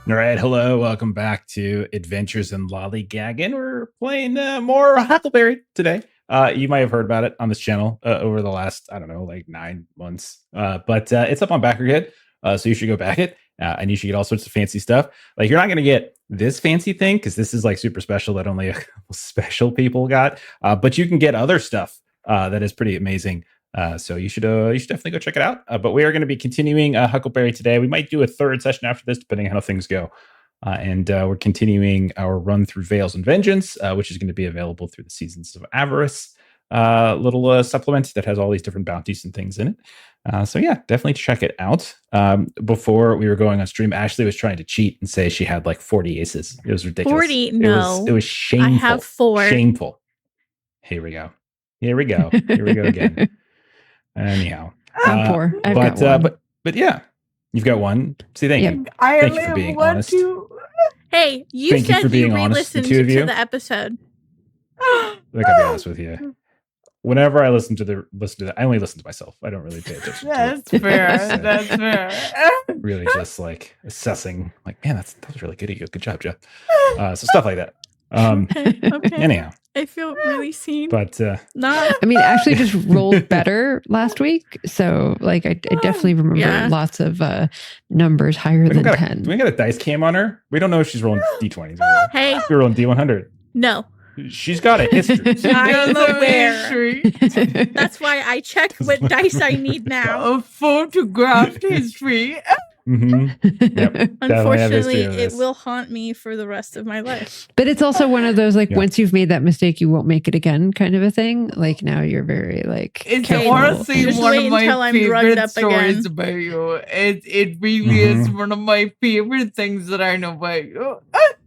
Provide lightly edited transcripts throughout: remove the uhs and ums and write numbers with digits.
All right, hello, welcome back to Adventures in Lollygagging. We're playing more Huckleberry today. You might have heard about it on this channel over the last, I don't know, like 9 months. But it's up on Backerhead, so you should go back it. And you should get all sorts of fancy stuff. Like, you're not going to get this fancy thing because this is like super special that only a couple special people got. But you can get other stuff that is pretty amazing. So you should definitely go check it out. But we are going to be continuing Huckleberry today. We might do a third session after this, depending on how things go. And we're continuing our run through Veils and Vengeance, which is going to be available through the Seasons of Avarice little supplement that has all these different bounties and things in it. So yeah, definitely check it out. Before we were going on stream, Ashley was trying to cheat and say she had like 40 aces. It was ridiculous. 40? No. It was shameful. I have 4. Shameful. Here we go. Here we go again. Anyhow, I'm 4. I've got one. But yeah, you've got one. See, thank you. Thank you for being honest. Hey, you said you re-listened to the episode. I gotta be honest with you. Whenever I listen to that, I only listen to myself. I don't really pay attention. That's fair. That's fair. Really, just like assessing. Like, man, that was really good of you. Good job, Jeff. So stuff like that. Okay. Anyhow, I feel really seen. But not. I mean, Ashley just rolled better last week, so like I definitely remember lots of numbers higher than 10. Do we got a dice cam on her? We don't know if she's rolling d20s. Hey, we're rolling d100. No. She's got a history. I'm aware. That's why I check what dice I need now. A photographed history. Mm-hmm. Yep, unfortunately, it will haunt me for the rest of my life. But it's also one of those like once you've made that mistake, you won't make it again kind of a thing. Like now you're very like. It's honestly just one wait of my until I'm favorite drugged up stories again. about you. It really is one of my favorite things that I know about you.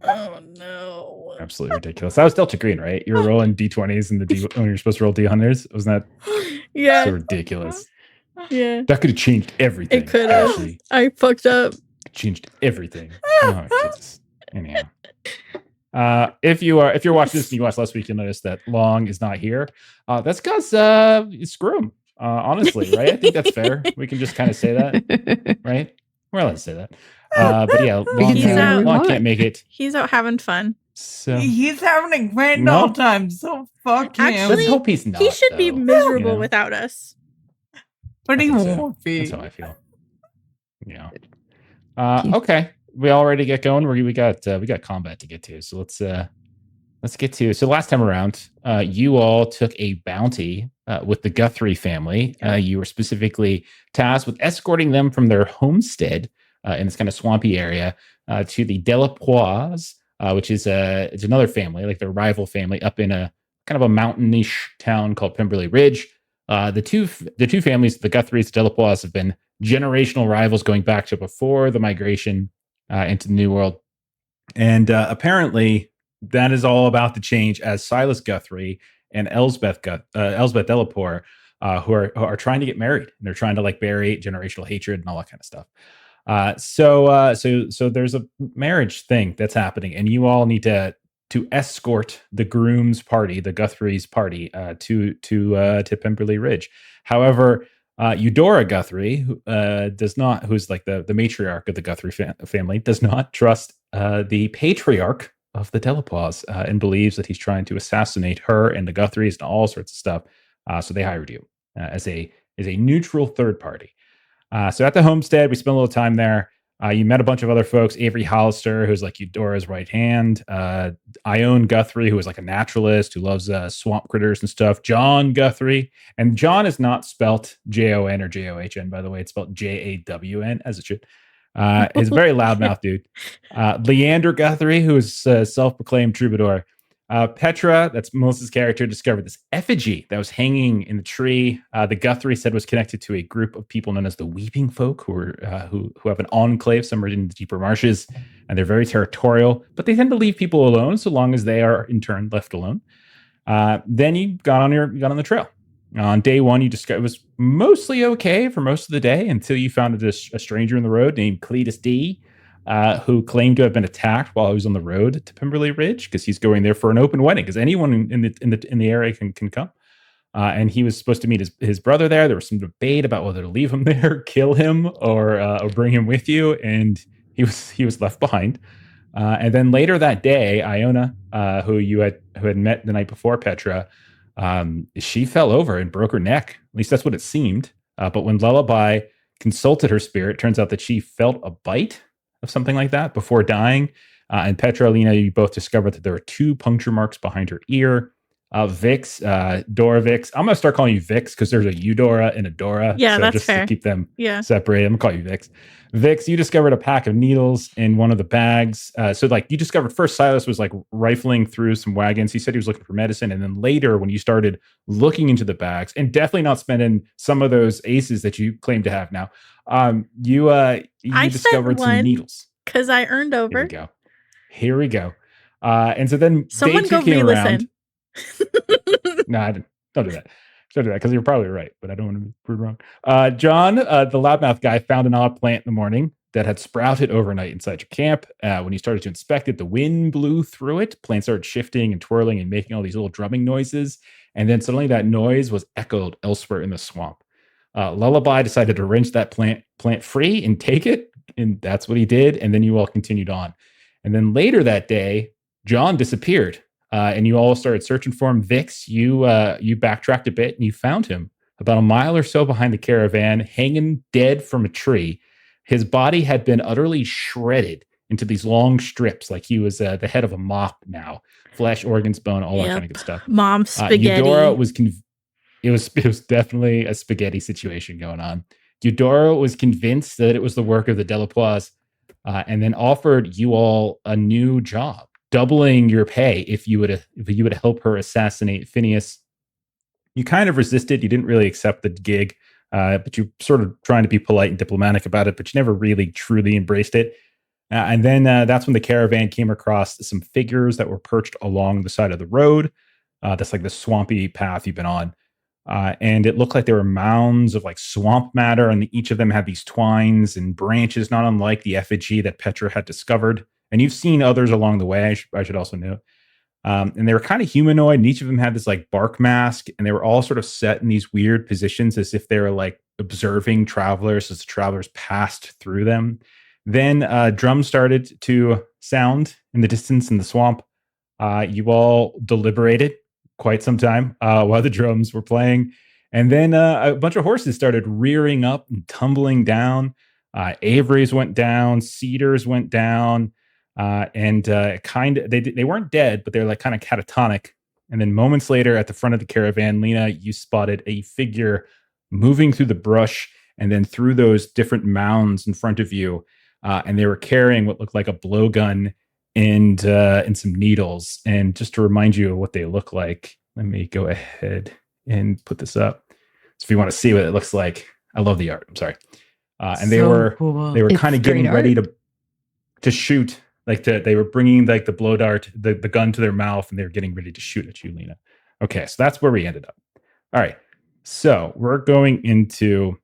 Oh no! Absolutely ridiculous. That was Delta Green, right? You were rolling d20s and when you're supposed to roll d100s. Wasn't that so ridiculous? Yeah, that could have changed everything. It could have. I fucked up. It changed everything. Oh, Jesus. Anyhow, if you're watching this and you watched last week, you'll notice that Long is not here. That's because screw him. Honestly, right? I think that's fair. We can just kind of say that, right? We're allowed to say that. But yeah, Long can't make it. He's out having fun. So he's having a grand old time. So fuck him. Actually, let's hope he's not. He should be miserable without us. But he won't be. That's how I feel. Yeah. Okay. We all ready to get going? We got combat to get to. So let's get to. So last time around, you all took a bounty with the Guthrie family. You were specifically tasked with escorting them from their homestead in this kind of swampy area to the Delapoise, which is it's another family, like their rival family, up in a kind of a mountainish town called Pemberley Ridge. The two families, the Guthries, the Delapoise, have been generational rivals going back to before the migration into the New World. And apparently that is all about to change as Silas Guthrie and Elsbeth Delapoire, who are trying to get married. And they're trying to like bury generational hatred and all that kind of stuff. So there's a marriage thing that's happening, and you all need to escort the groom's party, the Guthrie's party, to Pemberley Ridge. However, Dora Guthrie, who's like the matriarch of the Guthrie family, does not trust the patriarch of the Delapoise and believes that he's trying to assassinate her and the Guthries and all sorts of stuff. So they hired you as a neutral third party. So at the homestead, we spent a little time there. You met a bunch of other folks, Avery Hollister, who's like Eudora's right hand, Ione Guthrie, who is like a naturalist who loves swamp critters and stuff, John Guthrie. And John is not spelt Jon or John, by the way. It's spelled Jawn, as it should. He's a very loudmouth dude. Leander Guthrie, who is a self-proclaimed troubadour. Petra, that's Melissa's character, discovered this effigy that was hanging in the tree. The Guthrie said was connected to a group of people known as the Weeping Folk, who have an enclave somewhere in the deeper marshes, and they're very territorial, but they tend to leave people alone so long as they are in turn left alone. Then you got on the trail. On day one, you discovered it was mostly okay for most of the day until you found a stranger in the road named Cletus D. Who claimed to have been attacked while he was on the road to Pemberley Ridge because he's going there for an open wedding because anyone in the area can come. And he was supposed to meet his brother there. There was some debate about whether to leave him there, kill him, or bring him with you. And He was left behind. And then later that day, Iona, who had met the night before Petra, she fell over and broke her neck. At least that's what it seemed. But when Lullaby consulted her spirit, turns out that she felt a bite of something like that before dying. And Petra, Lena, you both discovered that there were 2 puncture marks behind her ear. Vix, Dora Vix. I'm going to start calling you Vix because there's a Eudora and a Dora. Yeah, so that's just fair. To keep them separated, I'm going to call you Vix. Vix, you discovered a pack of needles in one of the bags. So like you discovered first Silas was like rifling through some wagons. He said he was looking for medicine. And then later when you started looking into the bags and definitely not spending some of those aces that you claim to have now, you discovered some needles. Because I earned over. Here we go. And so then someone day 2 go came re-listen. Around. No, I didn't. Don't do that. Don't do that because you're probably right, but I don't want to be proved wrong. John, the loudmouth guy, found an odd plant in the morning that had sprouted overnight inside your camp. When he started to inspect it, the wind blew through it. Plants started shifting and twirling and making all these little drumming noises. And then suddenly that noise was echoed elsewhere in the swamp. Lullaby decided to wrench that plant free and take it. And that's what he did. And then you all continued on. And then later that day, John disappeared. And you all started searching for him. Vix, you backtracked a bit and you found him about a mile or so behind the caravan, hanging dead from a tree. His body had been utterly shredded into these long strips, like he was the head of a mop now. Flesh, organs, bone, all that kind of good stuff. Mom spaghetti. Eudora was it was definitely a spaghetti situation going on. Eudora was convinced that it was the work of the Delapois, and then offered you all a new job, doubling your pay if you would help her assassinate Phineas. You kind of resisted. You didn't really accept the gig, but you sort of trying to be polite and diplomatic about it, but you never really truly embraced it. And then that's when the caravan came across some figures that were perched along the side of the road. That's like the swampy path you've been on. And it looked like there were mounds of like swamp matter, and each of them had these twines and branches, not unlike the effigy that Petra had discovered. And you've seen others along the way, I should also note. And they were kind of humanoid, and each of them had this like bark mask, and they were all sort of set in these weird positions as if they were like observing travelers as the travelers passed through them. Then drums started to sound in the distance in the swamp. You all deliberated quite some time while the drums were playing. And then a bunch of horses started rearing up and tumbling down. Avery's went down, Cedars went down. And they weren't dead, but they're like kind of catatonic. And then moments later at the front of the caravan, Lena, you spotted a figure moving through the brush and then through those different mounds in front of you. And they were carrying what looked like a blowgun and some needles. And just to remind you of what they look like, let me go ahead and put this up. So if you want to see what it looks like, I love the art. I'm sorry. And they were kind of getting ready to shoot. Like they were bringing like the blow dart, the gun to their mouth, and they were getting ready to shoot at you, Lena. Okay, so that's where we ended up. All right, so we're going into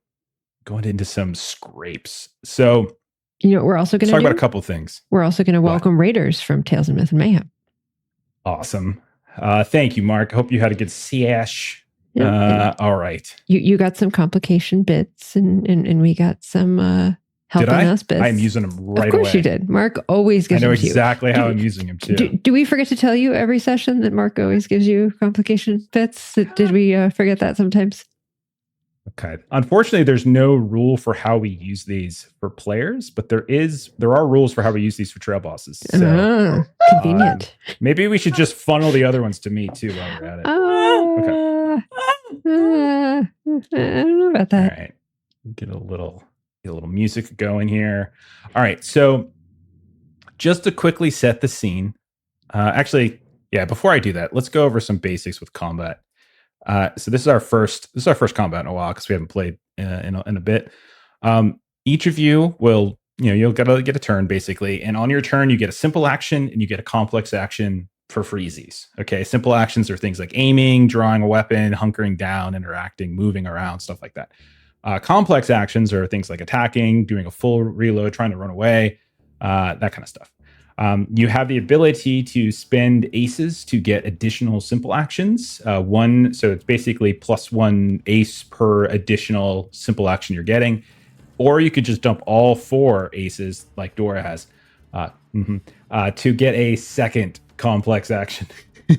some scrapes. So you know, we're also going to talk about a couple things. We're also going to welcome Raiders from Tales of Myth and Mayhem. Awesome. Thank you, Mark. I hope you had a good sesh. Yeah. All right. You got some complication bits, and we got some helping us bits. I'm using them right away. Of course you did. Mark always gives them to you. I know exactly how I'm using them too. Do we forget to tell you every session that Mark always gives you complication bits? Did we forget that sometimes? Okay. Unfortunately, there's no rule for how we use these for players, but there are rules for how we use these for trail bosses. So, convenient. Maybe we should just funnel the other ones to me too while we're at it. Okay. I don't know about that. All right. Get a little music going here. All right. So just to quickly set the scene. Before I do that, let's go over some basics with combat. So this is our first combat in a while because we haven't played in a bit. Each of you will, you'll get a turn basically, and on your turn you get a simple action and you get a complex action for freezies. Okay, simple actions are things like aiming, drawing a weapon, hunkering down, interacting, moving around, stuff like that. Complex actions are things like attacking, doing a full reload, trying to run away, that kind of stuff. You have the ability to spend aces to get additional simple actions. So it's basically +1 ace per additional simple action you're getting. or you could just dump all 4 aces like Dora has to get a second complex action.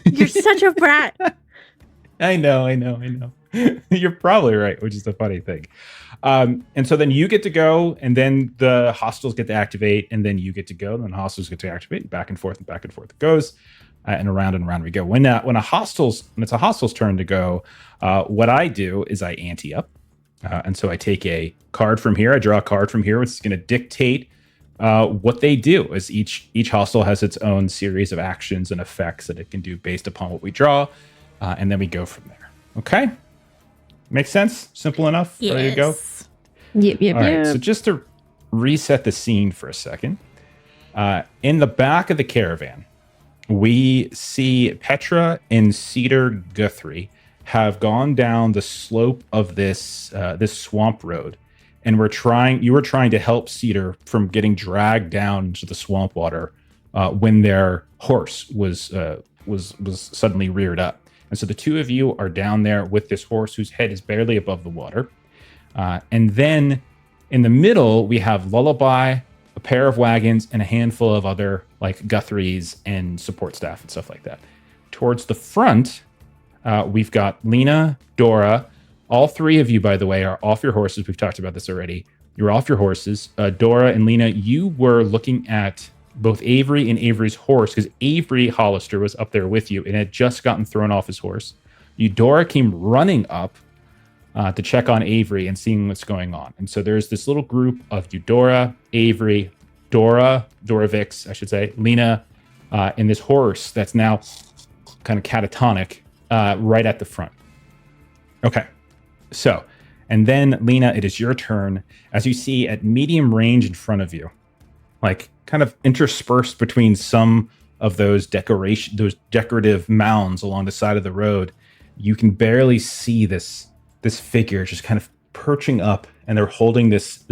You're such a brat. I know. You're probably right, which is the funny thing. And so then you get to go, and then the hostiles get to activate, and then you get to go, and then hostiles get to activate, and back and forth it goes, and around we go. When it's a hostile's turn to go, what I do is I ante up, and so I take a card from here. I draw a card from here, which is going to dictate what they do. As each hostile has its own series of actions and effects that it can do based upon what we draw, and then we go from there. Okay. Makes sense? Simple enough? Yes. Ready to go? Yep. All right, so just to reset the scene for a second, in the back of the caravan, we see Petra and Cedar Guthrie have gone down the slope of this swamp road, and you were trying to help Cedar from getting dragged down into the swamp water when their horse was suddenly reared up. And so the two of you are down there with this horse whose head is barely above the water. And then in the middle, we have Lullaby, a pair of wagons, and a handful of other like Guthries and support staff and stuff like that. Towards the front, we've got Lena, Dora. All 3 of you, by the way, are off your horses. We've talked about this already. You're off your horses. Dora and Lena, you were looking at both Avery and Avery's horse, because Avery Hollister was up there with you and had just gotten thrown off his horse. Dora came running up to check on Avery and seeing what's going on. And so there's this little group of Eudora, Avery, Dora Vix, I should say, Lena, and this horse that's now kind of catatonic right at the front. Okay. So, and then Lena, it is your turn. As you see at medium range in front of you, like kind of interspersed between some of those decorative mounds along the side of the road, you can barely see this figure just kind of perching up, and they're holding this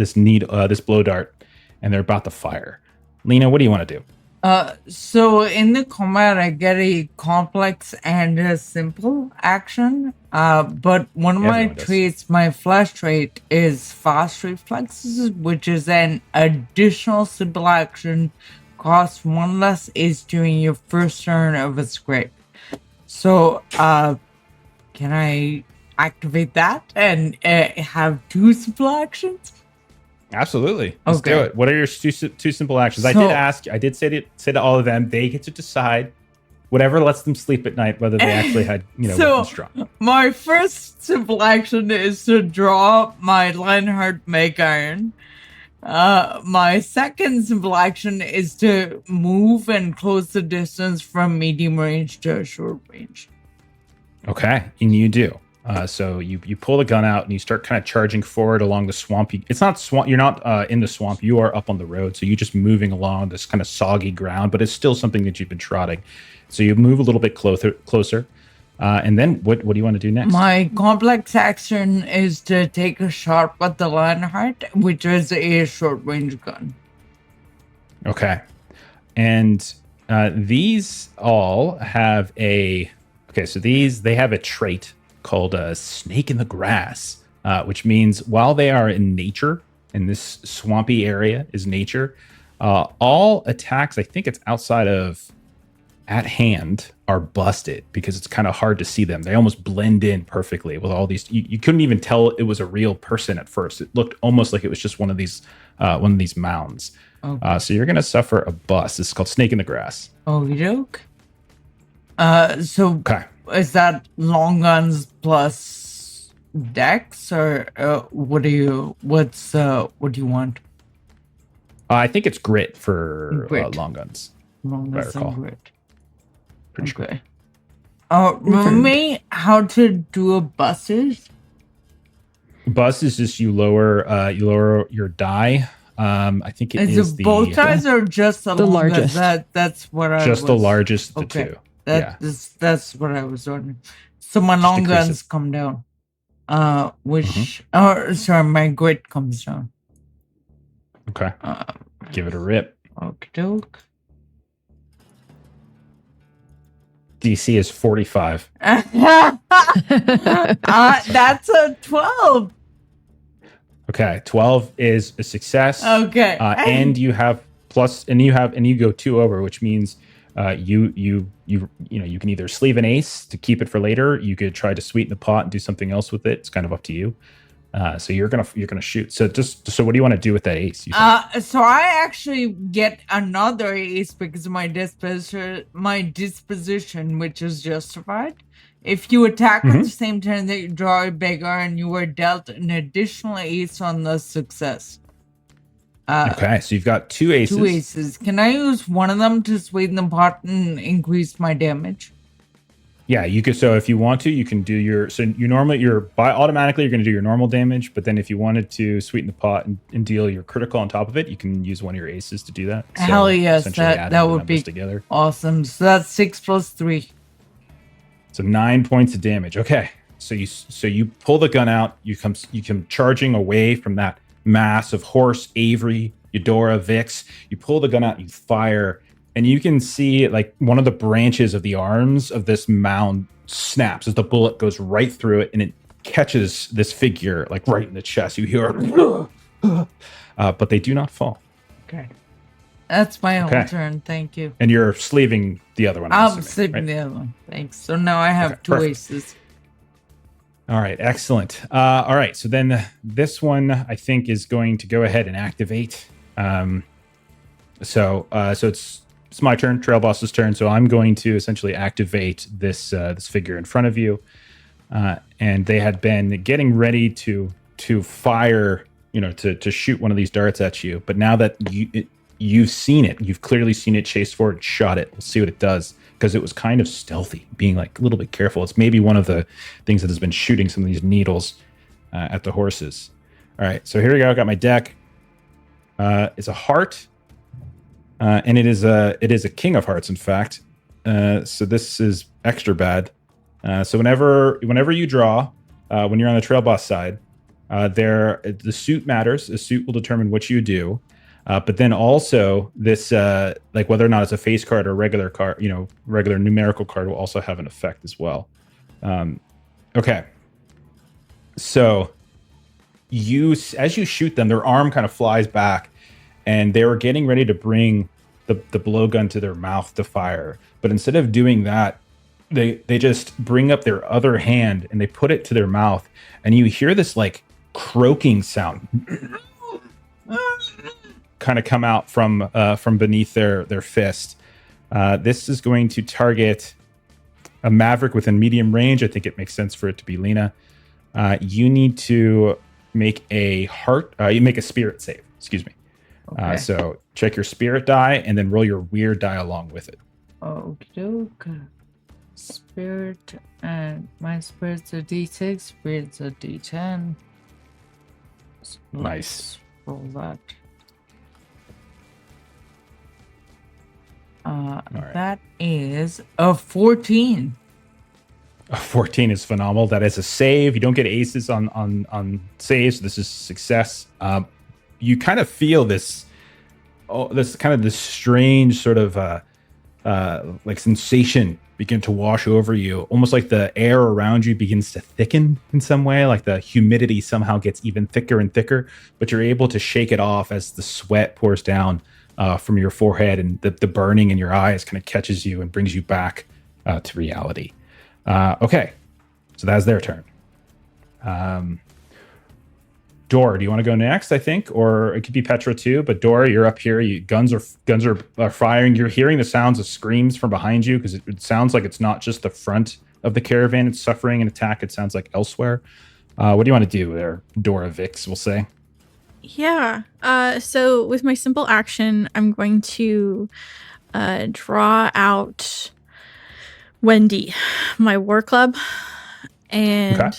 blow dart, and they're about to fire. Lena, what do you want to do? So in the combat, I get a complex and a simple action. But one of my traits, my flash trait, is fast reflexes, which is an additional simple action. Costs 1 less is during your first turn of a scrape. So, can I activate that and have 2 simple actions? Absolutely. Let's do it. What are your two simple actions? I did say to all of them, they get to decide whatever lets them sleep at night, whether they actually had, weapons strong. My first simple action is to draw my Lionheart Make Iron. My second simple action is to move and close the distance from medium range to short range. Okay, and you do. So you pull the gun out and you start kind of charging forward along the swamp. It's not swamp. You're not in the swamp. You are up on the road. So you're just moving along this kind of soggy ground, but it's still something that you've been trotting. So you move a little bit closer. And then what do you want to do next? My complex action is to take a shot with the Lionheart, which is a short range gun. Okay. And these all have they have a trait called a snake in the grass, which means while they are in nature, in this swampy area is nature, all attacks, I think it's outside of at hand, are busted because it's kind of hard to see them. They almost blend in perfectly with all these. You couldn't even tell it was a real person at first. It looked almost like it was just one of these mounds. Okay. So you're going to suffer a bust. This is called snake in the grass. Oh, joke. Okay. Is that long guns plus dex, or what do you want? I think it's grit for long guns. Long guns and grit. Pretty okay. Remind me how to do a bust is? Bust is just you lower your die. I think it is the both dies or just the largest. That's what I just the largest of the two. That's what I was wondering. So my long guns come down. My grit comes down. Okay. Give it a rip. Okey-doke. DC is 45. That's a 12. Okay, 12 is a success. Okay. And you have and you go 2 over, which means you can either sleeve an ace to keep it for later. You could try to sweeten the pot and do something else with it. It's kind of up to you. So you're gonna shoot. So what do you want to do with that ace? So I actually get another ace because of my disposition, which is justified. If you attack on the same turn that you draw a beggar and you were dealt an additional ace on the success. Okay, so you've got 2 aces. 2 aces. Can I use one of them to sweeten the pot and increase my damage? Yeah, you could. So if you want to, you can do automatically you're going to do your normal damage. But then if you wanted to sweeten the pot and deal your critical on top of it, you can use one of your aces to do that. So hell yes, that would be together. Awesome. So that's 6 plus 3. So 9 points of damage. Okay, so you pull the gun out. You come charging away from that mass of Horse, Avery, Eudora, Vix. You pull the gun out. You fire. And you can see like one of the branches of the arms of this mound snaps as the bullet goes right through it, and it catches this figure like right in the chest. You hear, but they do not fall. Okay, that's my whole turn. Thank you. And you're sleeving the other one. I'm sleeving the other one. Thanks. So now I have 2 aces. All right, excellent. All right, so then this one I think is going to go ahead and activate. So it's my turn, Trail Boss's turn. So I'm going to essentially activate this figure in front of you. And they had been getting ready to fire, to shoot one of these darts at you. But now that you've seen it, you've clearly seen it chase forward and shot it. We'll see what it does, because it was kind of stealthy, being like a little bit careful. It's maybe one of the things that has been shooting some of these needles at the horses. All right, so here we go. I got my deck. It's a heart. And it is a king of hearts, in fact. So this is extra bad. So whenever you draw, when you're on the trail boss side, the suit matters. The suit will determine what you do. But then also this, like whether or not it's a face card or regular card, regular numerical card will also have an effect as well. Okay. So as you shoot them, their arm kind of flies back. And they were getting ready to bring the blowgun to their mouth to fire. But instead of doing that, they just bring up their other hand and they put it to their mouth. And you hear this like croaking sound kind of come out from beneath their fist. This is going to target a maverick within medium range. I think it makes sense for it to be Lena. You need to make a spirit save. Excuse me. Okay. So check your spirit die and then roll your weird die along with it. Okay. Spirit, and my spirit's a D6, spirit's a D10. Nice. Roll that. Right. That is a 14. A 14 is phenomenal. That is a save. You don't get aces on saves. So this is success. You kind of feel this strange sort of like sensation begin to wash over you, almost like the air around you begins to thicken in some way, like the humidity somehow gets even thicker and thicker, but you're able to shake it off as the sweat pours down from your forehead, and the burning in your eyes kind of catches you and brings you back to reality. Okay, so that's their turn. Dora, do you want to go next, I think? Or it could be Petra too, but Dora, you're up here. Guns are firing. You're hearing the sounds of screams from behind you, because it sounds like it's not just the front of the caravan it's suffering an attack. It sounds like elsewhere. What do you want to do there, Dora Vix, we'll say? Yeah. So with my simple action, I'm going to draw out Wendy, my war club. And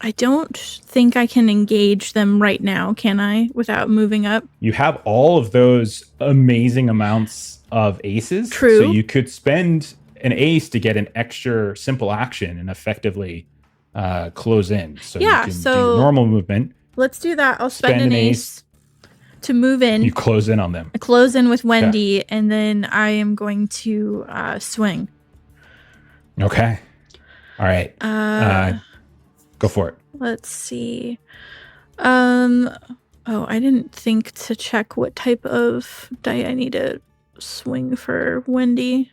I don't think I can engage them right now, can I, without moving up? You have all of those amazing amounts of aces. True. So you could spend an ace to get an extra simple action and effectively close in. So yeah, you can do your normal movement. Let's do that. I'll spend an ace to move in. You close in on them. I close in with Wendy, and then I am going to swing. Okay. All right. Go for it. Let's see. Oh, I didn't think to check what type of die I need to swing for Wendy.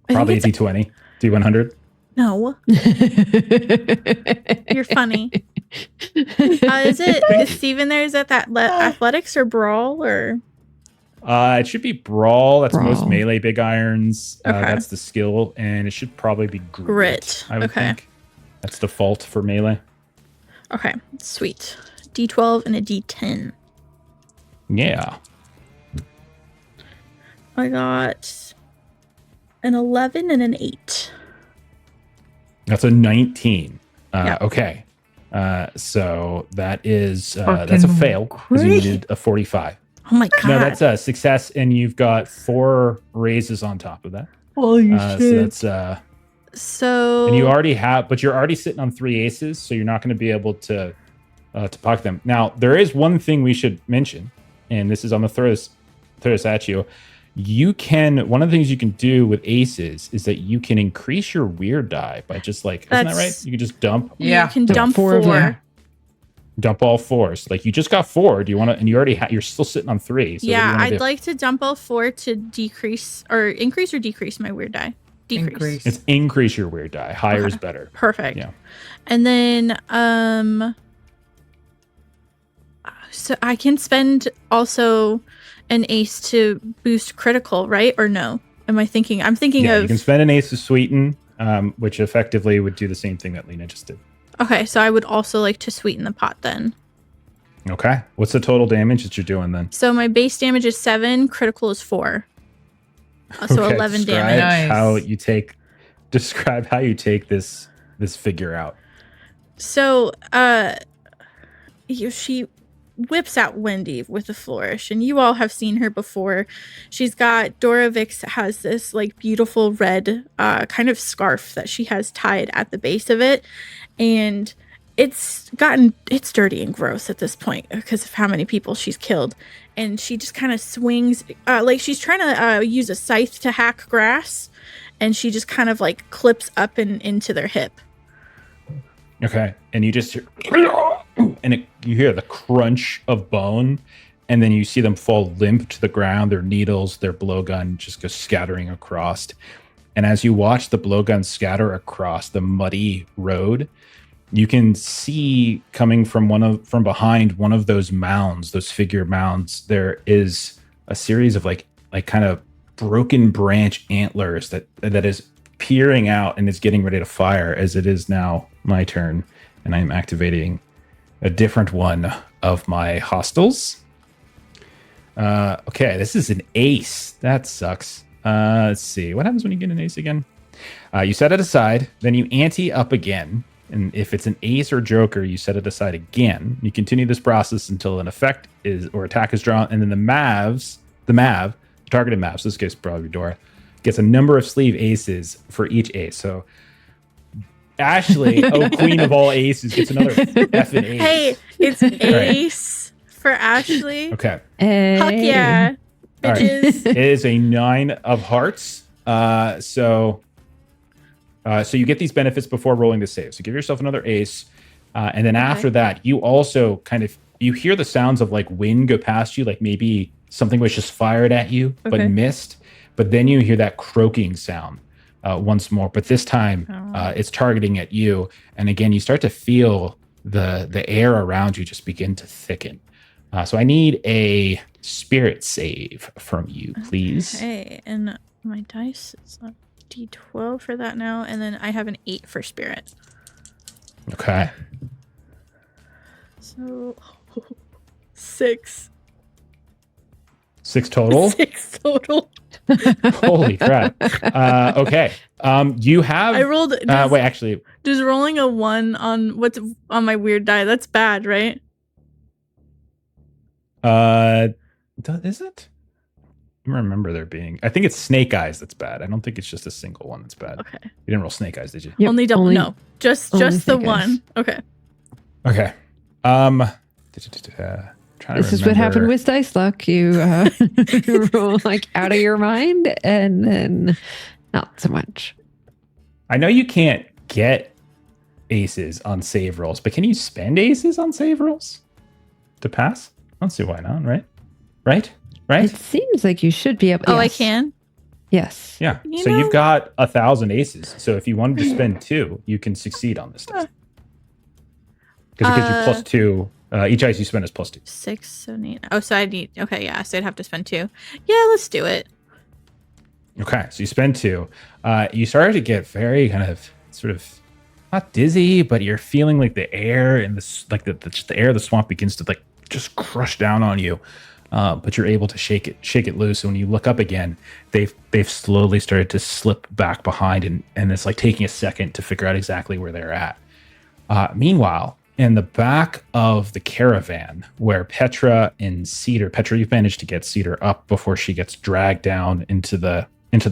Probably a D20. D100. No. You're funny. Is Steven there? Is that athletics or brawl or? It should be brawl. That's Brawl. most melee big irons. Okay. That's the skill, and it should probably be grit. I would think. That's default for melee. Okay, sweet. D12 and a D10. Yeah. I got an 11 and an 8. That's a 19. Yeah. Okay. So that is that's a fail because you needed a 45. Oh my god. No, that's a success, and you've got 4 raises on top of that. Holy shit. So that's so. and you already have, but you're already sitting on 3 aces, so you're not going to be able to pocket them. Now, there is one thing we should mention, and this is on the throw this at you. One of the things you can do with aces is that you can increase your weird die by just isn't that right? You can just dump. Yeah. You can dump 4. Dump all 4s. Like you just got 4. Do you want to? And you already you're still sitting on 3. So yeah, I'd like to dump all 4 to decrease or increase or decrease my weird die. Decrease. It's increase your weird die. Higher is better. Perfect. Yeah. And then so I can spend also an ace to boost critical, right? Or no? I'm thinking of. You can spend an ace to sweeten, which effectively would do the same thing that Lena just did. Okay, so I would also like to sweeten the pot then. Okay. What's the total damage that you're doing then? So my base damage is 7, critical is 4. So okay, 11 describe damage. Describe how you take this figure out. So she whips out Wendy with a flourish, and you all have seen her before. She's got Dora Vix has this like beautiful red kind of scarf that she has tied at the base of it, and it's dirty and gross at this point because of how many people she's killed. And she just kind of swings like she's trying to use a scythe to hack grass, and she just kind of like clips up and into their hip. Okay, and you just hear, you hear the crunch of bone, and then you see them fall limp to the ground. Their needles, their blowgun just go scattering across. And as you watch the blowgun scatter across the muddy road, you can see coming from behind one of those mounds, those figure mounds, there is a series of like kind of broken branch antlers that is peering out and is getting ready to fire. As it is now my turn, and I'm activating a different one of my hostiles. Okay, this is an ace. That sucks. Let's see. What happens when you get an ace again? You set it aside, then you ante up again. And if it's an ace or joker, you set it aside again. You continue this process until an effect or attack is drawn. And then the targeted Mav, so this case probably Dora, gets a number of sleeve aces for each ace. So Ashley, queen of all aces, gets another effing ace. Hey, it's ace for Ashley. Okay. Hey. Fuck yeah, bitches. It is a 9 of hearts. So you get these benefits before rolling the save. So give yourself another ace. And then after that, you also you hear the sounds of like wind go past you, like maybe something was just fired at you, but missed. But then you hear that croaking sound once more. But this time it's targeting at you. And again, you start to feel the air around you just begin to thicken. So I need a spirit save from you, please. Okay, and my dice is a D12 for that now. And then I have an 8 for spirit. Okay. So 6. 6 total? 6 total. Holy crap. Okay. You have... I rolled... wait, actually... Just rolling a 1 on what's on my weird die. That's bad, right? Is it? I remember there being... I think it's snake eyes that's bad. I don't think it's just a single one that's bad. Okay. You didn't roll snake eyes, did you? Yep, no. Just the 1. Okay. Okay. This is what happened with Dice Luck. You roll like out of your mind, and then not so much. I know you can't get aces on save rolls, but can you spend aces on save rolls to pass? I don't see why not, right? Right? It seems like you should be able. Oh, yes. I can? Yes. Yeah. You've got 1,000 aces. So if you wanted to spend 2, you can succeed on this stuff. Because it gives you +2. Each ice you spend is +2. 6, 7, 8. Oh, so I need. Okay, yeah. So I'd have to spend 2. Yeah, let's do it. Okay, so you spend 2. You started to get very kind of sort of not dizzy, but you're feeling like the air and the air of the swamp begins to like just crush down on you. But you're able to shake it loose. And when you look up again, they've slowly started to slip back behind, and it's like taking a second to figure out exactly where they're at. Meanwhile, in the back of the caravan, where Petra, you've managed to get Cedar up before she gets dragged down into the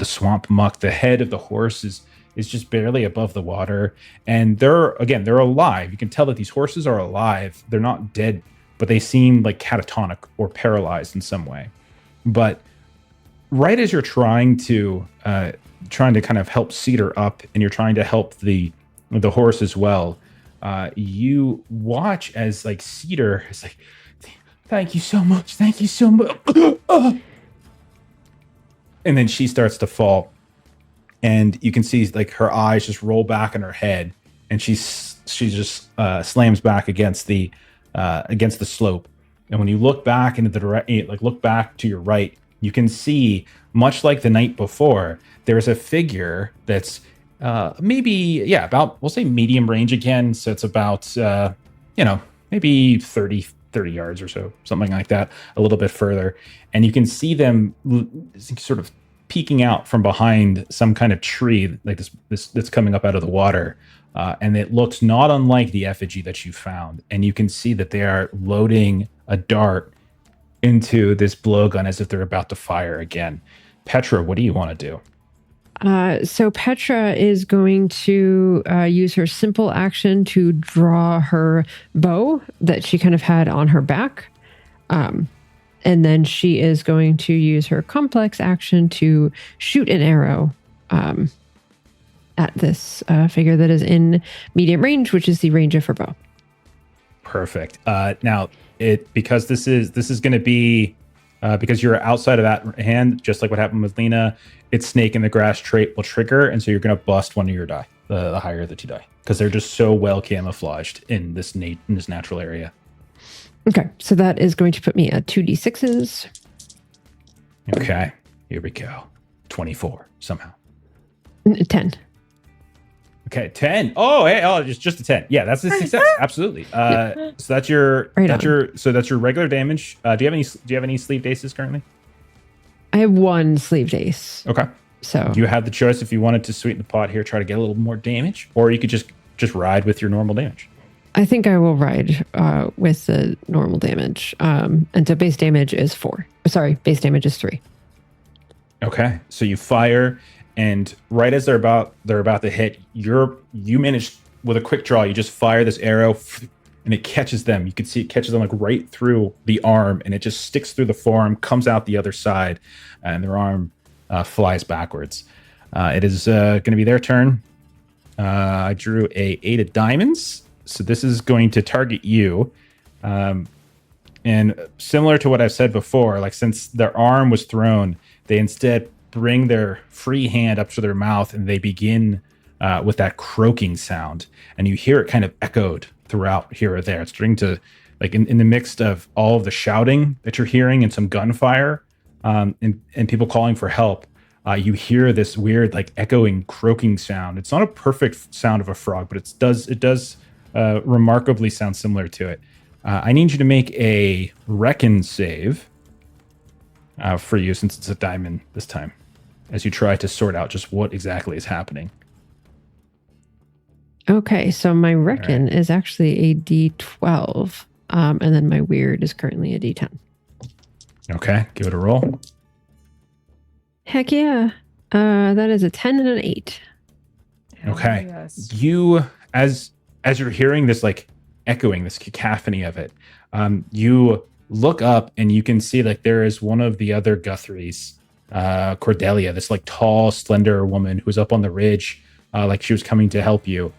swamp muck. The head of the horse is just barely above the water, and they're alive. You can tell that these horses are alive. They're not dead, but they seem like catatonic or paralyzed in some way. But right as you're trying to kind of help Cedar up, and you're trying to help the horse as well, you watch as like Cedar is like, thank you so much, and then she starts to fall, and you can see like her eyes just roll back in her head, and she just slams back against the slope. And when you look back look back to your right, you can see, much like the night before, there's a figure that's about, we'll say medium range again. So it's about maybe 30 yards or so, something like that, a little bit further. And you can see them sort of peeking out from behind some kind of tree, like this that's coming up out of the water. And it looks not unlike the effigy that you found. And you can see that they are loading a dart into this blowgun as if they're about to fire again. Petra, what do you want to do? So Petra is going to use her simple action to draw her bow that she kind of had on her back. And then she is going to use her complex action to shoot an arrow at this figure that is in medium range, which is the range of her bow. Perfect. Now, because this is going to be because you're outside of that hand, just like what happened with Lena, its snake in the grass trait will trigger, and so you're going to bust one of your die, the higher of the 2 die, because they're just so well camouflaged in this natural area. Okay, so that is going to put me at 2d6s. Okay, here we go. 24 somehow. 10. Okay, 10. Just a 10. Yeah, that's a success. Absolutely. So that's your regular damage. Do you have any sleeved aces currently? I have 1 sleeved ace. Okay. So you have the choice if you wanted to sweeten the pot here, try to get a little more damage, or you could just ride with your normal damage. I think I will ride with the normal damage. And so base damage is 4. Sorry, base damage is 3. Okay, so you fire, and right as they're about to hit, you manage with a quick draw. You just fire this arrow, and it catches them. You can see it catches them like right through the arm, and it just sticks through the forearm, comes out the other side, and their arm flies backwards. It is going to be their turn. I drew a 8 of diamonds, so this is going to target you. And similar to what I've said before, like since their arm was thrown, they instead bring their free hand up to their mouth, and they begin with that croaking sound, and you hear it kind of echoed throughout here or there. It's starting to, like in the mix of all of the shouting that you're hearing and some gunfire and people calling for help, you hear this weird like echoing croaking sound. It's not a perfect sound of a frog, but it does remarkably sound similar to it. I need you to make a reckon save for you, since it's a diamond this time, as you try to sort out just what exactly is happening. Okay, so my reckon is actually a D12, and then my weird is currently a D10. Okay, give it a roll. Heck yeah. That is a 10 and an 8. Okay. Yes. You, as you're hearing this like echoing, this cacophony of it, you look up and you can see like there is one of the other Guthries, Cordelia, this like tall, slender woman who's up on the ridge, like she was coming to help you.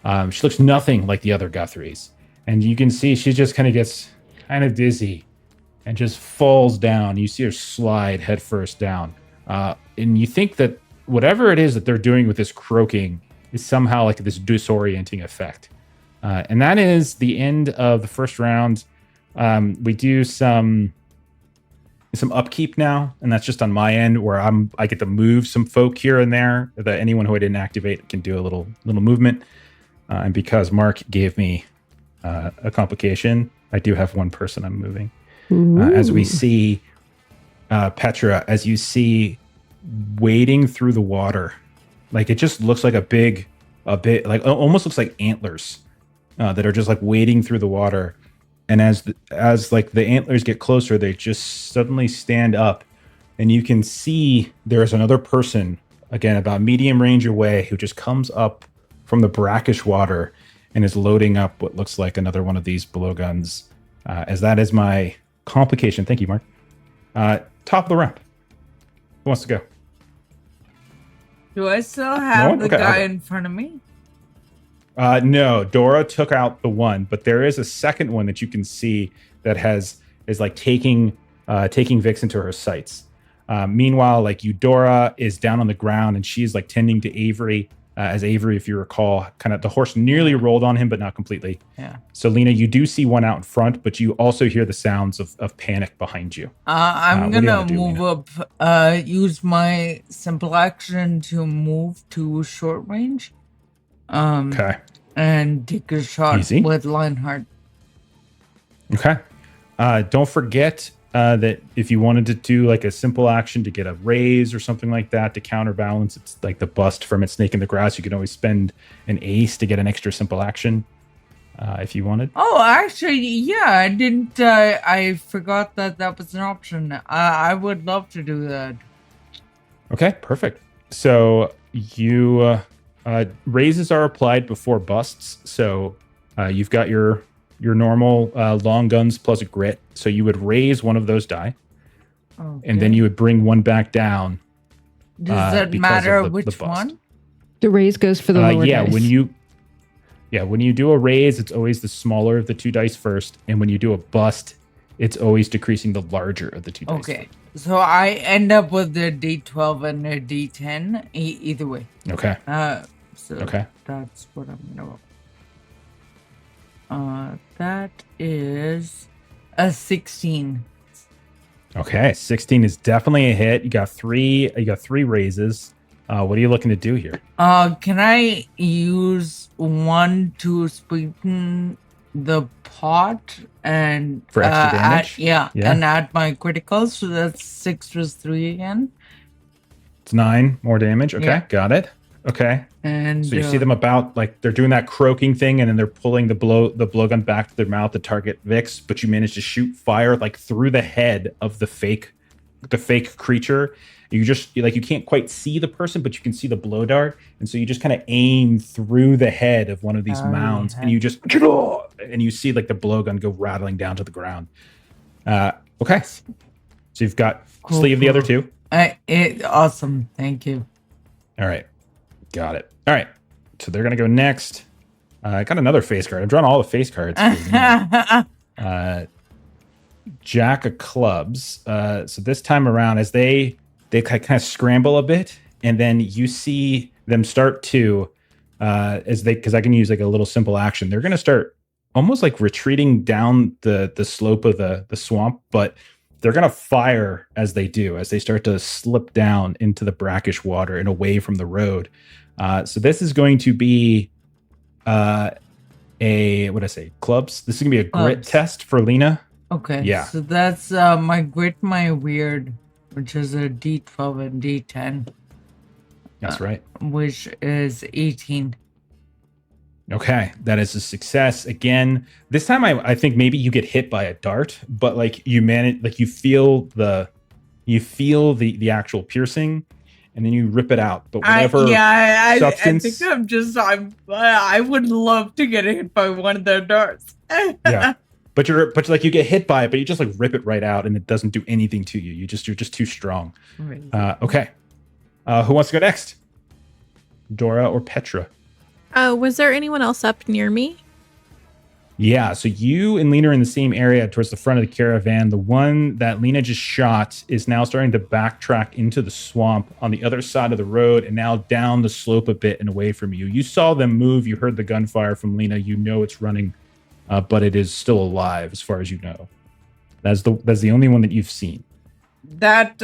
She looks nothing like the other Guthries. And you can see she just kind of gets kind of dizzy and just falls down. You see her slide headfirst down. And you think that whatever it is that they're doing with this croaking is somehow like this disorienting effect. And that is the end of the first round. We do some upkeep now, and that's just on my end where I get to move some folk here and there. That anyone who I didn't activate can do a little movement. And because Mark gave me a complication, I do have one person I'm moving. As we see Petra, as you see wading through the water, like it just looks like a bit like almost looks like antlers that are just like wading through the water. And as like the antlers get closer, they just suddenly stand up, and you can see there's another person, again, about medium range away, who just comes up from the brackish water and is loading up what looks like another one of these blowguns. As that is my complication. Thank you, Mark. Top of the round. Who wants to go? Do I still have the guy in front of me? No, Dora took out the one, but there is a second one that you can see that is like taking Vix into her sights. Meanwhile, like Eudora is down on the ground and she's like tending to Avery. As Avery, if you recall, kind of the horse nearly rolled on him, but not completely. Yeah. So Lena, you do see one out in front, but you also hear the sounds of panic behind you. I'm gonna move up. Use my simple action to move to short range. Okay. And take a shot with Lionheart. Okay. Don't forget that if you wanted to do like a simple action to get a raise or something like that to counterbalance, it's like the bust from its snake in the grass. You can always spend an ace to get an extra simple action if you wanted. Oh, actually, yeah, I didn't. I forgot that was an option. I would love to do that. Okay, perfect. So you raises are applied before busts. So you've got your normal long guns plus a grit. So you would raise one of those die, and then you would bring one back down. Does that matter which one? The raise goes for the lower dice. When you do a raise, it's always the smaller of the two dice first, and when you do a bust, it's always decreasing the larger of the two dice. Okay, so I end up with the D12 and a D10 either way. Okay. So that's what I'm gonna. That is a 16. Okay, 16 is definitely a hit. You got three raises. What are you looking to do here? Can I use one to sweeten the pot and for extra damage? And add my critical, so that's 6 plus 3 again. It's 9 more damage. Okay, got it. Okay. And so you see them about like they're doing that croaking thing, and then they're pulling the blowgun back to their mouth to target Vix, but you manage to shoot fire like through the head of the fake creature. You can't quite see the person, but you can see the blow dart, and so you just kind of aim through the head of one of these mounds, and you just and you see like the blowgun go rattling down to the ground. Okay, so you've got sleeve the other two. Awesome, thank you. All right, got it. All right, so they're gonna go next. I got another face card. I've drawn all the face cards. Jack of clubs. So this time around, as they kind of scramble a bit, and then you see them start to, because I can use like a little simple action. They're going to start almost like retreating down the slope of the swamp, but they're going to fire as they do, as they start to slip down into the brackish water and away from the road. So this is going to be clubs. This is going to be a grit test for Lena. Okay. Yeah. So that's my grit, my weird, which is a D12 and D10. That's right. Which is 18. Okay, that is a success. Again, this time I think maybe you get hit by a dart, but like you manage, like you feel the actual piercing, and then you rip it out. But whatever substance, I think I would love to get hit by one of their darts. Yeah. But you get hit by it, but you just like rip it right out, and it doesn't do anything to you. You're just too strong. Right. Okay. Who wants to go next? Dora or Petra? Was there anyone else up near me? Yeah, so you and Lena are in the same area towards the front of the caravan. The one that Lena just shot is now starting to backtrack into the swamp on the other side of the road and now down the slope a bit and away from you. You saw them move. You heard the gunfire from Lena. You know it's running, but it is still alive as far as you know. That's the only one that you've seen. That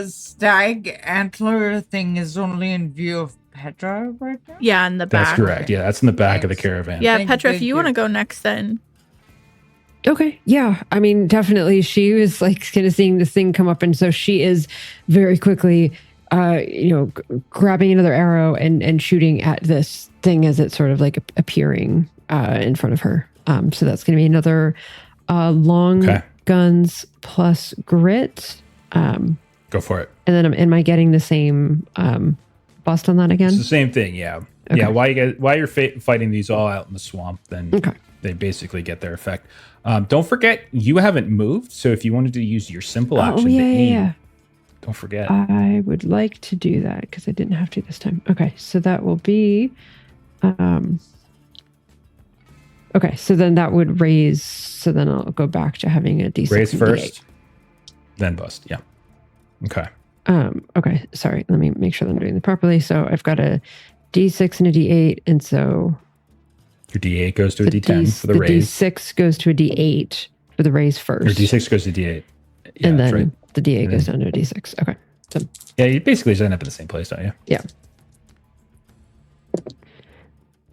stag antler thing is only in view of Petra right now? Yeah, in the back. That's correct. Yeah, that's in the back of the caravan. Yeah, Petra, if you want to go next, then. Okay. Yeah. I mean, definitely. She was like kind of seeing this thing come up, and so she is very quickly, grabbing another arrow and shooting at this thing as it's sort of like appearing in front of her. So that's going to be another long guns plus grit. Go for it. And then am I getting the same bust on that again? It's the same thing. Yeah. Okay. Yeah. While you're fighting these all out in the swamp, then they basically get their effect. Don't forget, you haven't moved. So if you wanted to use your simple action to aim, don't forget. I would like to do that because I didn't have to this time. Okay. So that will be, okay. So then that would raise. So then I'll go back to having a D6. Raise first, then bust. Yeah. Okay. Okay. Sorry. Let me make sure that I'm doing it properly. So I've got a D6 and a D8. And so your D8 goes to a D10 for the raise. The D6 goes to a D8 for the raise first. Your D6 goes to D8. Yeah, and then the D8 goes down to a D6. Okay. So, yeah, you basically just end up in the same place, don't you? Yeah.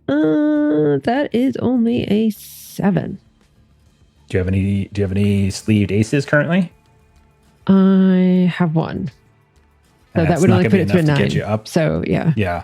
That is only a 7. Do you have any sleeved aces currently? I have one. So that would only put it to a 9. To get you up. So yeah. Yeah.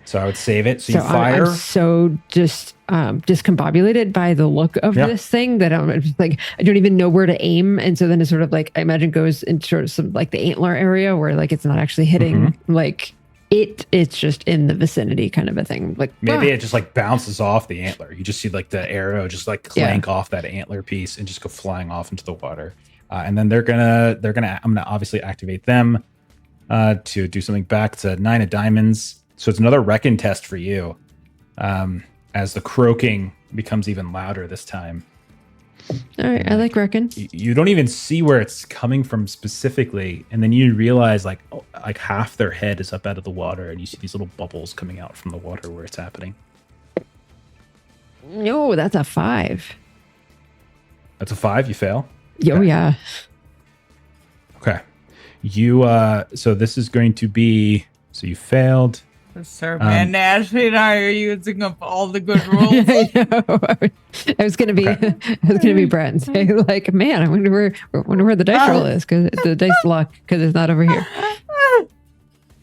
So I would save it. So you fire. I'm so just discombobulated by the look of this thing that I'm just like, I don't even know where to aim. And so then it sort of like, I imagine goes into sort of some like the antler area where like it's not actually hitting like it's just in the vicinity kind of a thing. Like maybe it just like bounces off the antler. You just see like the arrow just like clank off that antler piece and just go flying off into the water. And then I'm gonna obviously activate them to do something back. It's a 9 of diamonds. So it's another reckon test for you, as the croaking becomes even louder this time. All right, I like reckon. You don't even see where it's coming from specifically, and then you realize like half their head is up out of the water, and you see these little bubbles coming out from the water where it's happening. No, that's a 5. That's a 5. You fail. Oh okay. Yeah. Okay. You so this is going to be you failed. Sir, man, Ashley and I are using up all the good rules. I know. I was gonna be Brett and say like, man, I wonder where the dice roll is because the dice block because it's not over here.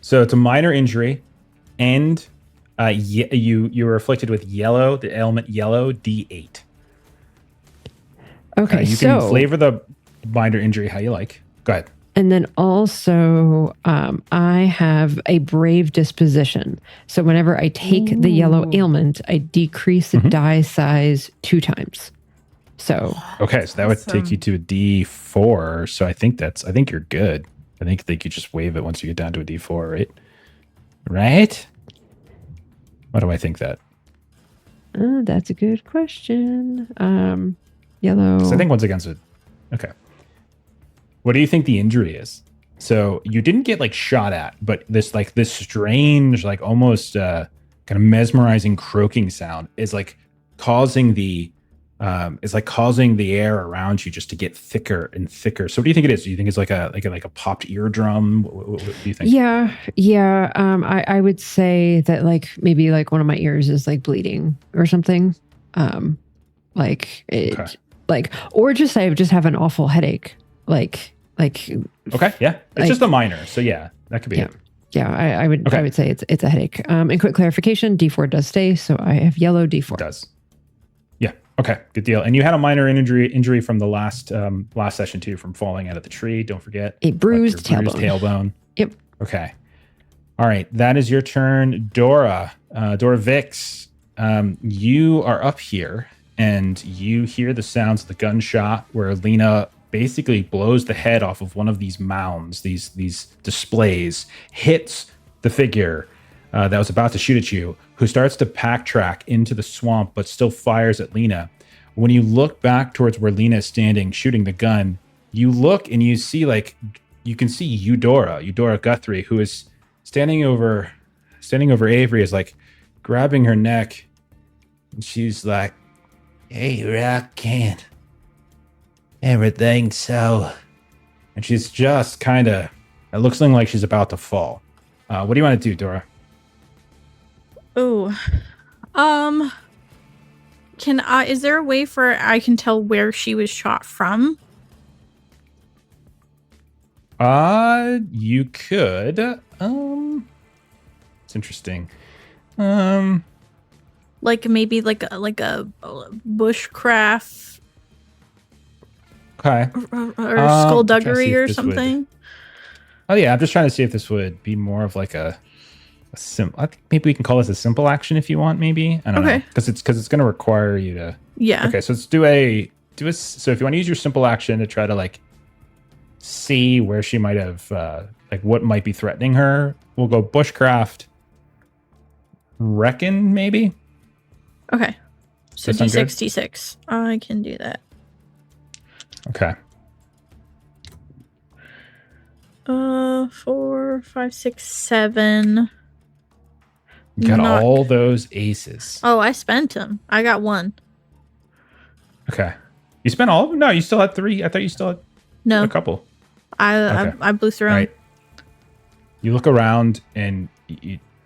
So it's a minor injury, and you were afflicted with yellow, the element yellow, D8. Okay, you can flavor the minor injury how you like. Go ahead. And then also, I have a brave disposition. So whenever I take the yellow ailment, I decrease the die size 2 times. So okay, so that would take you to a D4. So I think you're good. I think they could just wave it once you get down to a D4, right? Right? Why do I think that? That's a good question. Yellow. I think once against it. Okay. What do you think the injury is? So you didn't get like shot at, but this strange, like almost kind of mesmerizing croaking sound is like causing the air around you just to get thicker and thicker. So what do you think it is? Do you think it's like a popped eardrum? What do you think? Yeah. I would say that like maybe like one of my ears is like bleeding or something. Or just I just have an awful headache. Okay, yeah, it's just a minor, so yeah, that could be it. Yeah, I would say it's a headache. And quick clarification: D4 does stay, so I have yellow D4. It does. Yeah. Okay. Good deal. And you had a minor injury from the last session too, from falling out of the tree. Don't forget a bruised tailbone. Yep. Okay. All right. That is your turn, Dora. Dora Vix. You are up here, and you hear the sounds of the gunshot where Lena basically blows the head off of one of these mounds, these displays, hits the figure, that was about to shoot at you, who starts to backtrack into the swamp, but still fires at Lena. When you look back towards where Lena is standing, shooting the gun, you look and you see you can see Eudora Guthrie, who is standing over Avery, is like grabbing her neck. And she's like, "Hey, Rockin', everything so." And she's just kind of, it looks like she's about to fall. What do you want to do, Dora? Oh, is there a way for I can tell where she was shot from? You could. It's interesting. Like maybe like a bushcraft. Okay. Or skullduggery or something. Oh yeah, I'm just trying to see if this would be more of like a simple. I think maybe we can call this a simple action if you want. Maybe I don't know because it's going to require you to. Yeah. Okay, so let's do a. So if you want to use your simple action to try to like see where she might have like what might be threatening her, we'll go bushcraft. Reckon maybe. Okay. So D66. I can do that. Okay. 4, 5, 6, 7. You got all those aces. Oh, I spent them. I got 1. Okay. You spent all of them? No, you still had 3. I thought you still had a couple. I blew through them. Right. You look around and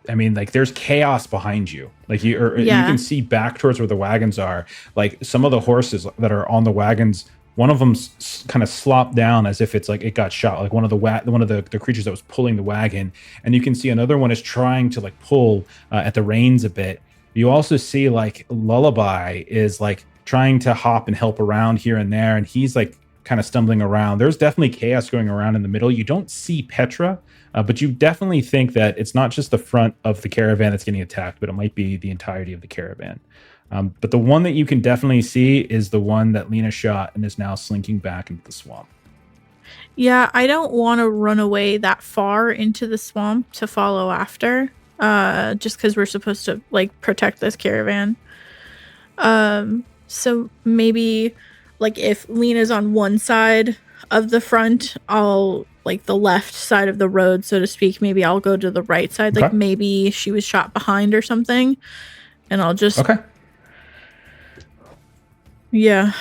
there's chaos behind you. Like you can see back towards where the wagons are. Like some of the horses that are on the wagons, one of them kind of slopped down as if it's like it got shot. Like one of the creatures that was pulling the wagon, and you can see another one is trying to like pull at the reins a bit. You also see like Lullaby is like trying to hop and help around here and there, and he's like kind of stumbling around. There's definitely chaos going around in the middle. You don't see Petra, but you definitely think that it's not just the front of the caravan that's getting attacked, but it might be the entirety of the caravan. But the one that you can definitely see is the one that Lena shot and is now slinking back into the swamp. Yeah, I don't want to run away that far into the swamp to follow after, just because we're supposed to like protect this caravan. So maybe like if Lena's on one side of the front, I'll like the left side of the road, so to speak. Maybe I'll go to the right side. Like maybe she was shot behind or something, and I'll just Yeah,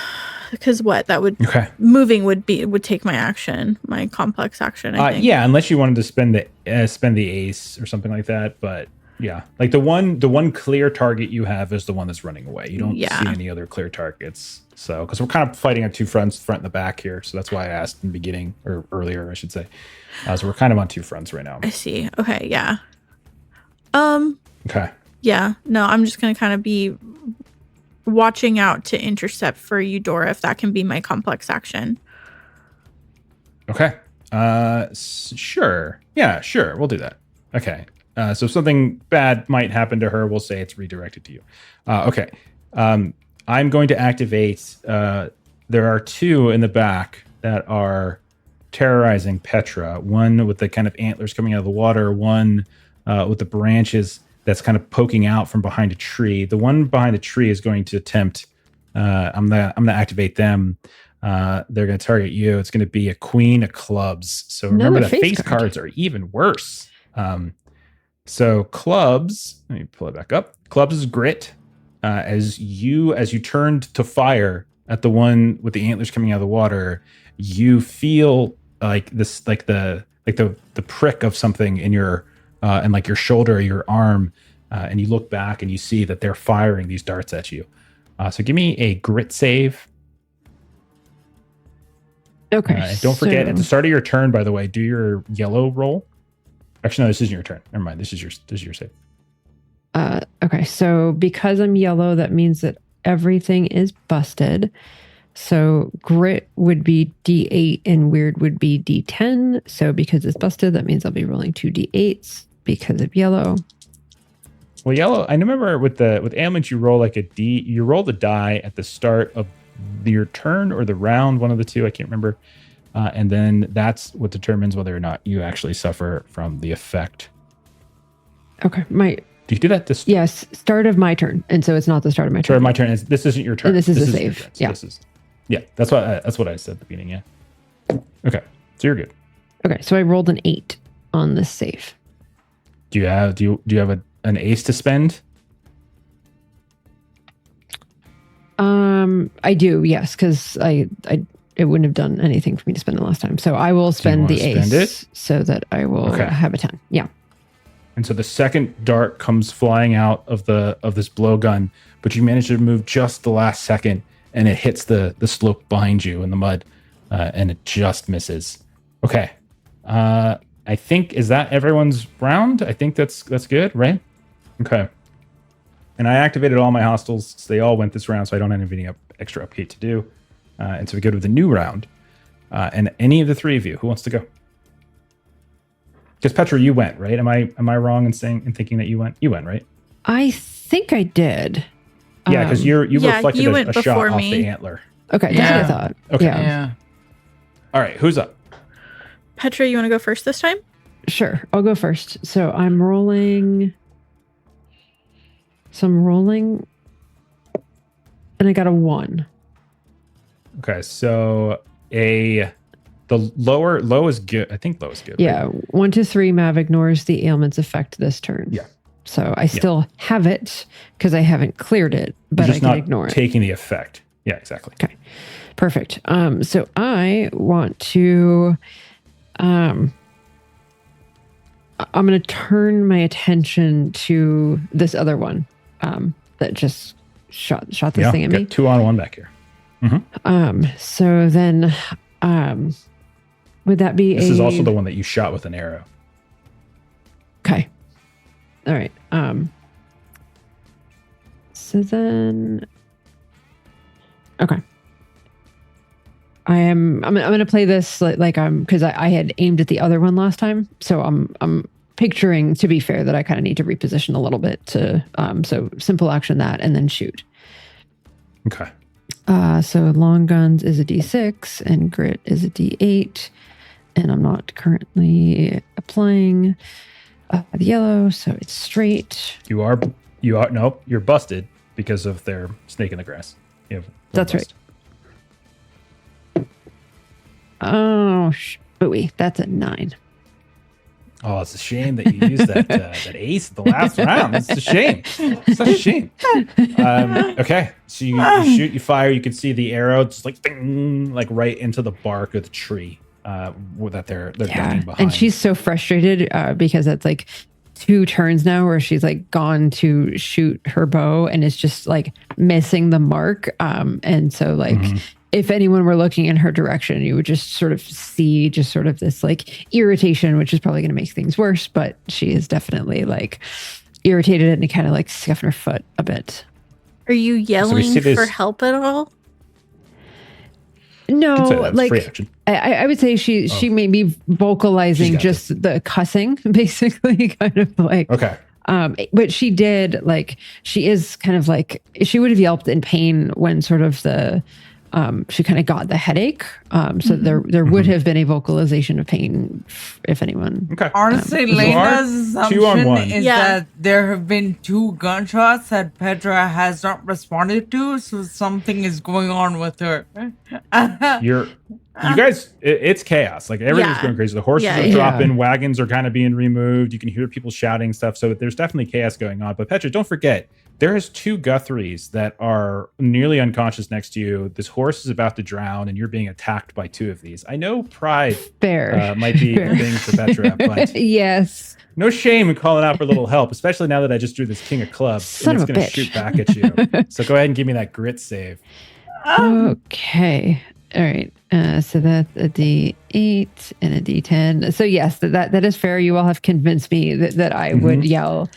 because that would moving would take my action, my complex action. I think. Yeah, unless you wanted to spend the ace or something like that. But yeah, like the one clear target you have is the one that's running away. You don't see any other clear targets. So because we're kind of fighting on two fronts, front and the back here. So that's why I asked in the beginning or earlier, I should say. So we're kind of on two fronts right now. I see. Okay. Yeah. Okay. Yeah. No, I'm just gonna kind of be watching out to intercept for Eudora, if that can be my complex action. Okay. Sure. Yeah, sure. We'll do that. Okay. So if something bad might happen to her, we'll say it's redirected to you. Okay. I'm going to activate. There are 2 in the back that are terrorizing Petra. One with the kind of antlers coming out of the water. One with the branches that's kind of poking out from behind a tree. The one behind the tree is going to attempt. I'm gonna activate them. They're going to target you. It's going to be a queen of clubs. So remember that face cards are even worse. So clubs. Let me pull it back up. Clubs is grit. As you turned to fire at the one with the antlers coming out of the water, you feel like this, like the prick of something in your. And like your shoulder or your arm, and you look back and you see that they're firing these darts at you. So give me a grit save. Okay. Don't forget, at the start of your turn, by the way, do your yellow roll. Actually, no, this isn't your turn. Never mind. This is your save. Okay. So because I'm yellow, that means that everything is busted. So grit would be D8 and weird would be D10. So because it's busted, that means I'll be rolling 2 D8s because of yellow. Well, yellow, I remember with ailments, you roll like you roll the die at the start of your turn or the round, one of the two, I can't remember. And then that's what determines whether or not you actually suffer from the effect. Okay. Do you do that? Yes, start of my turn, and so it's not the start of my turn. Start of my turn. This isn't your turn. And this is a your save. turn. So Yeah. That's what I said at the beginning. Yeah. Okay. So you're good. Okay. So I rolled an 8 on this save. Do you have an ace to spend? I do. Yes, because it wouldn't have done anything for me to spend it last time. So I will spend the ace so that I will have a 10. Yeah. And so the second dart comes flying out of this blowgun, but you manage to move just the last second, and it hits the slope behind you in the mud, and it just misses. Okay. I think, is that everyone's round? I think that's good, right? Okay. And I activated all my hostiles. So they all went this round, so I don't have any extra upkeep to do. And so we go to the new round. And any of the three of you, who wants to go? Because Petra, you went, right? Am I wrong in thinking that you went? You went, right? I think I did. Yeah, because you reflected a shot off the antler. Okay, that's what I thought. Okay. Yeah. All right, who's up? Petra, you want to go first this time? Sure, I'll go first. So I'm rolling, and I got a 1. Okay, so low is good. I think low is good. Yeah, right? 1 to 3 Mav ignores the ailment's effect this turn. Yeah. So I still have it because I haven't cleared it, but I can ignore it. Taking the effect. Yeah, exactly. Okay, perfect. So I want to, I'm going to turn my attention to this other one that just shot this thing at me. 2-on-1 back here. Mm-hmm. So then, would that be This is also the one that you shot with an arrow. Okay. All right. So then, okay. I'm going to play this like because I had aimed at the other one last time. So I'm picturing, to be fair, that I kind of need to reposition a little bit to, so simple action that and then shoot. Okay. So long guns is a D6 and grit is a D8, and I'm not currently applying the yellow, so it's straight. Nope, you're busted because of their snake in the grass. That's right. Oh, booey, that's a 9. Oh, it's a shame that you used that ace at the last round. It's a shame. It's such a shame. Okay, so you shoot, you fire. You can see the arrow just like ding, like right into the bark of the tree that they're digging behind. And she's so frustrated because it's like 2 turns now where she's like gone to shoot her bow and it's just like missing the mark. And so like. Mm-hmm. If anyone were looking in her direction, you would just sort of see just sort of this like irritation, which is probably going to make things worse. But she is definitely like irritated and kind of like scuffing her foot a bit. Are you yelling for help at all? No, like I would say she may be vocalizing just the cussing, basically, kind of like. Okay. But she did like she is kind of like she would have yelped in pain when sort of the. She kind of got the headache. So there would have been a vocalization of pain if anyone. Okay. Honestly, Lena's assumption is that there have been 2 gunshots that Petra has not responded to, so something is going on with her. You guys, it's chaos. Like everything's going crazy. The horses are dropping, wagons are kind of being removed. You can hear people shouting stuff. So there's definitely chaos going on. But Petra, don't forget, there is 2 Guthries that are nearly unconscious next to you. This horse is about to drown, and you're being attacked by 2 of these. I know pride might be a thing for Petra, but yes, no shame in calling out for a little help, especially now that I just drew this King of Clubs. Son and it's going to shoot back at you. So go ahead and give me that grit save. Okay. All right. So that's a D8 and a D10. So yes, that is fair. You all have convinced me that I would yell.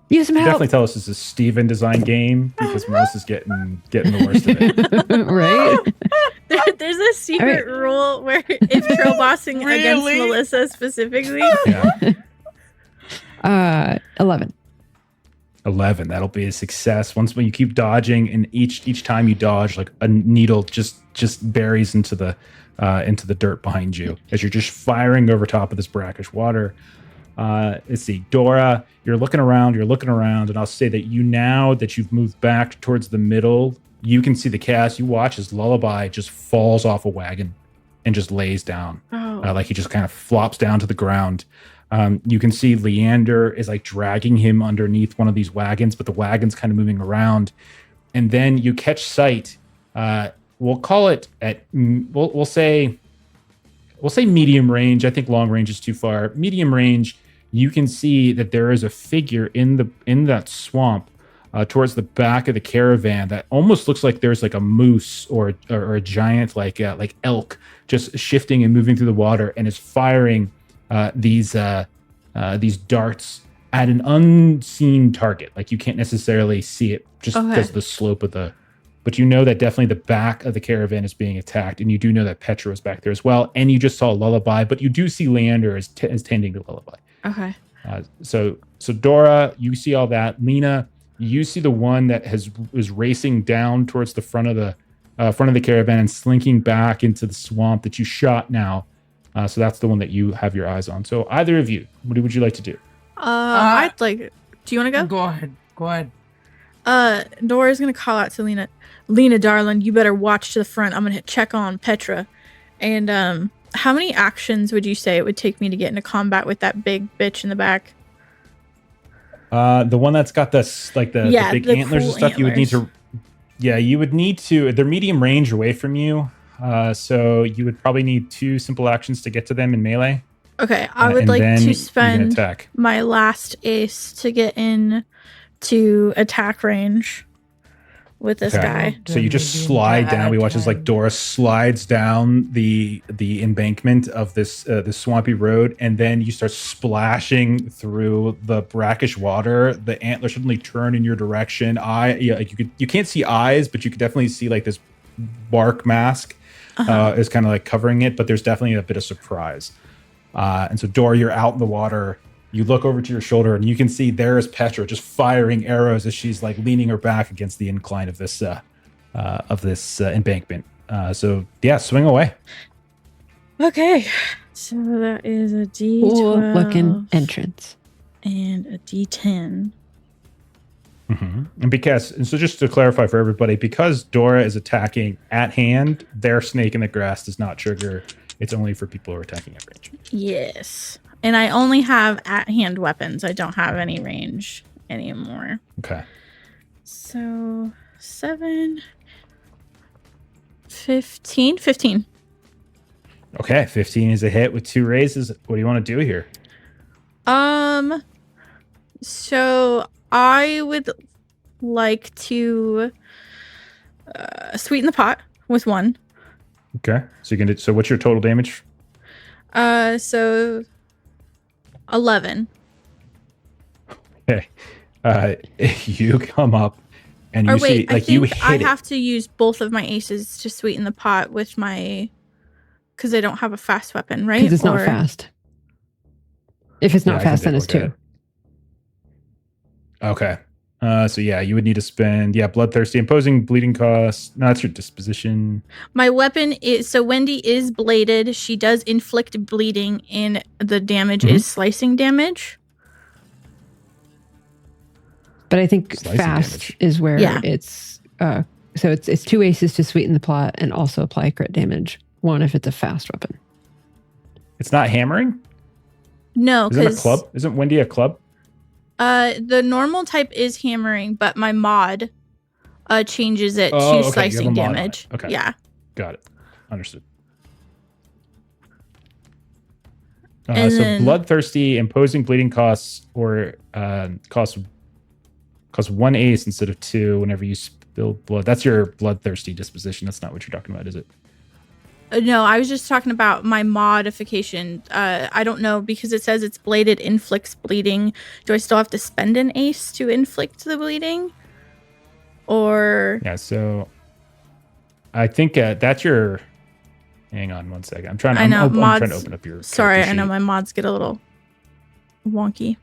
Use some help. Definitely tell us this is a Steven design game because Melissa's getting the worst of it. Right? There's a secret rule where if troll bossing against Melissa specifically. Yeah. 11. 11. That'll be a success. When you keep dodging, and each time you dodge, like a needle just buries into the dirt behind you as you're just firing over top of this brackish water. Let's see, Dora, you're looking around, and I'll say that now that you've moved back towards the middle, you can see the chaos. You watch as Lullaby just falls off a wagon and just lays down. Like he just kind of flops down to the ground. You can see Leander is like dragging him underneath one of these wagons, but the wagon's kind of moving around. And then you catch sight. We'll call it we'll say medium range. I think long range is too far. Medium range, you can see that there is a figure in that swamp towards the back of the caravan that almost looks like there's like a moose or a giant like elk just shifting and moving through the water and is firing these darts at an unseen target. Like you can't necessarily see it just because of the slope of the. But you know that definitely the back of the caravan is being attacked, and you do know that Petra is back there as well. And you just saw Lullaby, but you do see Leander is tending to Lullaby. Okay. So Dora, you see all that. Lena, you see the one that is racing down towards the front of the caravan and slinking back into the swamp that you shot now. So that's the one that you have your eyes on. So either of you, what would you like to do? I'd like. Do you want to go? Go ahead. Dora's gonna call out to Lena. Lena, darling, you better watch to the front. I'm gonna check on Petra. And how many actions would you say it would take me to get into combat with that big bitch in the back? The one that's got the big antlers cool and stuff. Antlers. You would need to. They're medium range away from you. So you would probably need 2 simple actions to get to them in melee. Okay, I would like to spend my last ace to get in to attack range with this guy. So you just slide down. We watch as like Dora slides down the embankment of this swampy road, and then you start splashing through the brackish water. The antlers suddenly turn in your direction. You can't see eyes, but you could definitely see like this bark mask is kind of like covering it, but there's definitely a bit of surprise. And so Dora, you're out in the water. You look over to your shoulder and you can see there is Petra just firing arrows as she's like leaning her back against the incline of this embankment. So yeah, swing away. Okay, so that is a D12 cool looking entrance and a D10. Mm-hmm. And so just to clarify for everybody, because Dora is attacking at hand, their snake in the grass does not trigger. It's only for people who are attacking at range. Yes. And I only have at-hand weapons. I don't have any range anymore. Okay. So, 7, 15. 15. Okay, 15 is a hit with 2 raises. What do you want to do here? So I would like to sweeten the pot with 1. Okay. So you can do, so what's your total damage? So 11. Okay. You come up and you see like you hit I have to use both of my aces to sweeten the pot with my, because I don't have a fast weapon, right? Because it's not fast. If it's not fast, then it's 2. Okay. So yeah, you would need to spend bloodthirsty, imposing bleeding costs. No, that's your disposition. My weapon is, so Wendy is bladed. She does inflict bleeding, and the damage is slicing damage. But I think slicing fast damage is where it's so it's 2 aces to sweeten the plot and also apply crit damage. 1 if it's a fast weapon. It's not hammering? No, because isn't a club? Isn't Wendy a club? The normal type is hammering, but my mod changes it to slicing damage. Okay. Yeah. Got it. Understood. And so then, bloodthirsty, imposing bleeding costs or cost 1 ace instead of 2 whenever you spill blood. That's your bloodthirsty disposition. That's not what you're talking about, is it? No, I was just talking about my modification. I don't know, because it says it's bladed inflicts bleeding. Do I still have to spend an ace to inflict the bleeding? Or yeah, so I think that's your. Hang on 1 second. I'm trying to open up your. Sorry, I know my mods get a little wonky.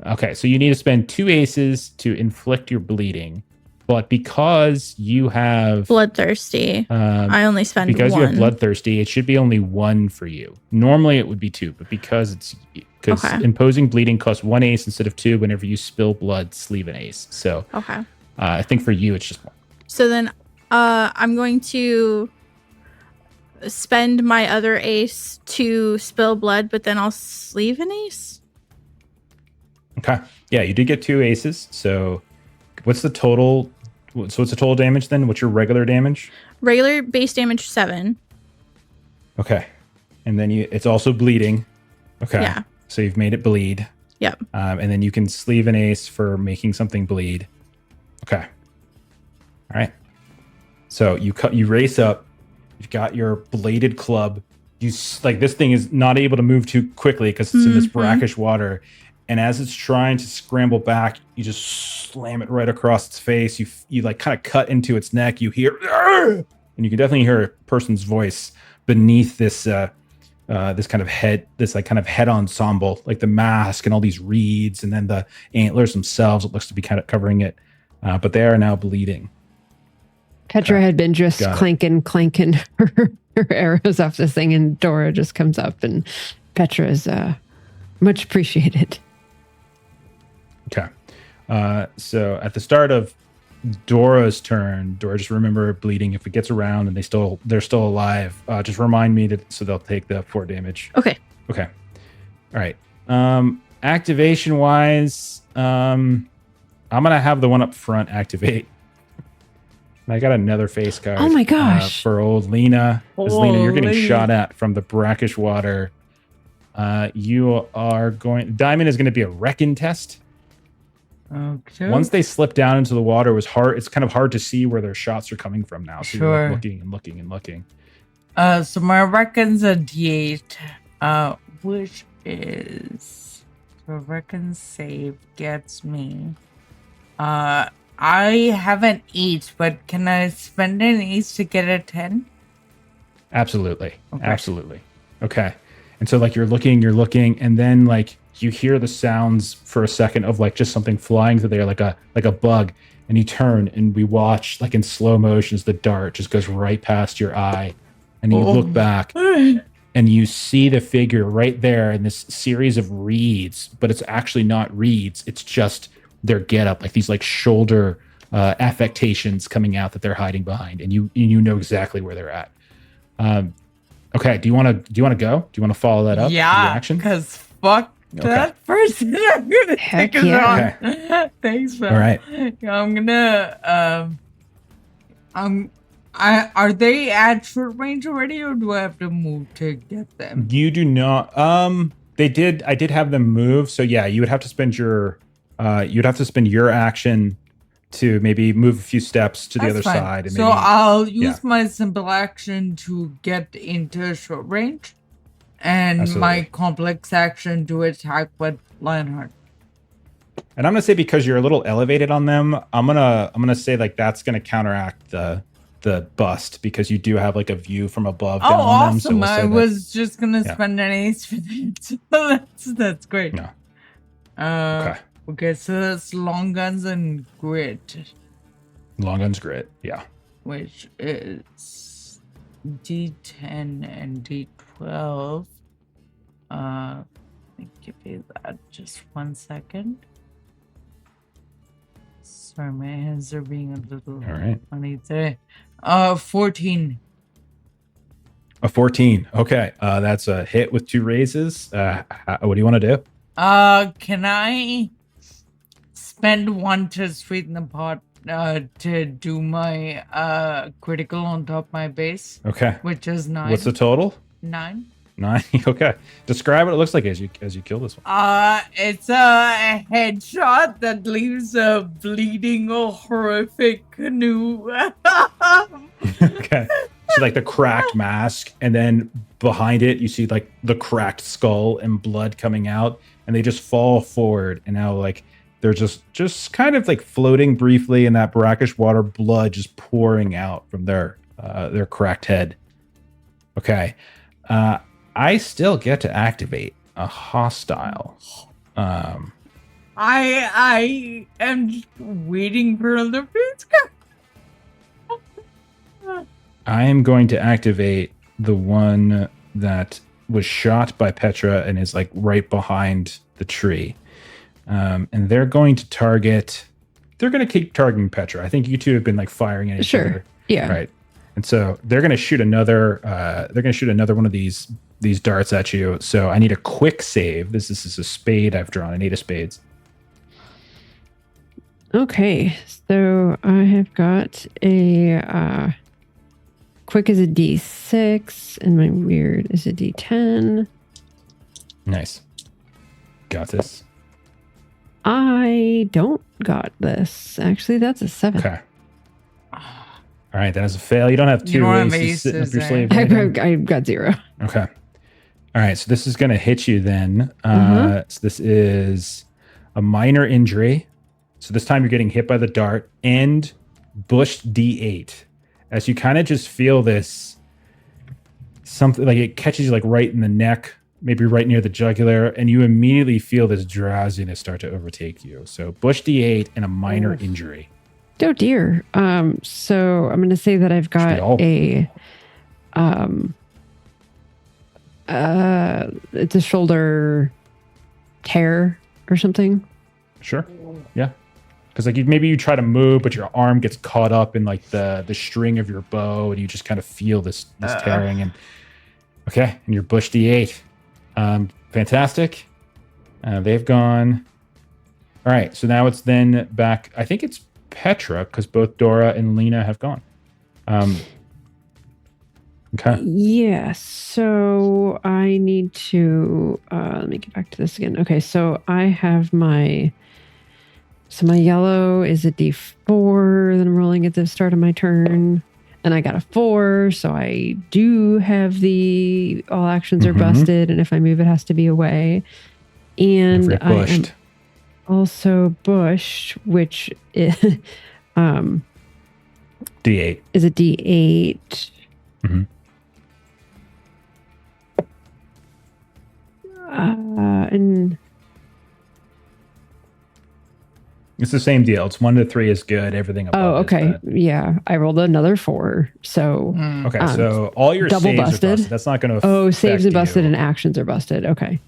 Okay, so you need to spend 2 aces to inflict your bleeding. But because you have bloodthirsty, I only spend 1. Because you have bloodthirsty, it should be only 1 for you. Normally it would be 2, but because because Okay. imposing bleeding costs 1 ace instead of 2 whenever you spill blood, sleeve an ace. So Okay. I think for you, it's just 1. So then I'm going to spend my other ace to spill blood, but then I'll sleeve an ace. Okay. Yeah, you did get 2 aces. So what's the total? So what's the total damage then? What's your regular damage? Regular base damage 7. Okay. And then it's also bleeding. Okay. Yeah. So you've made it bleed. Yep. And then you can sleeve an ace for making something bleed. Okay. All right. So you race up. You've got your bladed club. This thing is not able to move too quickly because it's in this brackish water. And as it's trying to scramble back, you just slam it right across its face. You like kind of cut into its neck. You hear, "Argh!" And you can definitely hear a person's voice beneath this this kind of head ensemble, like the mask and all these reeds, and then the antlers themselves. It looks to be kind of covering it, but they are now bleeding. Petra had been just clanking her arrows off this thing, and Dora just comes up, and Petra is much appreciated. Okay. So at the start of Dora's turn, Dora, just remember bleeding. If it gets around and they're still alive, just remind me so they'll take the 4 damage. Okay. Okay. All right. Activation wise, I'm gonna have the one up front activate. I got another face card. Oh my gosh! For old Lena. Lena, you're getting shot at from the brackish water. You are going. Diamond is going to be a reckon test. Okay. Once they slip down into the water, it's kind of hard to see where their shots are coming from now. So you're like looking and looking and looking. So my reckon's a D8, which is the reckon save gets me. I have an 8, but can I spend an 8 to get a 10? Absolutely. Okay. Absolutely. Okay. And so like you're looking, and then like you hear the sounds for a second of like just something flying through there, like a bug, and you turn and we watch like in slow motion as the dart just goes right past your eye, and you look back and you see the figure right there in this series of reeds, but it's actually not reeds. It's just their getup, like these like shoulder affectations coming out that they're hiding behind, and you know exactly where they're at. Okay, do you want to go? Do you want to follow that up? Yeah, action? Because fuck that person. I'm gonna take it on. Okay. Thanks, man. All right. I'm gonna are they at short range already, or do I have to move to get them? You do not. I did have them move. So yeah, you would have to spend your action to maybe move a few steps to the other side. And so I'll use my simple action to get into short range, and my complex action to attack with Lionheart. And I'm gonna say, because you're a little elevated on them, I'm gonna say like that's gonna counteract the bust, because you do have like a view from above down on them. So awesome! I was just gonna spend an ace for that. So that's great. No. Okay. Okay, so that's long guns and grit. Long guns, grit, yeah. Which is D10 and D12. Let me give you that just 1 second. Sorry, my hands are being a little funny today. 14. A 14. Okay, that's a hit with 2 raises. What do you want to do? Can I spend 1 to sweeten the pot to do my critical on top of my base? Okay. Which is 9. What's the total? 9. 9. Okay. Describe what it looks like as you kill this one. It's a headshot that leaves a bleeding, horrific canoe. Okay. So like the cracked mask, and then behind it you see like the cracked skull and blood coming out, and they just fall forward, and now like they're just kind of like floating briefly in that brackish water, blood just pouring out from their cracked head. Okay. I still get to activate a hostile. I am just waiting for the face. I am going to activate the one that was shot by Petra and is like right behind the tree. And they're going to target. They're going to keep targeting Petra. I think you two have been like firing at each other. Yeah. Right. And so they're going to shoot another. They're going to shoot another one of these darts at you. So I need a quick save. This is a spade I've drawn. An 8 of spades. Okay, so I have got a quick is a D6 and my weird is a D10. Nice. Got this. I don't got this. Actually, that's a 7. Okay. All right, that is a fail. You don't have 2 You don't have aces sitting up aces, your eh? sleeve. or anything? I got 0. Okay. All right, so this is going to hit you then. So this is a minor injury. So this time you're getting hit by the dart and bushed D8. As you kind of just feel this, something like it catches you like right in the neck, maybe right near the jugular, and you immediately feel this drowsiness start to overtake you. So bush D8 and a minor injury. Oh dear. So I'm going to say that I've got it's a shoulder tear or something. Sure. Yeah. Because like maybe you try to move, but your arm gets caught up in like the string of your bow, and you just kind of feel this tearing. And okay, and you're bush D8. Fantastic. They've gone. All right, so now it's then back. I think it's Petra because both Dora and Lena have gone. Okay. Yeah. So I need to let me get back to this again. Okay, so I have my yellow is a D4 that I'm rolling at the start of my turn. And I got a 4, so I do have the all actions are busted, and if I move, it has to be away. And I am also bushed, which is D8 is a D8. And it's the same deal. It's 1 to 3 is good. Everything above. okay. Yeah, I rolled another 4. So okay. So all your double saves busted. are busted. That's not going to. Oh, saves are busted and actions are busted. Okay.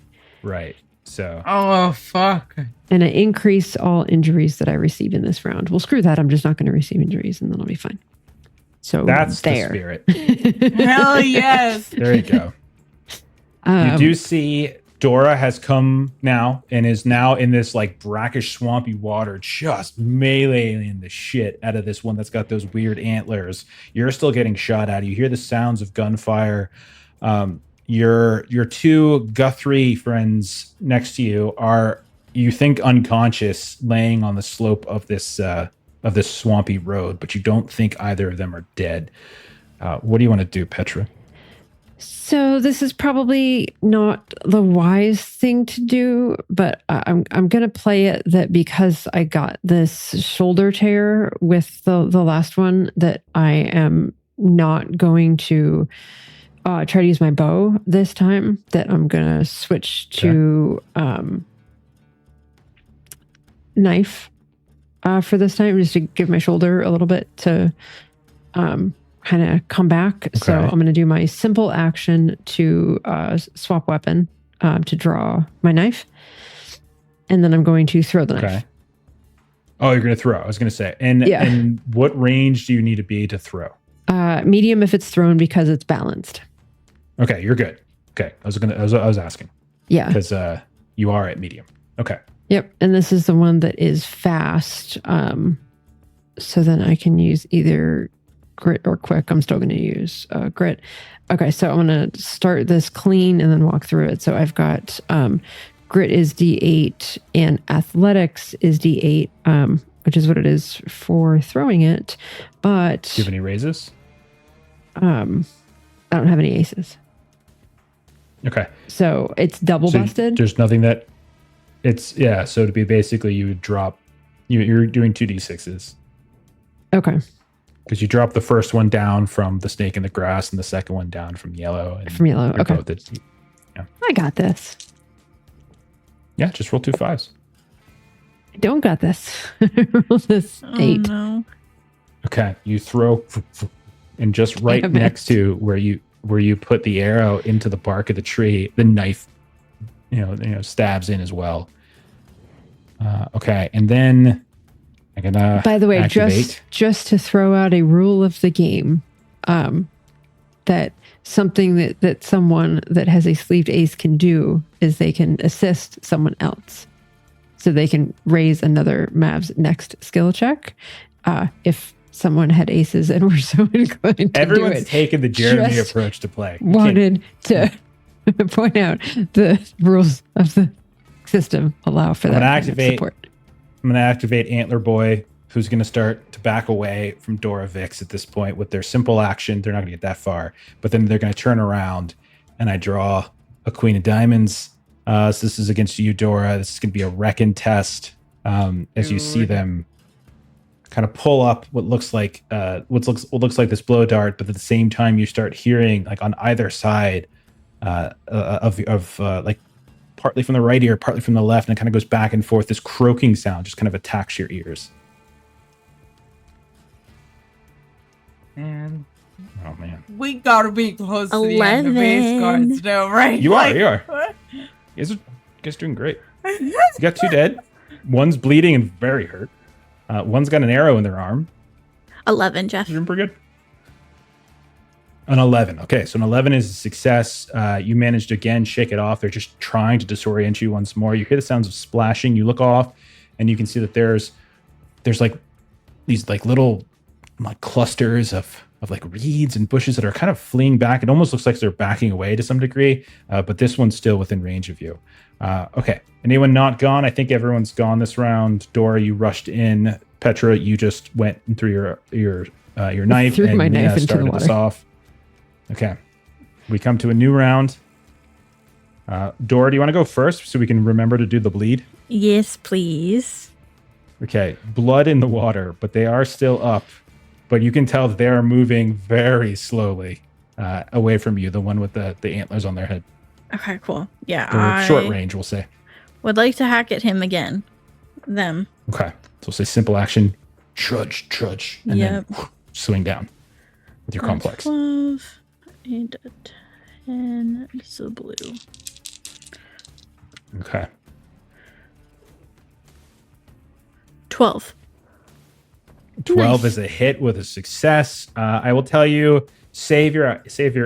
Right. So. Oh fuck. And I increase all injuries that I receive in this round. Well, screw that. I'm just not going to receive injuries, and then I'll be fine. So that's there. the spirit. Hell yes. There you go. You do see Dora has come now and is now in this like brackish, swampy water, just meleeing the shit out of this one that's got those weird antlers. You're still getting shot at. You hear the sounds of gunfire. Your 2 Guthrie friends next to you are, you think, unconscious, laying on the slope of this swampy road, but you don't think either of them are dead. What do you want to do, Petra? So this is probably not the wise thing to do, but I'm going to play it that because I got this shoulder tear with the last one, that I am not going to try to use my bow this time, that I'm going to switch to knife for this time, just to give my shoulder a little bit to kind of come back. Okay. So I'm going to do my simple action to swap weapon to draw my knife. And then I'm going to throw the knife. Oh, you're going to throw. I was going to say. And what range do you need to be to throw? Medium if it's thrown because it's balanced. Okay, you're good. Okay. I was asking. Yeah. Because you are at medium. Okay. Yep. And this is the one that is fast. So then I can use either grit or quick. I'm still going to use grit. Okay, so I'm going to start this clean and then walk through it. So I've got grit is D8 and athletics is D8, which is what it is for throwing it. But do you have any raises? I don't have any aces. Okay. So it's double busted. There's nothing that so to be basically you would drop you're doing 2d6s. Okay. Because you drop the first one down from the snake in the grass and the second one down from yellow. Okay. Yeah. I got this. Yeah, just roll 2 5s. I don't got this. Roll this 8. No. Okay, you throw and just right next to where you where you put the arrow into the bark of the tree, the knife, stabs in as well. Okay, and then I'm gonna. By the way, activate. just to throw out a rule of the game, that something that someone that has a sleeved ace can do is they can assist someone else, so they can raise another Mav's next skill check. If someone had aces and were so inclined to Everyone's do it, taken the Jeremy approach to play. Wanted to point out the rules of the system allow for that kind of support. I'm going to activate Antler Boy, who's going to start to back away from Dora Vix at this point with their simple action. They're not going to get that far, but then they're going to turn around, and I draw a Queen of Diamonds. So this is against you, Dora. This is going to be a reckon test. As you see them kind of pull up what looks like what looks like this blow dart, but at the same time you start hearing like on either side of like partly from the right ear, partly from the left, and it kind of goes back and forth. This croaking sound just kind of attacks your ears. And oh man, we gotta be close to the end of base cards now, right? You are. You guys are doing great. You got 2 dead. One's bleeding and very hurt. One's got an arrow in their arm. 11, Jeff. You're doing pretty good. An 11. Okay, so an 11 is a success. You managed to again shake it off. They're just trying to disorient you once more. You hear the sounds of splashing. You look off, and you can see that there's like these like little like clusters of like reeds and bushes that are kind of fleeing back. It almost looks like they're backing away to some degree, but this one's still within range of you. Okay, anyone not gone? I think everyone's gone this round. Dora, you rushed in. Petra, you just went through your knife threw and my knife into started the water. this off. Okay, we come to a new round. Dora, do you want to go first so we can remember to do the bleed? Yes, please. Okay, blood in the water, but they are still up. But you can tell that they are moving very slowly away from you, the one with the antlers on their head. Okay, cool. Yeah, They're short range, we'll say. Would like to hack at him again. Them. Okay, so we'll say simple action, trudge, and then swing down with your complex. 12, 8, 10, it's a blue. Okay. 12. 12 Nice. is a hit with a success. I will tell you, save your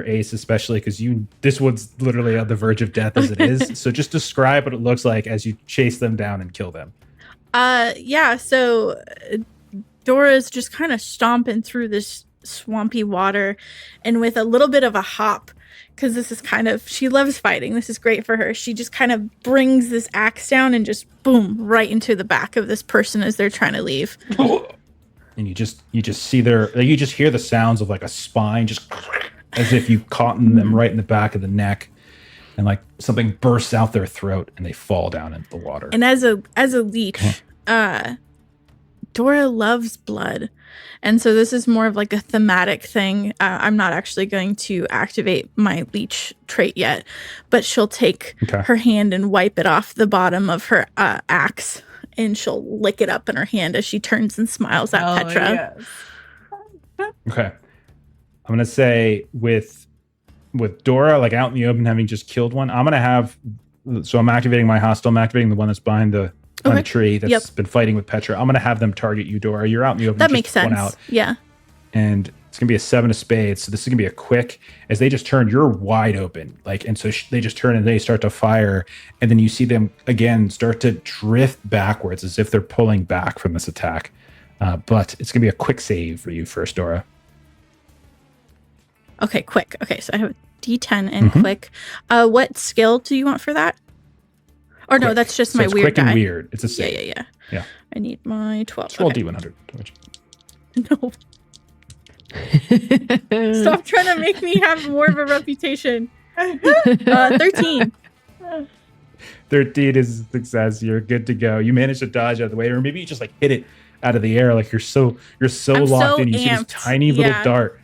ace, especially because this one's literally on the verge of death as it is. So just describe what it looks like as you chase them down and kill them. Yeah, so Dora's just kind of stomping through this swampy water, and with a little bit of a hop, because this is she loves fighting. This is great for her. She just kind of brings this axe down and just boom, right into the back of this person as they're trying to leave. And you just see you just hear the sounds of like a spine just as if you've caught them right in the back of the neck, and like something bursts out their throat and they fall down into the water. And as a leech, Dora loves blood. And so this is more of like a thematic thing. I'm not actually going to activate my leech trait yet, but she'll take her hand and wipe it off the bottom of her axe, and she'll lick it up in her hand as she turns and smiles at Petra. Yes. Okay. I'm going to say with Dora, like out in the open, having just killed one, I'm activating my hostile. I'm activating the one that's behind the tree that's been fighting with Petra. I'm going to have them target you, Dora. You're out in the open. That makes sense. Out, yeah. And it's going to be a 7 of spades. So this is going to be a quick, as they just turn, you're wide open. And so they just turn and they start to fire. And then you see them again start to drift backwards as if they're pulling back from this attack. But it's going to be a quick save for you first, Dora. Okay, quick. Okay, so I have D10 and quick. What skill do you want for that? Or no, quick. that's just So my it's weird quick die. and weird. It's a save. Yeah. I need my 12. Just roll D100. No. Stop trying to make me have more of a reputation. 13. 13 is a success. You're good to go. You managed to dodge out of the way, or maybe you just like hit it out of the air. Like you're so locked in. You see this tiny little dart.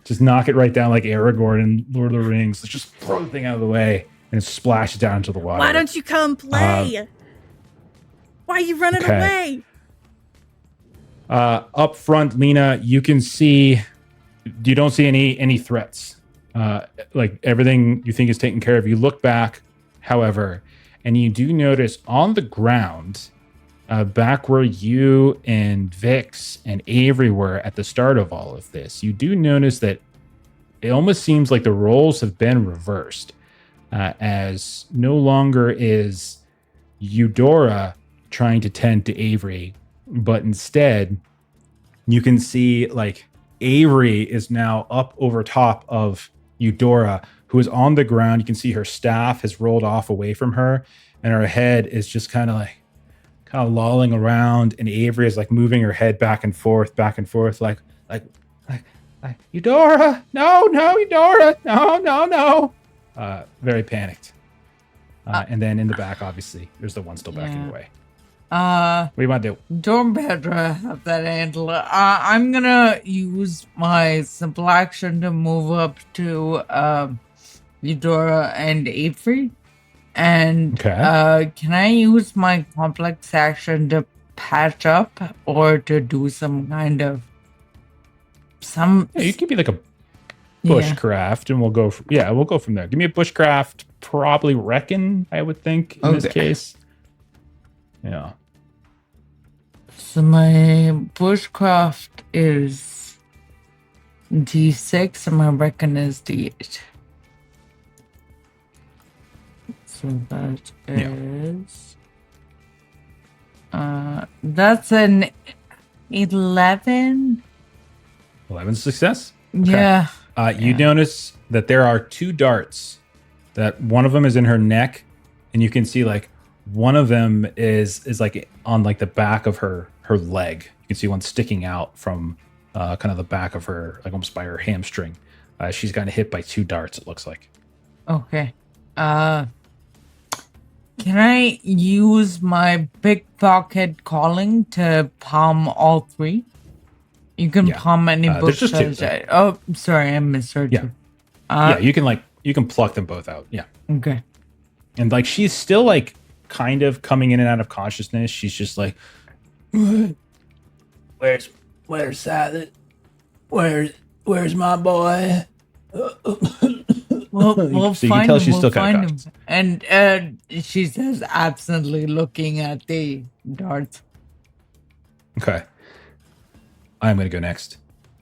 Just knock it right down like Aragorn in Lord of the Rings. Let's just throw the thing out of the way and splash it down into the water. Why don't you come play? Why are you running away? Up front, Lena, you don't see any threats like everything you think is taken care of. You look back, however, and you do notice on the ground, back where you and Vix and Avery were at the start of all of this, you do notice that it almost seems like the roles have been reversed, as no longer is Eudora trying to tend to Avery, but instead you can see like Avery is now up over top of Eudora, who is on the ground. You can see her staff has rolled off away from her, and her head is just kind of lolling around, and Avery is like moving her head back and forth, like Eudora, no, Eudora, no. Very panicked. And then in the back, obviously, there's the one still backing away. What do you want to do? Don't Petra have that handle. I'm gonna use my simple action to move up to Eudora and Avery. And can I use my complex action to patch up or to do some kind of you could be like a bushcraft, and we'll go from there. Give me a bushcraft, probably reckon, I would think, in this case. Yeah. So my bushcraft is D6 and my reckon is D8. So that is that's an 11. 11 success? Okay. Yeah. You notice that there are 2 darts, that one of them is in her neck, and you can see like one of them is like on like the back of her leg. You can see one sticking out from kind of the back of her, like almost by her hamstring. She's gotten hit by 2 darts, it looks like. Okay. Can I use my pickpocket calling to palm all 3? You can palm any book. There's just 2. Oh, sorry, I misheard you. You can pluck them both out. Yeah. Okay. And like she's still like kind of coming in and out of consciousness. She's just like, where's Silent? Where's my boy? We'll so find you can tell him. she's still kind of conscious. And she says absently, looking at the darts. Okay. I'm going to go next.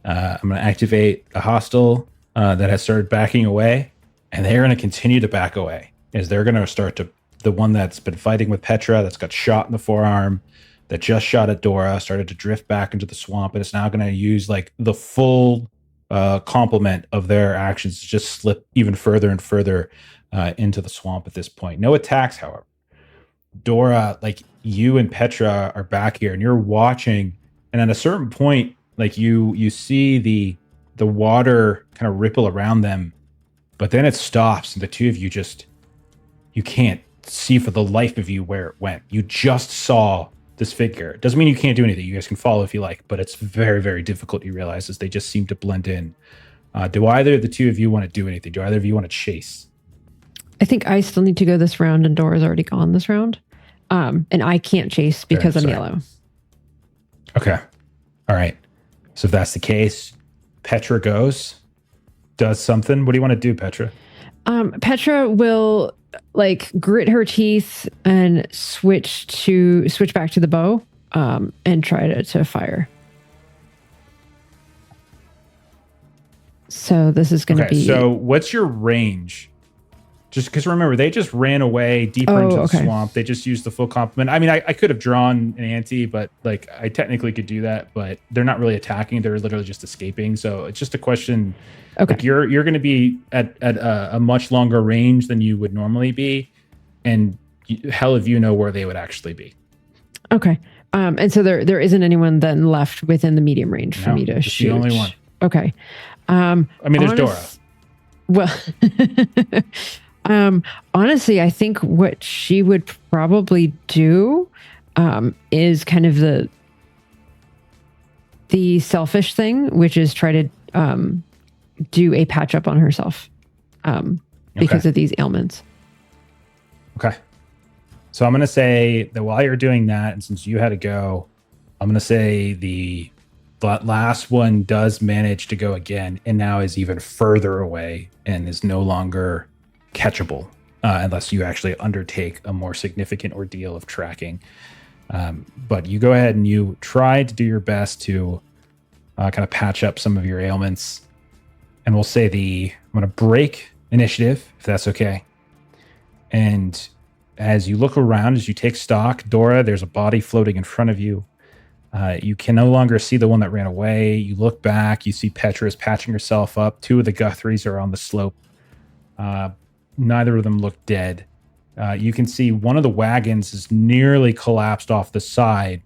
I'm going to activate a hostile that has started backing away, and they're going to continue to back away. As they're going to start to, the one that's been fighting with Petra, that's got shot in the forearm, that just shot at Dora, started to drift back into the swamp, and it's now going to use like the full complement of their actions to just slip even further and further into the swamp at this point. No attacks, however. Dora, like you and Petra are back here, and you're watching. And at a certain point, like you see the water kind of ripple around them, but then it stops, and the 2 of you you can't see for the life of you where it went. You just saw this figure. It doesn't mean you can't do anything. You guys can follow if you like, but it's very, very difficult, you realize, as they just seem to blend in. Do either of the 2 of you want to do anything? Do either of you want to chase? I think I still need to go this round, and Dora's already gone this round. And I can't chase because I'm yellow. Okay. All right. So if that's the case, Petra does something. What do you want to do, Petra? Petra will like grit her teeth and switch back to the bow, and try to fire. So this is going to be. So what's your range? Just because remember, they just ran away deeper into the swamp. They just used the full complement. I mean, I could have drawn an ante, but like I technically could do that, but they're not really attacking. They're literally just escaping. So it's just a question. Okay. Like you're going to be at a much longer range than you would normally be. And hell if you know where they would actually be. Okay. And so there isn't anyone then left within the medium range for me to shoot. The only one. Okay. I mean, there's Dora. Well, honestly, I think what she would probably do is kind of the selfish thing, which is try to do a patch up on herself because of these ailments. Okay. So I'm going to say that while you're doing that, and since you had to go, I'm going to say the That last one does manage to go again, and now is even further away and is no longer catchable unless you actually undertake a more significant ordeal of tracking. But you go ahead and you try to do your best to kind of patch up some of your ailments. And we'll say I'm going to break initiative, if that's okay. And as you look around, as you take stock, Dora, there's a body floating in front of you. You can no longer see the one that ran away. You look back, you see Petra is patching herself up. 2 of the Guthries are on the slope. Neither of them look dead. You can see one of the wagons is nearly collapsed off the side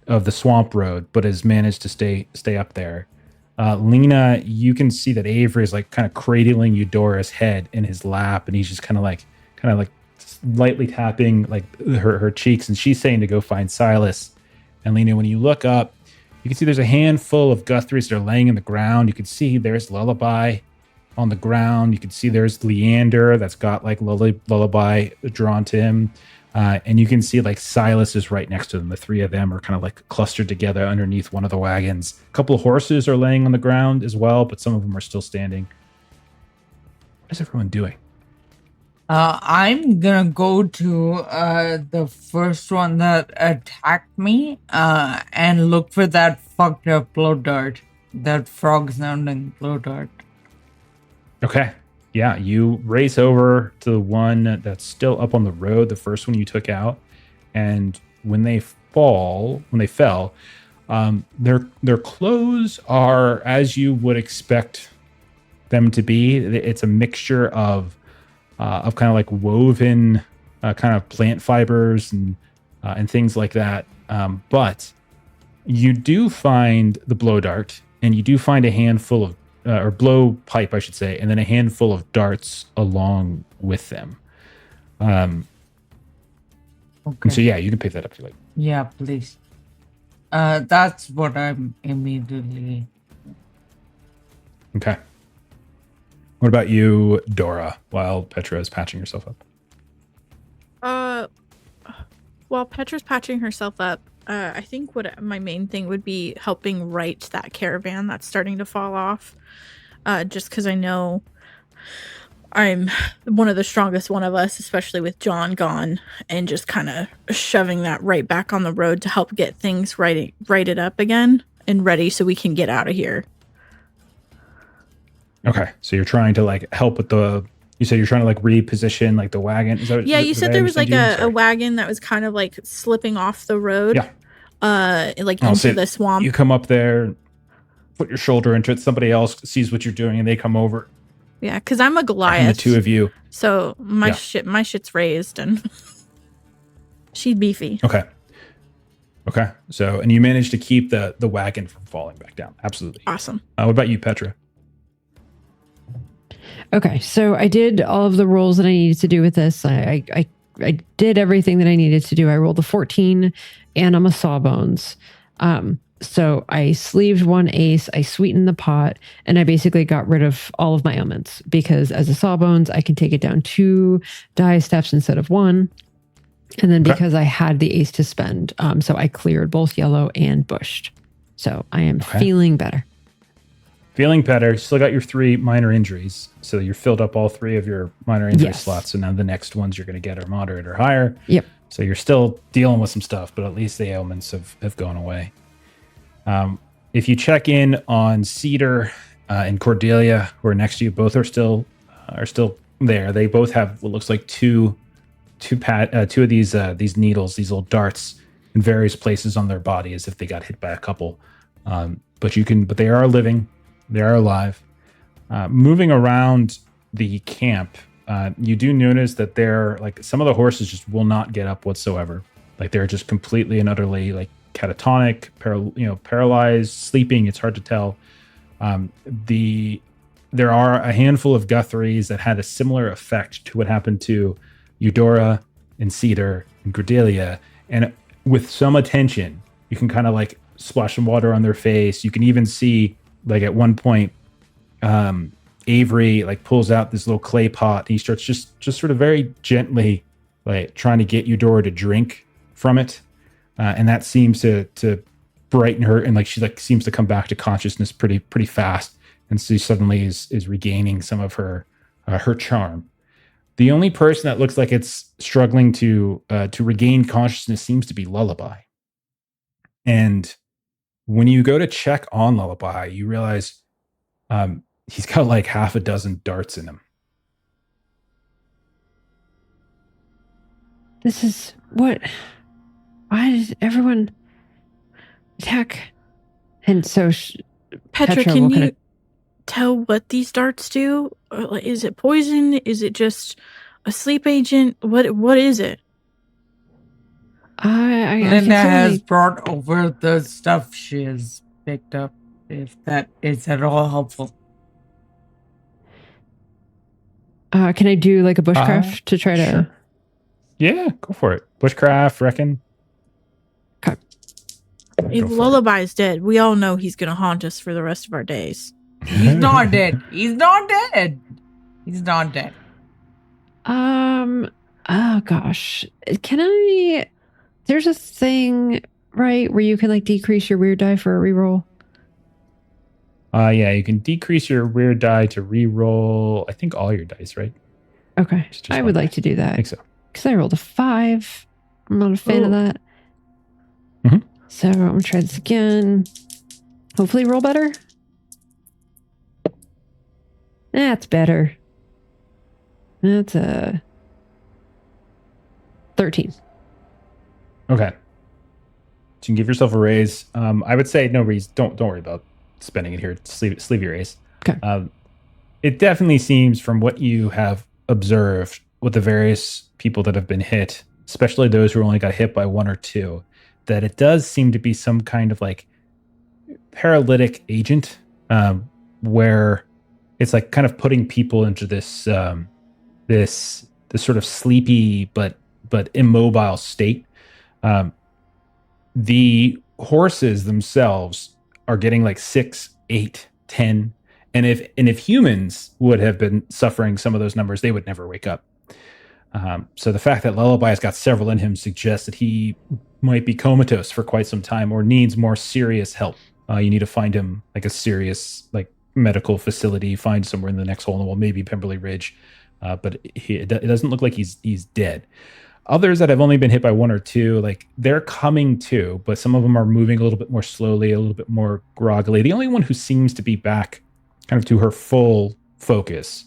of the swamp road, but has managed to stay up there. Lena, you can see that Avery is like kind of cradling Eudora's head in his lap, and he's just kind of like lightly tapping like her cheeks, and she's saying to go find Silas. And Lena, when you look up, you can see there's a handful of Guthries that are laying in the ground. You can see there's Lullaby on the ground. You can see there's Leander that's got like Lullaby drawn to him. And you can see like Silas is right next to them. The 3 of them are kind of like clustered together underneath one of the wagons. A couple of horses are laying on the ground as well, but some of them are still standing. What is everyone doing? I'm gonna go to the first one that attacked me and look for that fucked up blow dart. That frog sounding blow dart. Okay. Yeah, you race over to the one that's still up on the road, the first one you took out, and when they fell, their clothes are as you would expect them to be. It's a mixture of kind of like woven kind of plant fibers and things like that. But you do find the blow dart, and you do find a handful of or blow pipe, I should say, and then a handful of darts along with them. Okay. And so, yeah, you can pick that up if you like. Yeah, please. That's what I'm immediately. Okay. What about you, Dora, while Petra is patching herself up? While Petra's patching herself up, I think what my main thing would be helping right that caravan that's starting to fall off. Just because I know I'm one of the strongest one of us, especially with John gone, and just kind of shoving that right back on the road to help get things righted up again and ready so we can get out of here. Okay, so you're trying to like help with you said you're trying to like reposition like the wagon. Is that, yeah, you said there was like a wagon that was kind of like slipping off the road. Yeah. Into the swamp. You come up there, put your shoulder into it. Somebody else sees what you're doing, and they come over. Yeah, because I'm a Goliath. And the 2 of you. So my shit's raised, and she's beefy. Okay. So, and you managed to keep the wagon from falling back down. Absolutely. Awesome. What about you, Petra? Okay, so I did all of the rolls that I needed to do with this. I did everything that I needed to do. I rolled a 14, and I'm a sawbones. So I sleeved 1 ace, I sweetened the pot, and I basically got rid of all of my ailments because as a sawbones, I can take it down 2 die steps instead of 1. And then because I had the ace to spend, so I cleared both yellow and bushed. So I am feeling better. Feeling better. You still got your 3 minor injuries. So you're filled up all 3 of your minor injury slots. So now the next ones you're going to get are moderate or higher. Yep. So you're still dealing with some stuff, but at least the ailments have gone away. If you check in on Cedar and Cordelia, who are next to you, both are still there. They both have what looks like two of these needles, these little darts, in various places on their body, as if they got hit by a couple. But they are living. They are alive. Moving around the camp, you do notice that they're like some of the horses just will not get up whatsoever. Like they're just completely and utterly like catatonic, paralyzed, sleeping. It's hard to tell. There are a handful of Guthries that had a similar effect to what happened to Eudora and Cedar and Cordelia. And with some attention, you can kind of like splash some water on their face. You can even see like at one point, Avery like pulls out this little clay pot and he starts just sort of very gently like trying to get Eudora to drink from it. And that seems to brighten her, and like she like seems to come back to consciousness pretty fast, and she suddenly is regaining some of her charm. The only person that looks like it's struggling to regain consciousness seems to be Lullaby. And when you go to check on Lullaby, you realize he's got like half a dozen darts in him. This is what. Why did everyone attack? And so, Petra, can you tell what these darts do? Is it poison? Is it just a sleep agent? What is it? Linda has brought over the stuff she has picked up, if that is at all helpful. Can I do like a bushcraft to try sure. to... Yeah, go for it. Bushcraft, reckon. Okay. If Lullaby's dead, we all know he's going to haunt us for the rest of our days. He's not dead. He's not dead. He's not dead. Oh gosh. Can I... There's a thing, right, where you can like decrease your weird die for a reroll? Yeah, you can decrease your weird die to reroll, I think, all your dice, right? Okay. I would like to do that. I think so. Because I rolled a 5. I'm not a fan of that. Mm-hmm. So I'm going to try this again. Hopefully roll better. That's better. That's a 13. Okay. So you can give yourself a raise. I would say no raise. Don't worry about spending it here. Just leave your raise. Okay. It definitely seems from what you have observed with the various people that have been hit, especially those who only got hit by 1 or 2, that it does seem to be some kind of like paralytic agent, where it's like kind of putting people into this this sort of sleepy but immobile state. The horses themselves are getting like 6, 8, 10. And if humans would have been suffering some of those numbers, they would never wake up. So the fact that Lullaby has got several in him suggests that he might be comatose for quite some time or needs more serious help. You need to find him like a serious like medical facility, find somewhere in the next hole in the wall, maybe Pemberley Ridge. But it doesn't look like he's dead. Others that have only been hit by 1 or 2, like they're coming to, but some of them are moving a little bit more slowly, a little bit more groggily. The only one who seems to be back kind of to her full focus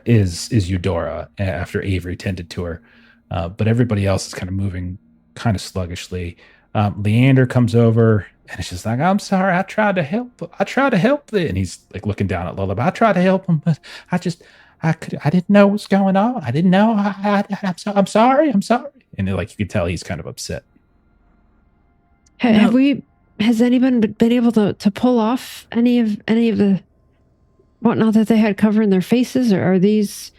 is Eudora after Avery tended to her. But everybody else is kind of moving kind of sluggishly. Leander comes over and it's just like, I'm sorry, I tried to help. And he's like looking down at Lullaby. I tried to help him, but I didn't know what's going on. I didn't know. I'm sorry. And like you could tell he's kind of upset. Has anyone been able to pull off any of the whatnot that they had covering their faces, or are these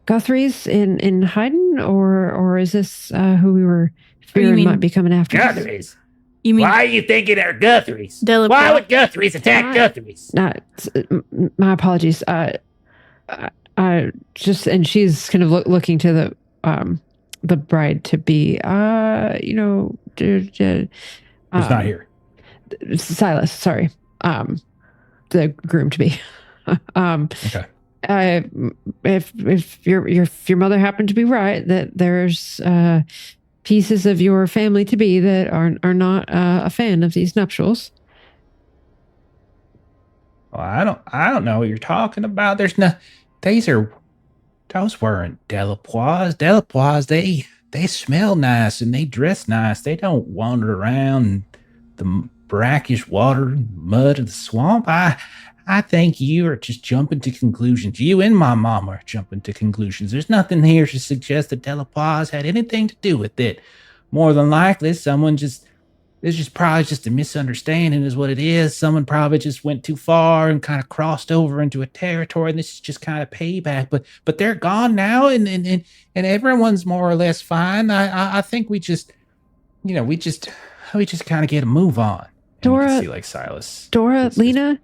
Guthries in hiding, or is this who we were fearing might be coming after? Guthries. You mean, why are you thinking they're Guthries? Delaport? Why would Guthries attack Guthries? My apologies. Just, and she's kind of looking to the bride to be, He's not here. Silas, sorry. The groom to be. Okay. If your mother happened to be right, that there's pieces of your family to be that are not a fan of these nuptials. Well, I don't know what you're talking about. Those weren't Delapois. Delapois, they smell nice and they dress nice. They don't wander around the brackish water and mud of the swamp. I think you are just jumping to conclusions. You and my mom are jumping to conclusions. There's nothing here to suggest that Delapois had anything to do with it. More than likely, it's just probably just a misunderstanding is what it is. Someone probably just went too far and kind of crossed over into a territory, and this is just kind of payback. But they're gone now, and everyone's more or less fine. I think we just kind of get a move on. And Dora, you can see like Silas. Dora, Lena,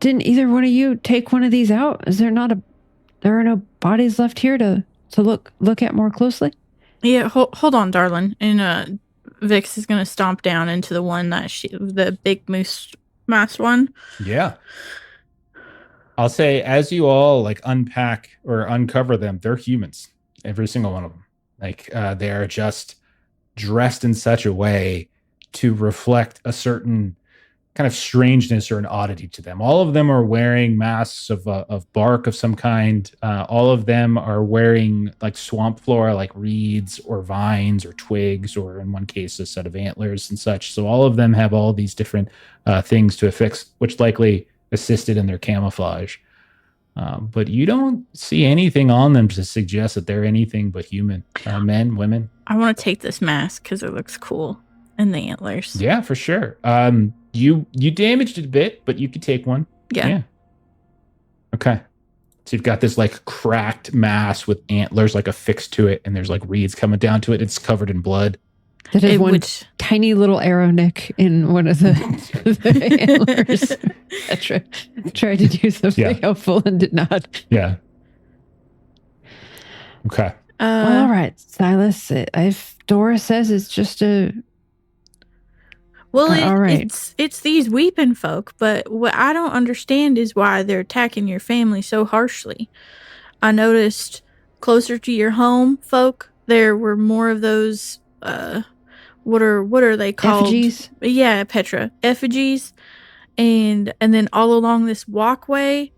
didn't either one of you take one of these out? There are no bodies left here to look at more closely? Yeah, hold on, darling. And Vix is gonna stomp down into the one that the big moose masked one. Yeah. I'll say, as you all like unpack or uncover them, they're humans. Every single one of them. Like they are just dressed in such a way to reflect a certain kind of strangeness or an oddity to them. All of them are wearing masks of bark of some kind. All of them are wearing like swamp flora, like reeds or vines or twigs, or in one case, a set of antlers and such. So all of them have all these different things to affix, which likely assisted in their camouflage. But you don't see anything on them to suggest that they're anything but human. Men, women. I want to take this mask because it looks cool. And the antlers. Yeah, for sure. You damaged it a bit, but you could take one. Yeah. Okay. So you've got this like cracked mass with antlers like affixed to it, and there's like reeds coming down to it. It's covered in blood. That is one tiny little arrow nick in one of the antlers. Petra tried to do something helpful and did not. Yeah. Okay. Well, all right, Silas. If Dora says it's just a... Well, it's these weeping folk, but what I don't understand is why they're attacking your family so harshly. I noticed closer to your home, folk, there were more of those, what are they called? Effigies? Yeah, Petra. Effigies. And then all along this walkway,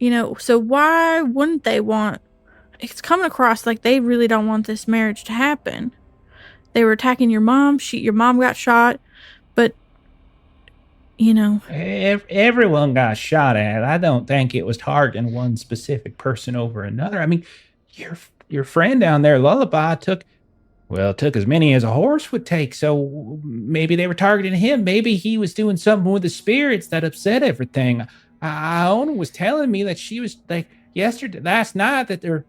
so why wouldn't they want... It's coming across like they really don't want this marriage to happen. They were attacking your mom. Your mom got shot. But, everyone got shot at. I don't think it was targeting one specific person over another. I mean, your friend down there, Lullaby, took as many as a horse would take. So maybe they were targeting him. Maybe he was doing something with the spirits that upset everything. Iona was telling me that she was like last night that the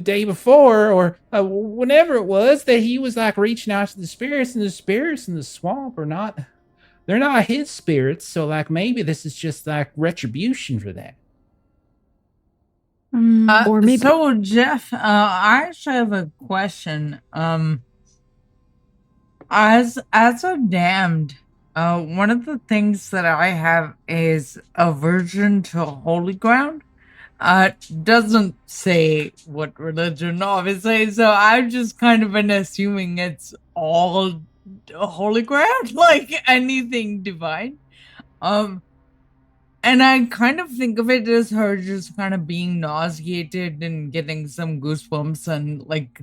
day before or whenever it was, that he was like reaching out to the spirits, and the spirits in the swamp they're not his spirits. So like maybe this is just like retribution for that. Or maybe. So Jeff, I actually have a question. As a damned, one of the things that I have is aversion to holy ground. Doesn't say what religion, obviously, so I've just kind of been assuming it's all holy ground, like anything divine. And I kind of think of it as her just kind of being nauseated and getting some goosebumps and like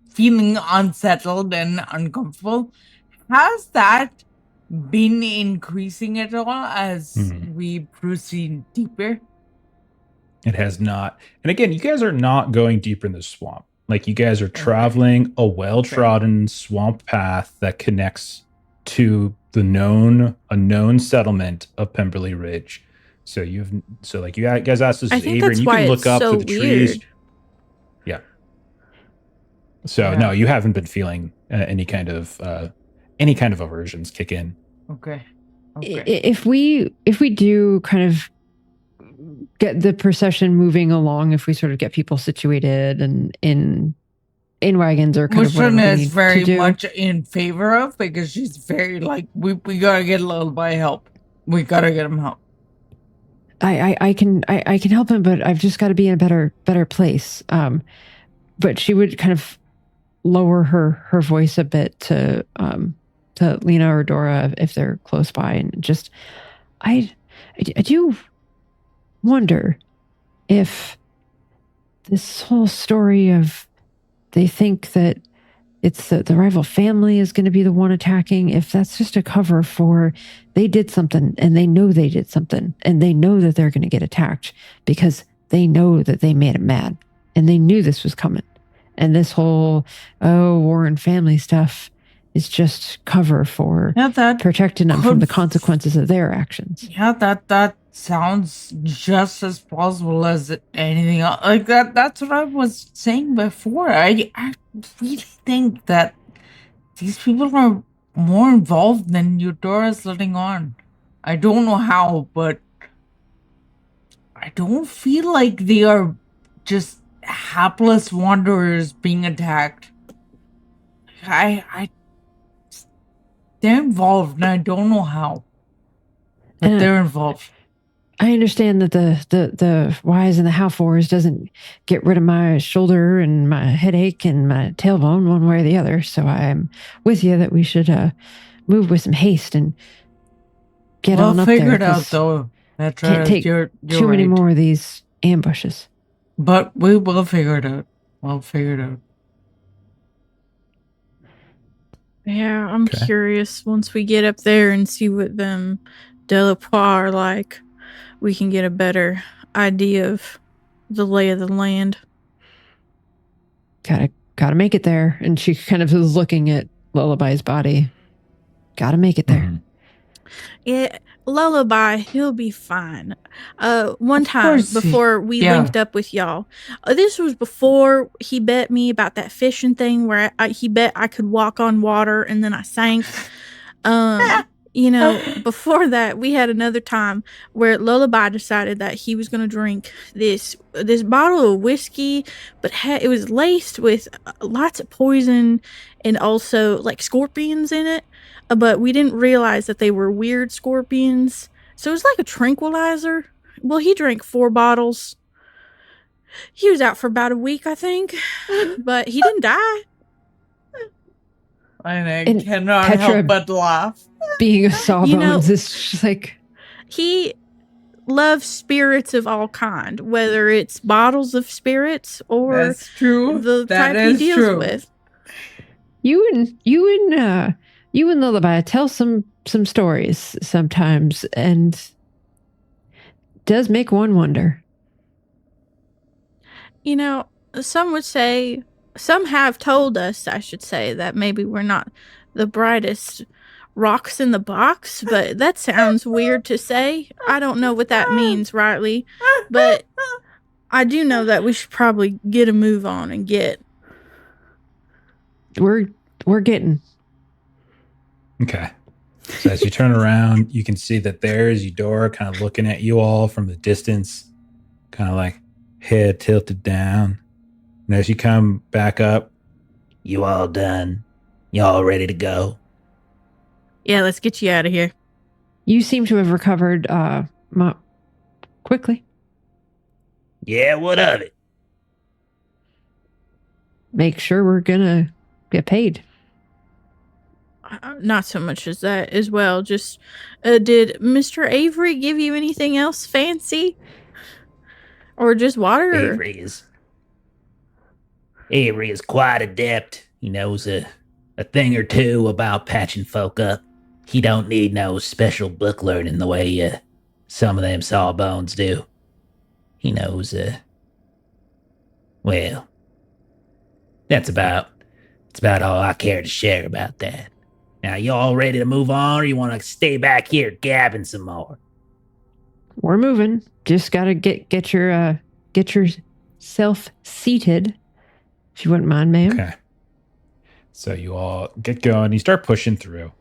feeling unsettled and uncomfortable. Has that been increasing at all as we proceed deeper? It has not. And again, you guys are not going deeper in the swamp. Like you guys are traveling a well-trodden swamp path that connects to a known settlement of Pemberley Ridge. So you guys asked us, Avery, and you can look up to the trees. Yeah. So no, you haven't been feeling any kind of aversions kick in. Okay. If we do kind of get the procession moving along, if we sort of get people situated and in wagons or kind of whatever Which is very much in favor of, because she's very like, we gotta get Lullaby help. We gotta get him help. I can help him, but I've just got to be in a better place. But she would kind of lower her voice a bit to Lena or Dora if they're close by, and just I do wonder if this whole story of they think that it's the rival family is going to be the one attacking, if that's just a cover for they did something and they know they did something and they know that they're going to get attacked because they know that they made him mad and they knew this was coming. And this whole, Warren family stuff is just cover for protecting them from the consequences of their actions. Yeah, that sounds just as plausible as anything else. Like that's what I was saying before. I really think that these people are more involved than Eudora's letting on. I don't know how, but I don't feel like they are just hapless wanderers being attacked. I they're involved, and I don't know how. But they're involved. I understand that the whys and the how fors doesn't get rid of my shoulder and my headache and my tailbone one way or the other. So I'm with you that we should move with some haste and get on up there. We'll figure it out, though. Can't take you're too many more of these ambushes. But we will figure it out. We'll figure it out. Yeah, I'm curious. Once we get up there and see what them Delapois are like, we can get a better idea of the lay of the land. Gotta make it there. And she kind of is looking at Lullaby's body. Gotta make it there. Mm-hmm. Yeah, Lullaby, he'll be fine. One time before we linked up with y'all, this was before he bet me about that fishing thing where he bet I could walk on water and then I sank. Before that, we had another time where Lullaby decided that he was going to drink this bottle of whiskey, but it was laced with lots of poison and also like scorpions in it. But we didn't realize that they were weird scorpions. So it was like a tranquilizer. Well, he drank 4 bottles. He was out for about a week, I think. But he didn't die. I cannot help but laugh. Being a sawbones is just like... He loves spirits of all kind, whether it's bottles of spirits or That's true. The type he deals with. You and Lullaby tell some stories sometimes, and does make one wonder. Some have told us, I should say, that maybe we're not the brightest rocks in the box, but that sounds weird to say. I don't know what that means rightly, but I do know that we should probably get a move on and get. We're getting. Okay. So as you turn around, you can see that there's Eudora kind of looking at you all from the distance, kind of like head tilted down. And as you come back up, you all done? You all ready to go? Yeah, let's get you out of here. You seem to have recovered quickly. Yeah, what of it? Make sure we're gonna get paid. Not so much as that as well. Just, did Mr. Avery give you anything else fancy? Or just water? Avery is quite adept. He knows a thing or two about patching folk up. He don't need no special book learning the way some of them sawbones do. He knows, well, that's about all I care to share about that. Now, you all ready to move on, or you want to stay back here gabbing some more? We're moving. Just gotta get yourself seated, if you wouldn't mind, ma'am. Okay. So you all get going. You start pushing through.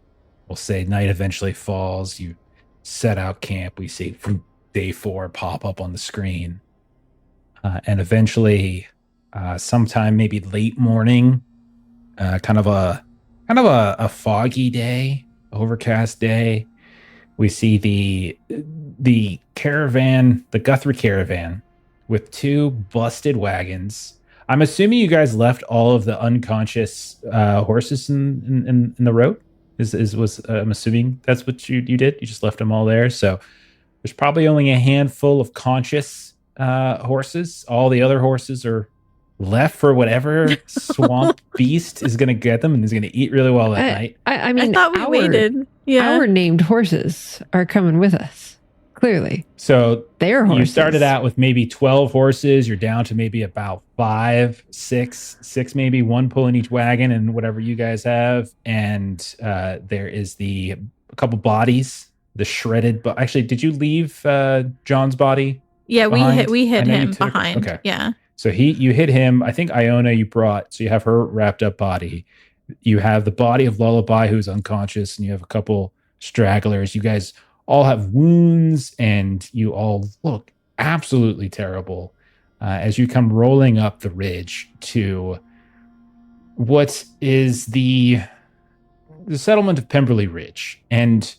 We'll say night eventually falls. You set out camp. We see from day 4 pop up on the screen. And eventually, sometime maybe late morning, kind of a foggy day, overcast day, we see the caravan, the Guthrie caravan, with 2 busted wagons. I'm assuming you guys left all of the unconscious horses in the road. I'm assuming that's what you did. You just left them all there. So there's probably only a handful of conscious horses. All the other horses are left for whatever swamp beast is going to get them and is going to eat really well that night. I mean, I thought we waited. Yeah, our named horses are coming with us. Clearly. So their horses. You started out with maybe 12 horses. You're down to maybe about 5, 6 maybe, 1 pulling each wagon and whatever you guys have. And there is a couple bodies, the shredded. But actually, did you leave John's body? Yeah, behind? we hid him behind. Okay. Yeah. So you hit him. I think Iona you brought. So you have her wrapped up body. You have the body of Lullaby who's unconscious, and you have a couple stragglers. You guys all have wounds, and you all look absolutely terrible as you come rolling up the ridge to what is the the settlement of Pemberley Ridge. And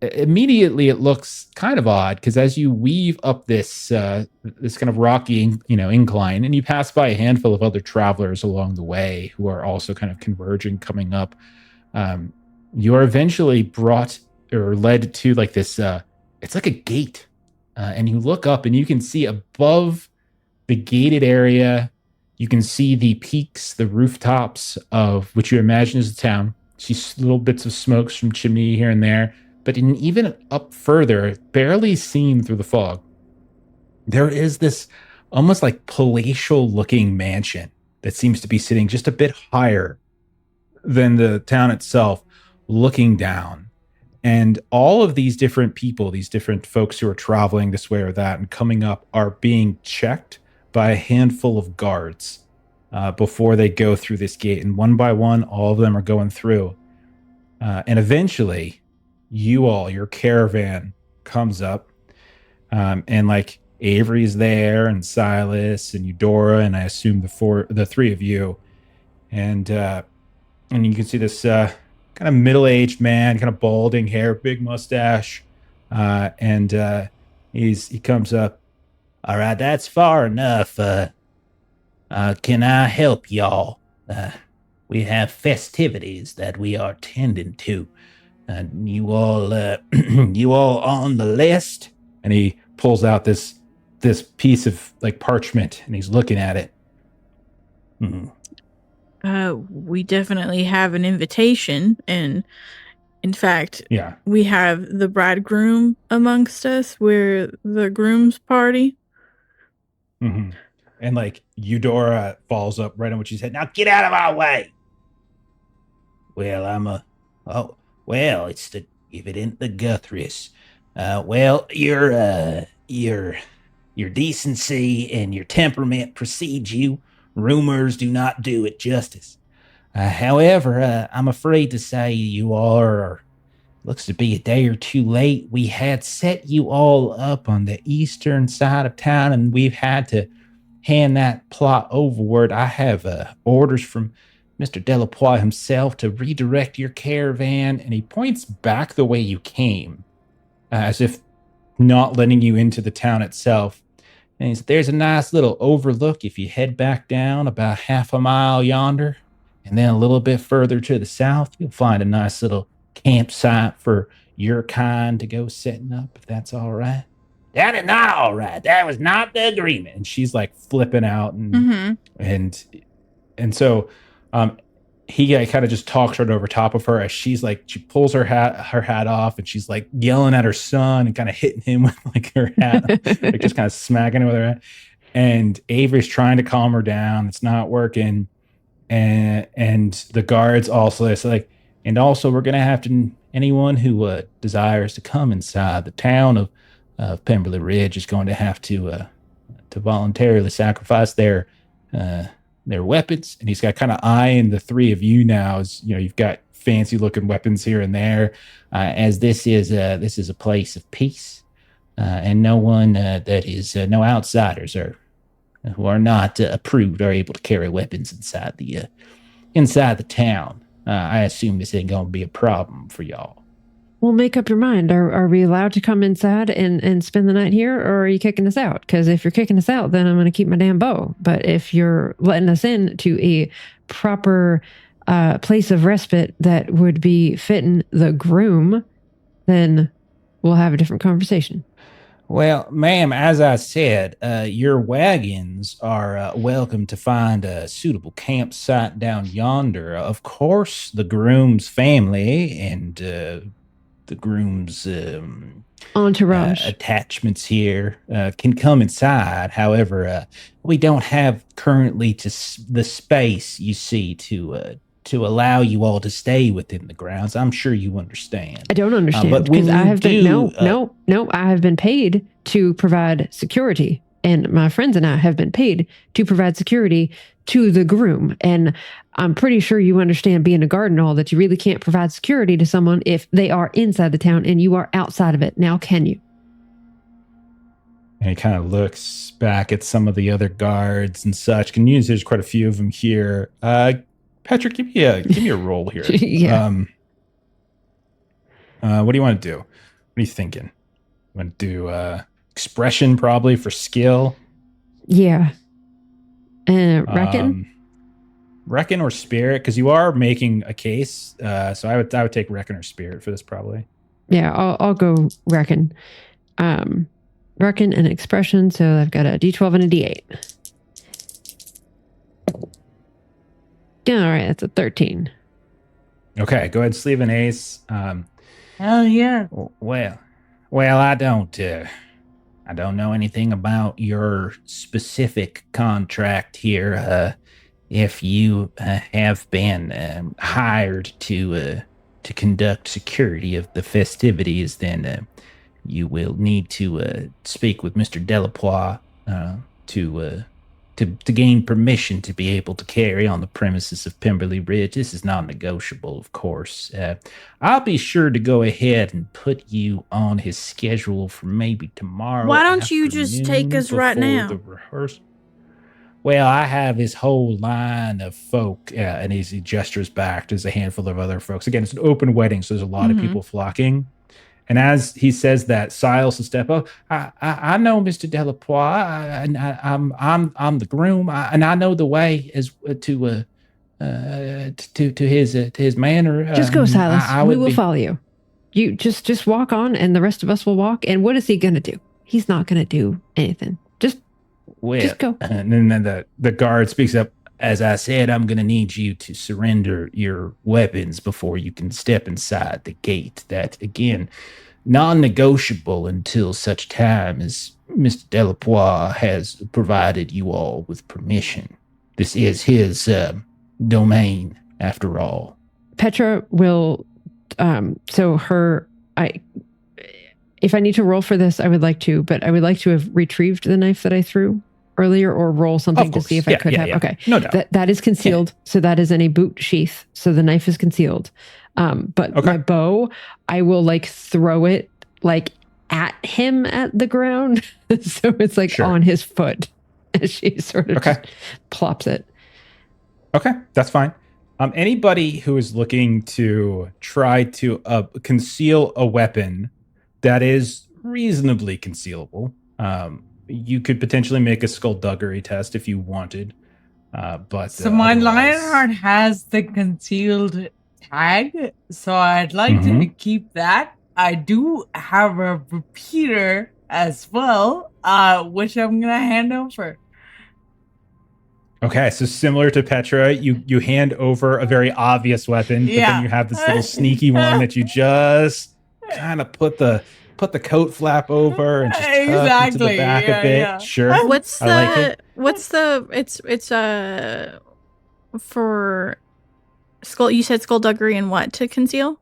immediately it looks kind of odd because as you weave up this this kind of rocky incline, and you pass by a handful of other travelers along the way who are also kind of converging coming up, you are eventually brought or led to like this it's like a gate, and you look up and you can see above the gated area, you can see the peaks, the rooftops of which you imagine is the town. See little bits of smokes from chimney here and there. But even up further, barely seen through the fog, there is this almost like palatial looking mansion that seems to be sitting just a bit higher than the town itself, looking down. And all of these different people, these different folks who are traveling this way or that and coming up, are being checked by a handful of guards before they go through this gate. And one by one, all of them are going through. And eventually, your caravan comes up, and like Avery's there, and Silas, and Eudora, and I assume the three of you, and you can see this kind of middle-aged man, kind of balding hair, big mustache, and he comes up. All right, that's far enough. Can I help y'all? We have festivities that we are tending to. You all on the list? And he pulls out this piece of like parchment, and he's looking at it. We definitely have an invitation, and in fact, we have the bridegroom amongst us. We're the groom's party. Mm-hmm. And like Eudora falls up right on what she said. Now get out of our way. Well, it's the evident the Guthries. Well, your decency and your temperament precedes you. Rumors do not do it justice. However, I'm afraid to say you all looks to be a day or two late. We had set you all up on the eastern side of town, and we've had to hand that plot overward. I have orders from Mr. Delapois himself to redirect your caravan, and he points back the way you came, as if not letting you into the town itself. And he said, there's a nice little overlook if you head back down about half a mile yonder, and then a little bit further to the south, you'll find a nice little campsite for your kind to go setting up, if that's all right. That is not all right. That was not the agreement. And she's like flipping out, and so he kind of just talks right over top of her as she pulls her hat off, and she's like yelling at her son and kind of hitting him with like her hat, like just kind of smacking him with her hat. And Avery's trying to calm her down. It's not working. And the guards also say and also we're gonna have to, anyone who desires to come inside the town of Pemberley Ridge is going to have to voluntarily sacrifice their weapons. And he's got kind of eyeing the three of you now, as you've got fancy looking weapons here and there, as this is a place of peace, and no one no outsiders who are not approved are able to carry weapons inside the town. I assume this ain't gonna be a problem for y'all. Well, make up your mind. Are we allowed to come inside and spend the night here, or are you kicking us out? Because if you're kicking us out, then I'm going to keep my damn bow. But if you're letting us in to a proper place of respite that would be fitting the groom, then we'll have a different conversation. Well, ma'am, as I said, your wagons are welcome to find a suitable campsite down yonder. Of course, the groom's family and the groom's entourage attachments here can come inside. However, we don't have currently the space, you see, to allow you all to stay within the grounds. I'm sure you understand. I don't understand, but because I have been I have been paid to provide security, and my friends and I have been paid to provide security to the groom. And I'm pretty sure you understand, being a guard and all, that you really can't provide security to someone if they are inside the town and you are outside of it. Now, can you? And he kind of looks back at some of the other guards and such. Can you see there's quite a few of them here. Patrick, give me a roll here. Yeah. What do you want to do? What are you thinking? You want to do expression probably for skill? Yeah. Reckon? Reckon or spirit? Because you are making a case. So I would take reckon or spirit for this probably. Yeah, I'll go reckon. Reckon and expression. So I've got a D12 and a D8. Yeah, all right, that's a 13. Okay, go ahead, sleeve an ace. Hell yeah. Well, I don't know anything about your specific contract here. If you have been hired to conduct security of the festivities, then you will need to speak with Mr. Delapois to gain permission to be able to carry on the premises of Pemberley Ridge. This is non-negotiable, of course. I'll be sure to go ahead and put you on his schedule for maybe tomorrow. Why don't you just take us right now? The rehearsal. Well, I have this whole line of folk, and he gestures back. There's a handful of other folks. Again, it's an open wedding, so there's a lot of people flocking. And as he says that, Siles will step up. I know Mr. Delapois, and I'm the groom, and I know the way as to his manor. Just go, Silas. We will follow you. You just walk on, and the rest of us will walk. And what is he going to do? He's not going to do anything. Just go. And then the guard speaks up. As I said, I'm going to need you to surrender your weapons before you can step inside the gate. That, again, non-negotiable until such time as Mr. Delapois has provided you all with permission. This is his domain, after all. Petra will, if I need to roll for this, I would like to, but I would like to have retrieved the knife that I threw earlier, or roll something to see if I could have. Yeah. Okay. No doubt. That is concealed. Yeah. So that is in a boot sheath. So the knife is concealed. But my bow, I will throw it at him at the ground. So it's on his foot as she sort of plops it. Okay. That's fine. Anybody who is looking to try to conceal a weapon that is reasonably concealable, you could potentially make a skullduggery test if you wanted. So my Lionheart has the concealed tag, so I'd like to keep that. I do have a repeater as well, which I'm going to hand over. Okay, so similar to Petra, you hand over a very obvious weapon, but then you have this little sneaky one that you just kind of put the coat flap over and just tuck into the back a bit. Yeah. Sure. What's for skull? You said skullduggery and what to conceal?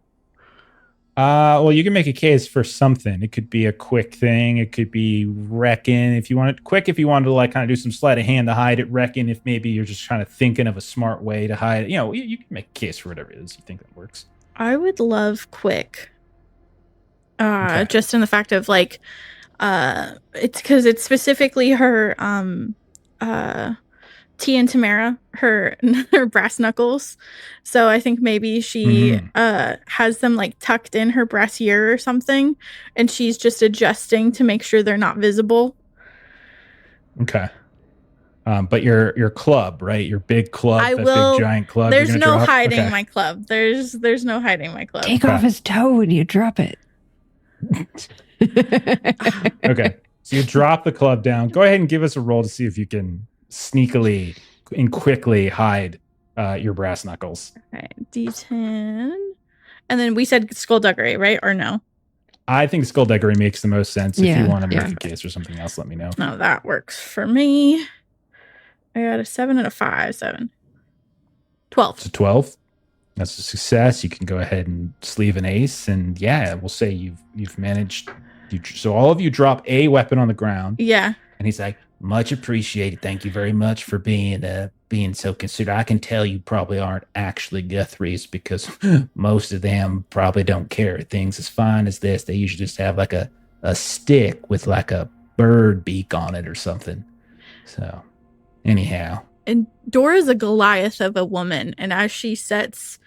Well, you can make a case for something. It could be a quick thing. It could be reckon if you want it quick. If you wanted to kind of do some sleight of hand to hide it, reckon if maybe you're just kind of thinking of a smart way to hide it. You can make a case for whatever it is you think that works. I would love quick. Just in the fact of it's because it's specifically her Tia and Tamara, her brass knuckles. So I think maybe she has them tucked in her brassiere or something, and she's just adjusting to make sure they're not visible. Okay. But your club, right? Your big club, big giant club. There's no hiding my club. There's no hiding my club. Take off his toe when you drop it. Okay. So you drop the club down. Go ahead and give us a roll to see if you can sneakily and quickly hide your brass knuckles. Okay, D10. And then we said skullduggery, right? Or no? I think skullduggery makes the most sense. If you want to make a case or something else, let me know. No, that works for me. I got a 7 and a 5. 7. 12. So 12. That's a success. You can go ahead and sleeve an ace, and we'll say you've managed. So all of you drop a weapon on the ground. Yeah. And he's like, "Much appreciated. Thank you very much for being so considerate. I can tell you probably aren't actually Guthries because most of them probably don't carry things as fine as this. They usually just have a stick with a bird beak on it or something. So anyhow, And Dora's a Goliath of a woman, and as she sets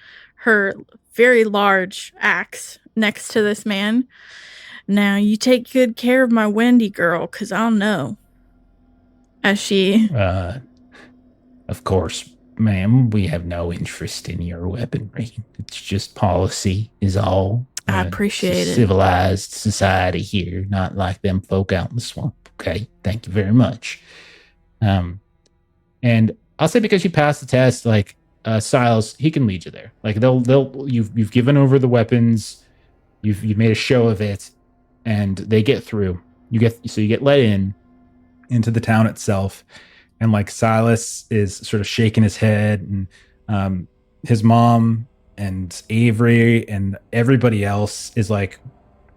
her very large axe next to this man, now you take good care of my Wendy girl, because I'll know. As she... Of course, ma'am, we have no interest in your weaponry. It's just policy is all. I appreciate it. Civilized society here, not like them folk out in the swamp. Okay, thank you very much. And I'll say because you passed the test, like Silas, he can lead you there. Like you've given over the weapons, you've made a show of it, and they get through. You get let into the town itself, and like Silas is sort of shaking his head, and his mom and Avery and everybody else is like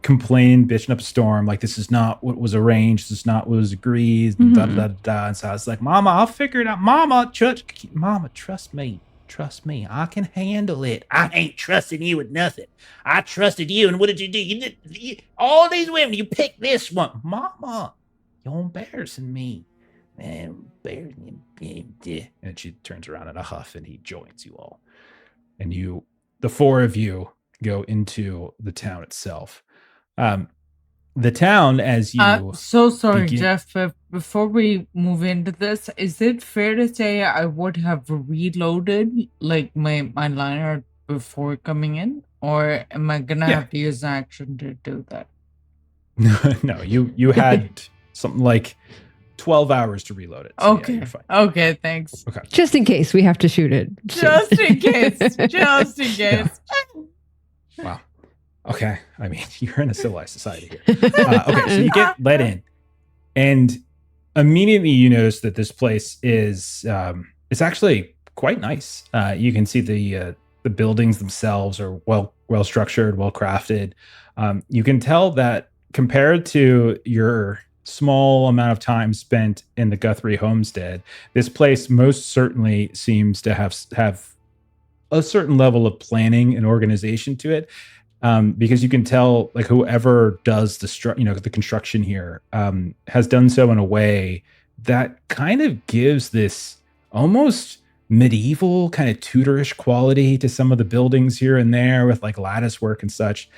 complaining, bitching up a storm, like this is not what was arranged, this is not what was agreed, and da da da da. And so I was like, Mama, I'll figure it out. Mama, trust me, I can handle it. I ain't trusting you with nothing. I trusted you, and what did you do? You did all these women. You picked this one, Mama. You're embarrassing me. And she turns around in a huff, and he joins you all, and the four of you go into the town itself. The town, as you... so sorry, Jeff, but before we move into this, is it fair to say I would have reloaded like my liner before coming in? Or am I going to have to use an action to do that? No, you had something like 12 hours to reload it. So okay. Okay, thanks. Okay. Just in case we have to shoot it. Just in case. Just in case. Yeah. Wow. Okay. I mean, you're in a civilized society here. Okay, so you get let in, and immediately you notice that this place is it's actually quite nice. You can see the buildings themselves are well structured, well crafted. You can tell that compared to your small amount of time spent in the Guthrie homestead, this place most certainly seems to have a certain level of planning and organization to it. Because you can tell, like, whoever does the construction here has done so in a way that kind of gives this almost medieval kind of Tudorish quality to some of the buildings here and there with like lattice work and such.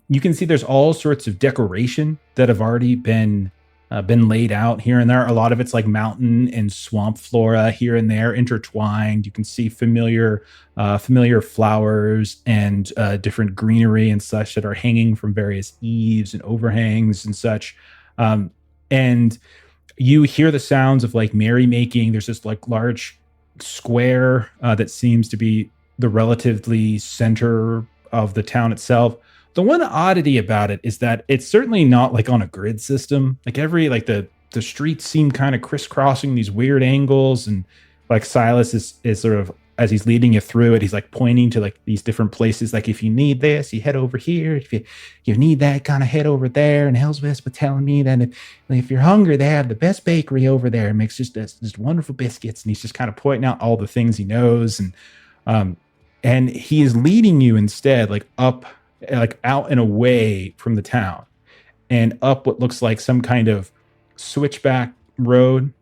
You can see there's all sorts of decoration that have already been laid out here and there. A lot of it's like mountain and swamp flora here and there intertwined. You can see familiar flowers and different greenery and such that are hanging from various eaves and overhangs and such. And you hear the sounds of like merrymaking. There's this like large square that seems to be the relatively center of the town itself. The one oddity about it is that it's certainly not like on a grid system. Like the streets seem kind of crisscrossing these weird angles, and like Silas is sort of, as he's leading you through it, he's like pointing to like these different places. Like if you need this, you head over here. If you need that, kind of head over there. And Elsbeth was telling me that if you're hungry, they have the best bakery over there. It makes just wonderful biscuits. And he's just kind of pointing out all the things he knows, and he is leading you instead like up, like out and away from the town, and up what looks like some kind of switchback road.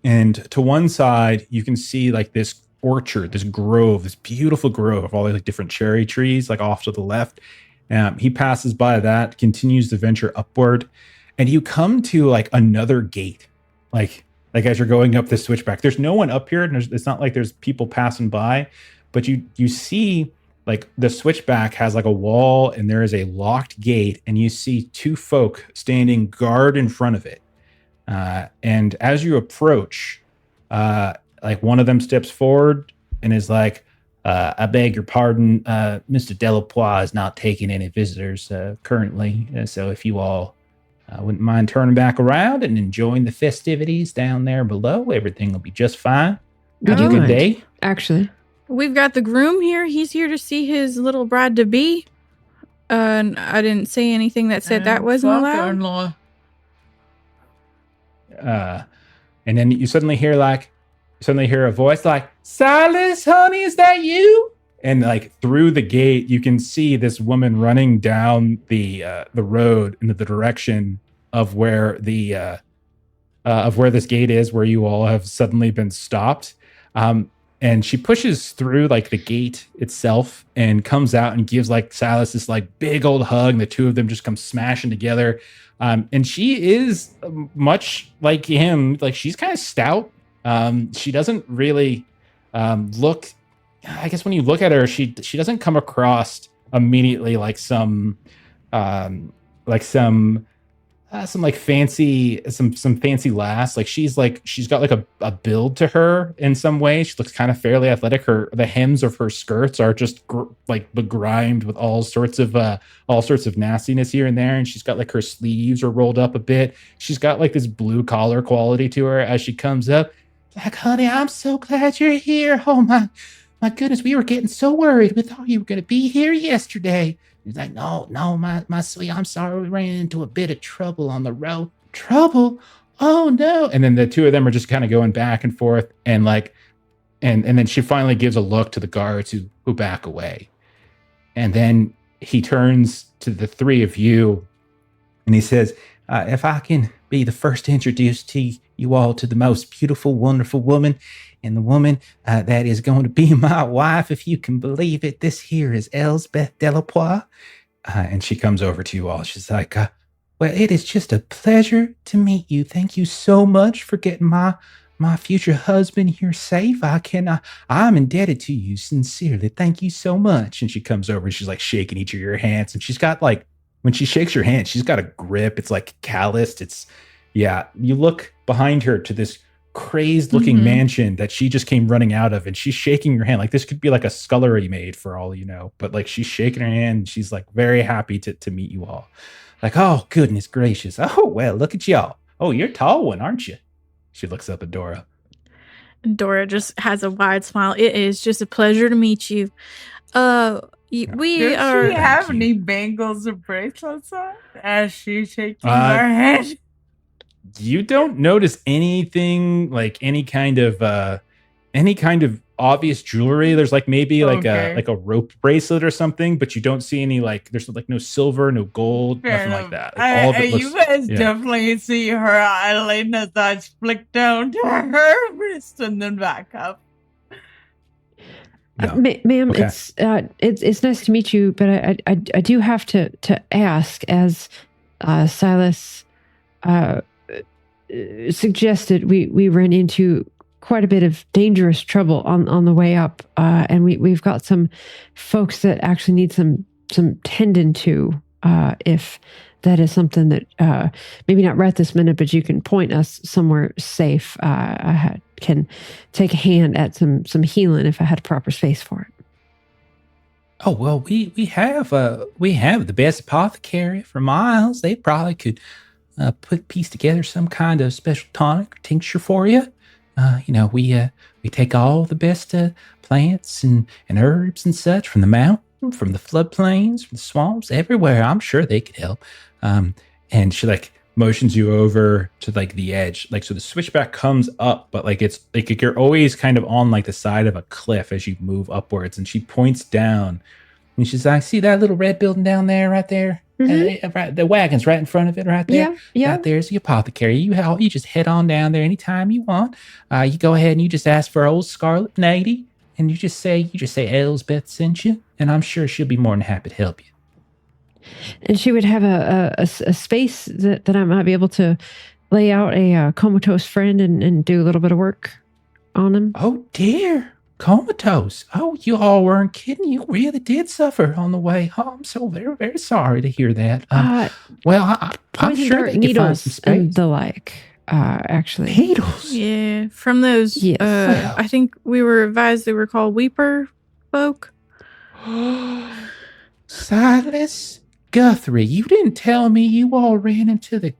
And to one side, you can see like this orchard, this grove, this beautiful grove of all these like different cherry trees, like off to the left. He passes by that, continues the venture upward, and you come to like another gate. Like as you're going up this switchback, there's no one up here, and it's not like there's people passing by, but you see like the switchback has like a wall, and there is a locked gate, and you see two folk standing guard in front of it. And as you approach, like one of them steps forward and is like, I beg your pardon, Mr. Delapois is not taking any visitors currently. So if you all wouldn't mind turning back around and enjoying the festivities down there below, everything will be just fine. Have a good day. Actually. We've got the groom here. He's here to see his little bride-to-be. And I didn't say anything that said that wasn't allowed. And then you suddenly hear a voice like, Silas, honey, is that you? And like through the gate, you can see this woman running down the road into the direction of where the of where this gate is, where you all have suddenly been stopped. And she pushes through like the gate itself and comes out and gives like Silas this like big old hug. And the two of them just come smashing together. And she is much like him. Like she's kind of stout. She doesn't really look. I guess when you look at her, she doesn't come across immediately like some fancy lass. Like she's got like a build to her in some way. She looks kind of fairly athletic. The hems of her skirts are just begrimed with all sorts of nastiness here and there. And she's got like her sleeves are rolled up a bit. She's got like this blue collar quality to her as she comes up. Like, honey, I'm so glad you're here. Oh my goodness, we were getting so worried. We thought you were going to be here yesterday. He's like, no, my sweet, I'm sorry. We ran into a bit of trouble on the road. Trouble? Oh, no. And then the two of them are just kind of going back and forth. And like, and then she finally gives a look to the guards who back away. And then he turns to the three of you and he says, if I can be the first to introduce to you all to the most beautiful, wonderful woman, and the woman that is going to be my wife, if you can believe it, this here is Elsbeth Delapois. And she comes over to you all. She's like, well, it is just a pleasure to meet you. Thank you so much for getting my future husband here safe. I'm indebted to you sincerely. Thank you so much. And she comes over and she's like shaking each of your hands. And she's got like, when she shakes your hand, she's got a grip. It's like calloused. You look behind her to this crazed looking mansion that she just came running out of, and she's shaking your hand. Like this could be like a scullery maid for all you know, but like she's shaking her hand and she's like very happy to meet you all. Like, oh, goodness gracious. Oh, well, look at y'all. Oh, you're a tall one, aren't you? She looks up at Dora. Dora just has a wide smile. It is just a pleasure to meet you. Does she have any bangles or bracelets on as she's shaking her hand? You don't notice anything like any kind of obvious jewelry. There's like maybe like a rope bracelet or something, but you don't see any like there's like no silver, no gold, nothing like that. Like, all of it looks, you guys definitely see her eyeliner that's flicked down to her wrist and then back up. No. Ma'am, okay. It's nice to meet you, but I do have to ask, as Silas suggested, we ran into quite a bit of dangerous trouble on the way up, and we've got some folks that actually need some tending to. If that is something that maybe not right this minute, but you can point us somewhere safe. I can take a hand at some healing if I had a proper space for it. Oh well, we have the best apothecary for miles. They probably could piece together some kind of special tonic or tincture for you. We take all the best plants and herbs and such from the mountain, from the floodplains, from the swamps, everywhere. I'm sure they could help. And she like motions you over to like the edge, like so the switchback comes up, but like it's like you're always kind of on like the side of a cliff as you move upwards. And she points down, and she's like, "See that little red building down there, right there? Right, the wagon's right in front of it, right there. Yeah. Right there's the apothecary. You just head on down there anytime you want. You go ahead and you just ask for old Scarlet Lady, and you just say Elsbeth sent you, and I'm sure she'll be more than happy to help you." And she would have a space that I might be able to lay out a comatose friend and do a little bit of work on him. Oh dear. Comatose. Oh, you all weren't kidding. You really did suffer on the way. Oh, I'm so very, very sorry to hear that. I'm sure they could find some space. And the like, actually. Needles? Yeah, from those, yes. I think we were advised they were called Weeper folk. Silas Guthrie, you didn't tell me you all ran into the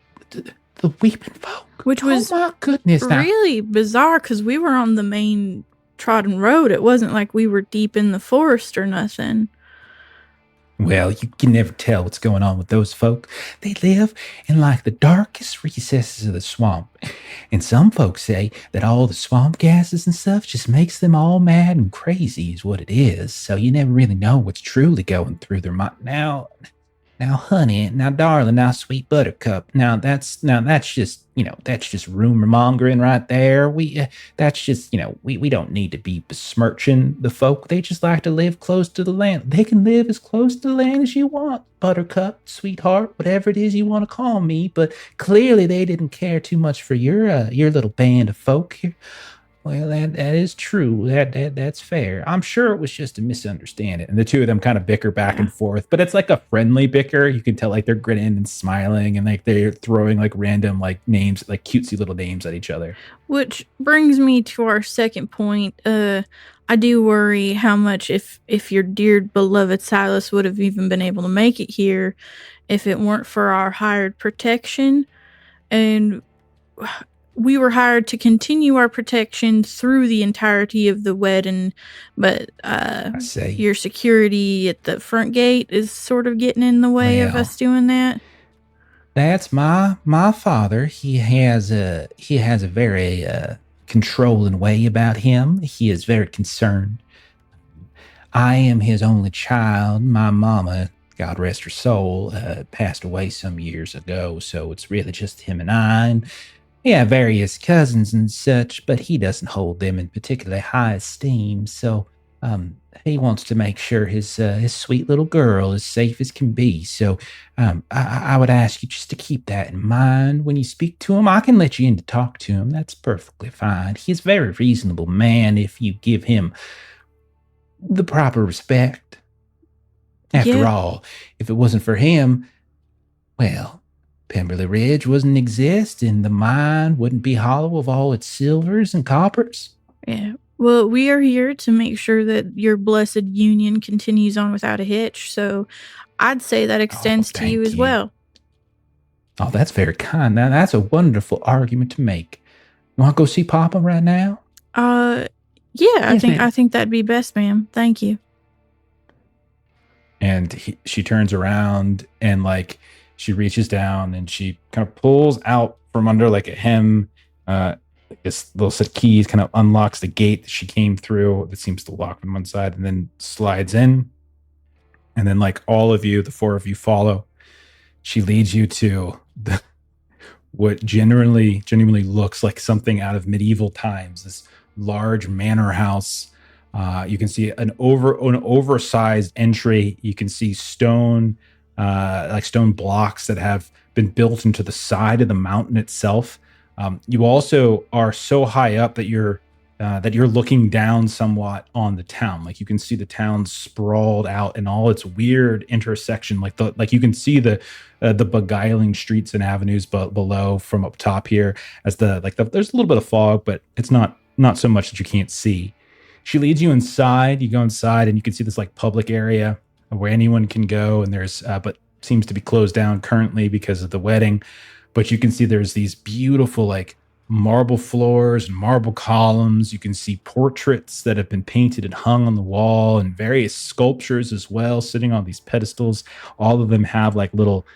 Weeping folk. Which was my goodness, really bizarre because we were on the main trodden road. It wasn't like we were deep in the forest or nothing. Well, you can never tell what's going on with those folk. They live in like the darkest recesses of the swamp. And some folks say that all the swamp gases and stuff just makes them all mad and crazy is what it is. So you never really know what's truly going through their mind. Now, Now, honey, now, darling, now, sweet buttercup. That's just that's just rumor mongering right there. That's just we don't need to be besmirching the folk. They just like to live close to the land. They can live as close to the land as you want, buttercup, sweetheart, whatever it is you want to call me. But clearly, they didn't care too much for your little band of folk here. Well, that is true. That's fair. I'm sure it was just a misunderstanding. And the two of them kind of bicker back and forth, but it's like a friendly bicker. You can tell like they're grinning and smiling, and like they're throwing like random like names, like cutesy little names at each other. Which brings me to our second point. I do worry how much if your dear beloved Silas would have even been able to make it here if it weren't for our hired protection. And we were hired to continue our protection through the entirety of the wedding, but your security at the front gate is sort of getting in the way of us doing that. That's my father. He has a very controlling way about him. He is very concerned. I am his only child. My mama, God rest her soul, passed away some years ago, so it's really just him and I. And we have various cousins and such, but he doesn't hold them in particularly high esteem. So he wants to make sure his sweet little girl is safe as can be. So I would ask you just to keep that in mind when you speak to him. I can let you in to talk to him. That's perfectly fine. He's a very reasonable man if you give him the proper respect. After all, if it wasn't for him, well, Pemberley Ridge wouldn't exist, and the mine wouldn't be hollow of all its silvers and coppers. Yeah. Well, we are here to make sure that your blessed union continues on without a hitch, so I'd say that extends to you as well. Oh, that's very kind. Now, that's a wonderful argument to make. You want to go see Papa right now? Yeah, yes, I think that'd be best, ma'am. Thank you. And she turns around and like she reaches down and she kind of pulls out from under like a hem, this little set of keys, kind of unlocks the gate that she came through that seems to lock from one side, and then slides in. And then like all of you, the four of you follow. She leads you to what genuinely looks like something out of medieval times. This large manor house. You can see an oversized entry. You can see stone blocks that have been built into the side of the mountain itself. You also are so high up that you're looking down somewhat on the town. Like you can see the town sprawled out in all its weird intersection. Like you can see the beguiling streets and avenues below from up top here. There's a little bit of fog, but it's not so much that you can't see. She leads you inside. You go inside and you can see this like public area where anyone can go, and there's but seems to be closed down currently because of the wedding. But you can see there's these beautiful like marble floors and marble columns. You can see portraits that have been painted and hung on the wall, and various sculptures as well sitting on these pedestals. All of them have like little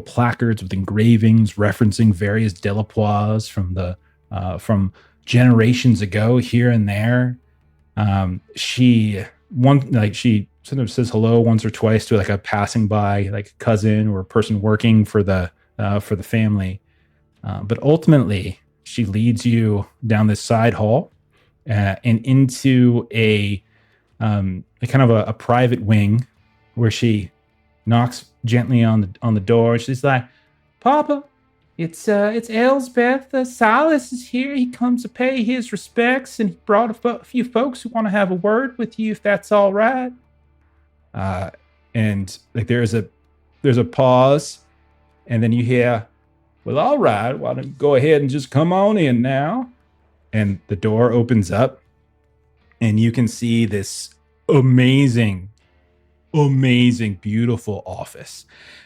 placards with engravings referencing various Delapois from generations ago here and there. She sort of says hello once or twice to like a passing by like cousin or a person working for the family, but ultimately she leads you down this side hall and into a kind of a private wing where she knocks gently on the door. She's like, "Papa, it's Elsbeth. Silas is here. He comes to pay his respects, and he brought a few folks who want to have a word with you, if that's all right." And like there's a pause, and then you hear, "Well, all right. Why don't you go ahead and just come on in now?" And the door opens up, and you can see this amazing, beautiful office.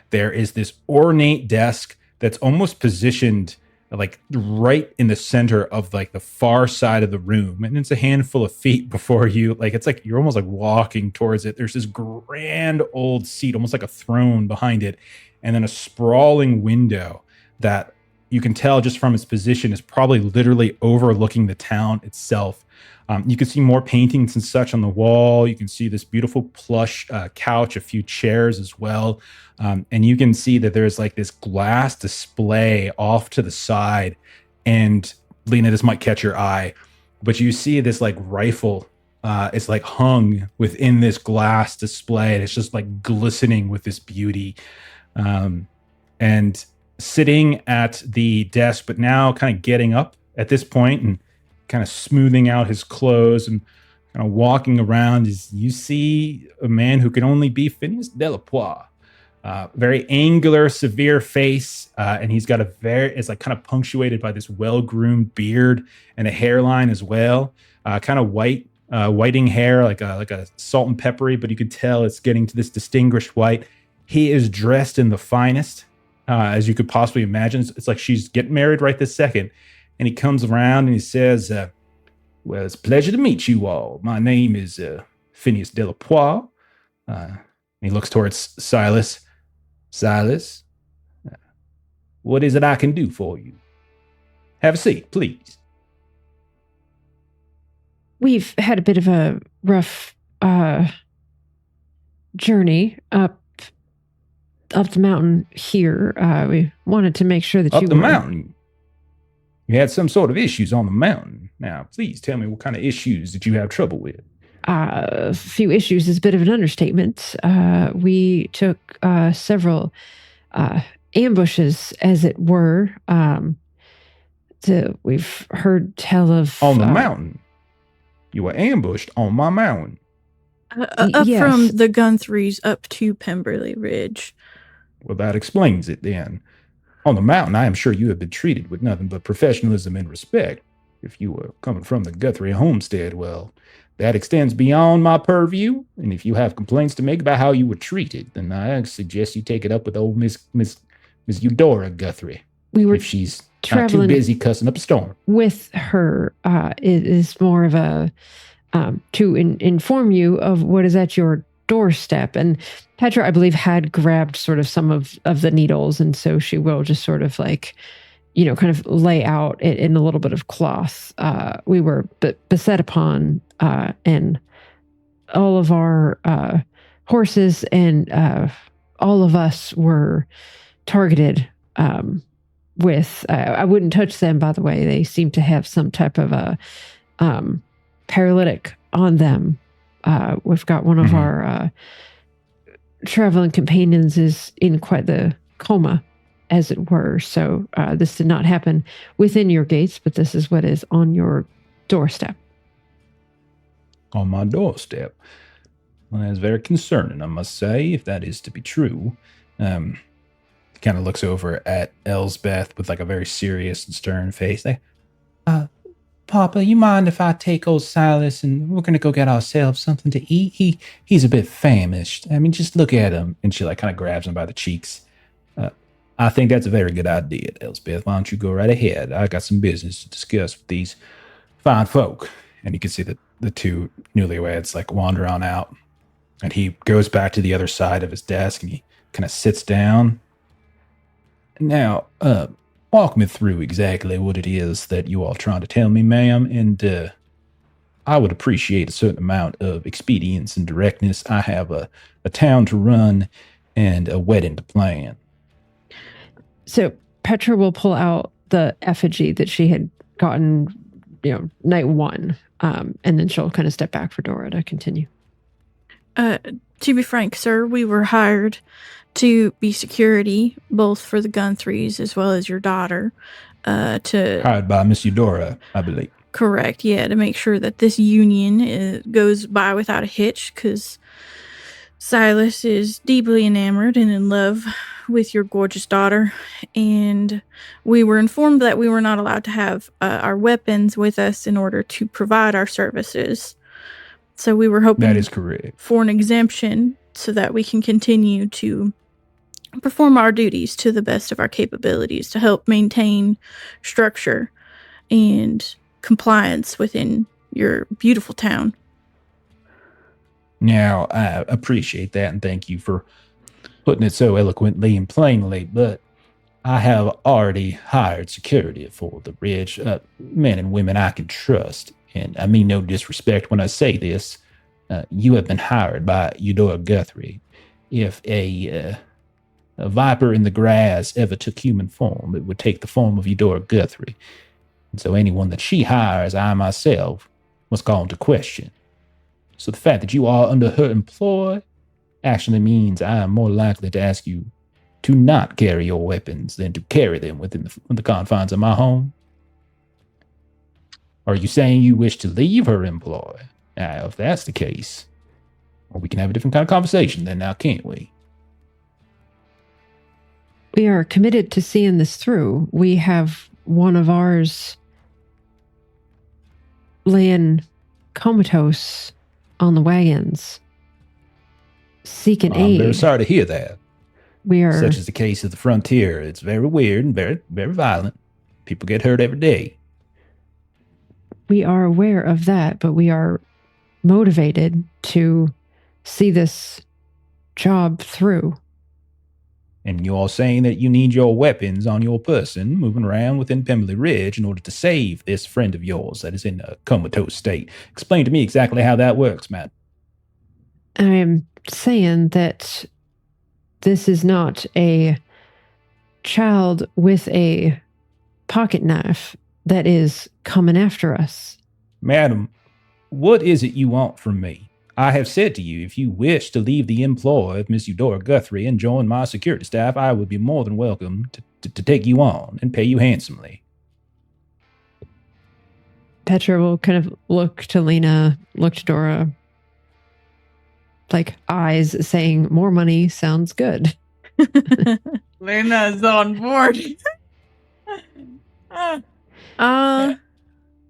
There is this ornate desk that's almost positioned like right in the center of like the far side of the room, and it's a handful of feet before you. Like it's like you're almost like walking towards it. There's this grand old seat, almost like a throne behind it, and then a sprawling window that you can tell just from its position is probably literally overlooking the town itself. You can see more paintings and such on the wall. You can see this beautiful plush couch, a few chairs as well. And you can see that there's like this glass display off to the side. And Lena, this might catch your eye, but you see this like rifle. It's like hung within this glass display. And it's just like glistening with this beauty. And sitting at the desk, but now kind of getting up at this point and kind of smoothing out his clothes and kind of walking around, is you see a man who can only be Phineas Delapoix. Very angular, severe face, and he's got it's like kind of punctuated by this well-groomed beard and a hairline as well. Kind of whiting hair, like a salt and peppery, but you could tell it's getting to this distinguished white. He is dressed in the finest, as you could possibly imagine. It's like she's getting married right this second. And he comes around and he says, well, it's a pleasure to meet you all. My name is Phineas Delapoix. And he looks towards Silas. Silas, what is it I can do for you? Have a seat, please. We've had a bit of a rough journey up the mountain here. We wanted to make sure that up the mountain. You had some sort of issues on the mountain. Now, please tell me what kind of issues did you have trouble with? A few issues is a bit of an understatement. We took several ambushes, as it were. We've heard tell of... On the mountain? You were ambushed on my mountain? Up yes. From the Gunthries up to Pemberley Ridge. Well, that explains it then. On the mountain, I am sure you have been treated with nothing but professionalism and respect. If you were coming from the Guthrie homestead, well, that extends beyond my purview. And if you have complaints to make about how you were treated, then I suggest you take it up with old Miss Eudora Guthrie. We were if she's not too busy cussing up a storm. With her, it is more of a to inform you of what is at your doorstep. And Petra, I believe, had grabbed sort of some of the needles, and so she will just sort of like, kind of lay out in a little bit of cloth. We were beset upon, and all of our horses and all of us were targeted with, I wouldn't touch them, by the way. They seem to have some type of a paralytic on them. We've got one of our traveling companions is in quite the coma, as it were. So this did not happen within your gates, but this is what is on your doorstep. On my doorstep? Well, that's very concerning, I must say, if that is to be true. Kind of looks over at Elsbeth with like a very serious and stern face. Like, Papa, you mind if I take old Silas and we're going to go get ourselves something to eat? He's a bit famished. I mean, just look at him. And she like kind of grabs him by the cheeks. I think that's a very good idea, Elsbeth. Why don't you go right ahead? I got some business to discuss with these fine folk. And you can see that the two newlyweds like wander on out. And he goes back to the other side of his desk and he kind of sits down. Now, walk me through exactly what it is that you all are trying to tell me, ma'am, and I would appreciate a certain amount of expedience and directness. I have a town to run and a wedding to plan. So Petra will pull out the effigy that she had gotten, night one, and then she'll kind of step back for Dora to continue. To be frank, sir, we were hired to be security, both for the Gunthries as well as your daughter. Hired by Miss Eudora, I believe. Correct, yeah, to make sure that this union goes by without a hitch, because Silas is deeply enamored and in love with your gorgeous daughter, and we were informed that we were not allowed to have our weapons with us in order to provide our services. So we were hoping that is correct. For an exemption so that we can continue to perform our duties to the best of our capabilities to help maintain structure and compliance within your beautiful town. Now, I appreciate that and thank you for putting it so eloquently and plainly, but I have already hired security for the ridge, men and women I can trust. And I mean no disrespect when I say this. You have been hired by Eudora Guthrie. If a viper in the grass ever took human form, it would take the form of Eudora Guthrie. And so anyone that she hires, I myself must call into question. So the fact that you are under her employ actually means I am more likely to ask you to not carry your weapons than to carry them within the confines of my home. Are you saying you wish to leave her employ? If that's the case, well, we can have a different kind of conversation then now, can't we? We are committed to seeing this through. We have one of ours laying comatose on the wagons, seeking aid. I'm very sorry to hear that. We are Such is the case of the frontier. It's very weird and very, very violent. People get hurt every day. We are aware of that, but we are motivated to see this job through. And you're saying that you need your weapons on your person moving around within Pemberley Ridge in order to save this friend of yours that is in a comatose state. Explain to me exactly how that works, Matt. I am saying that this is not a child with a pocket knife that is coming after us. Madam, what is it you want from me? I have said to you, if you wish to leave the employ of Miss Eudora Guthrie and join my security staff, I would be more than welcome to take you on and pay you handsomely. Petra will kind of look to Lena, look to Dora, like eyes saying, more money sounds good. Lena's on board.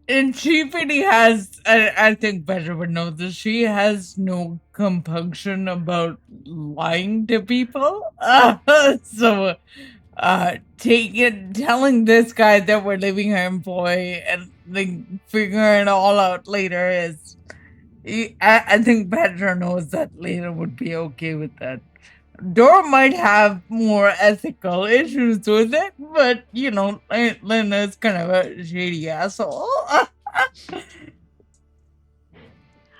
And she really has, I think Petra would know this, she has no compunction about lying to people. So telling this guy that we're leaving her employ and like figuring it all out later is, I think Petra knows that Lena would be okay with that. Dora might have more ethical issues with it, but, you know, Lena's kind of a shady asshole. I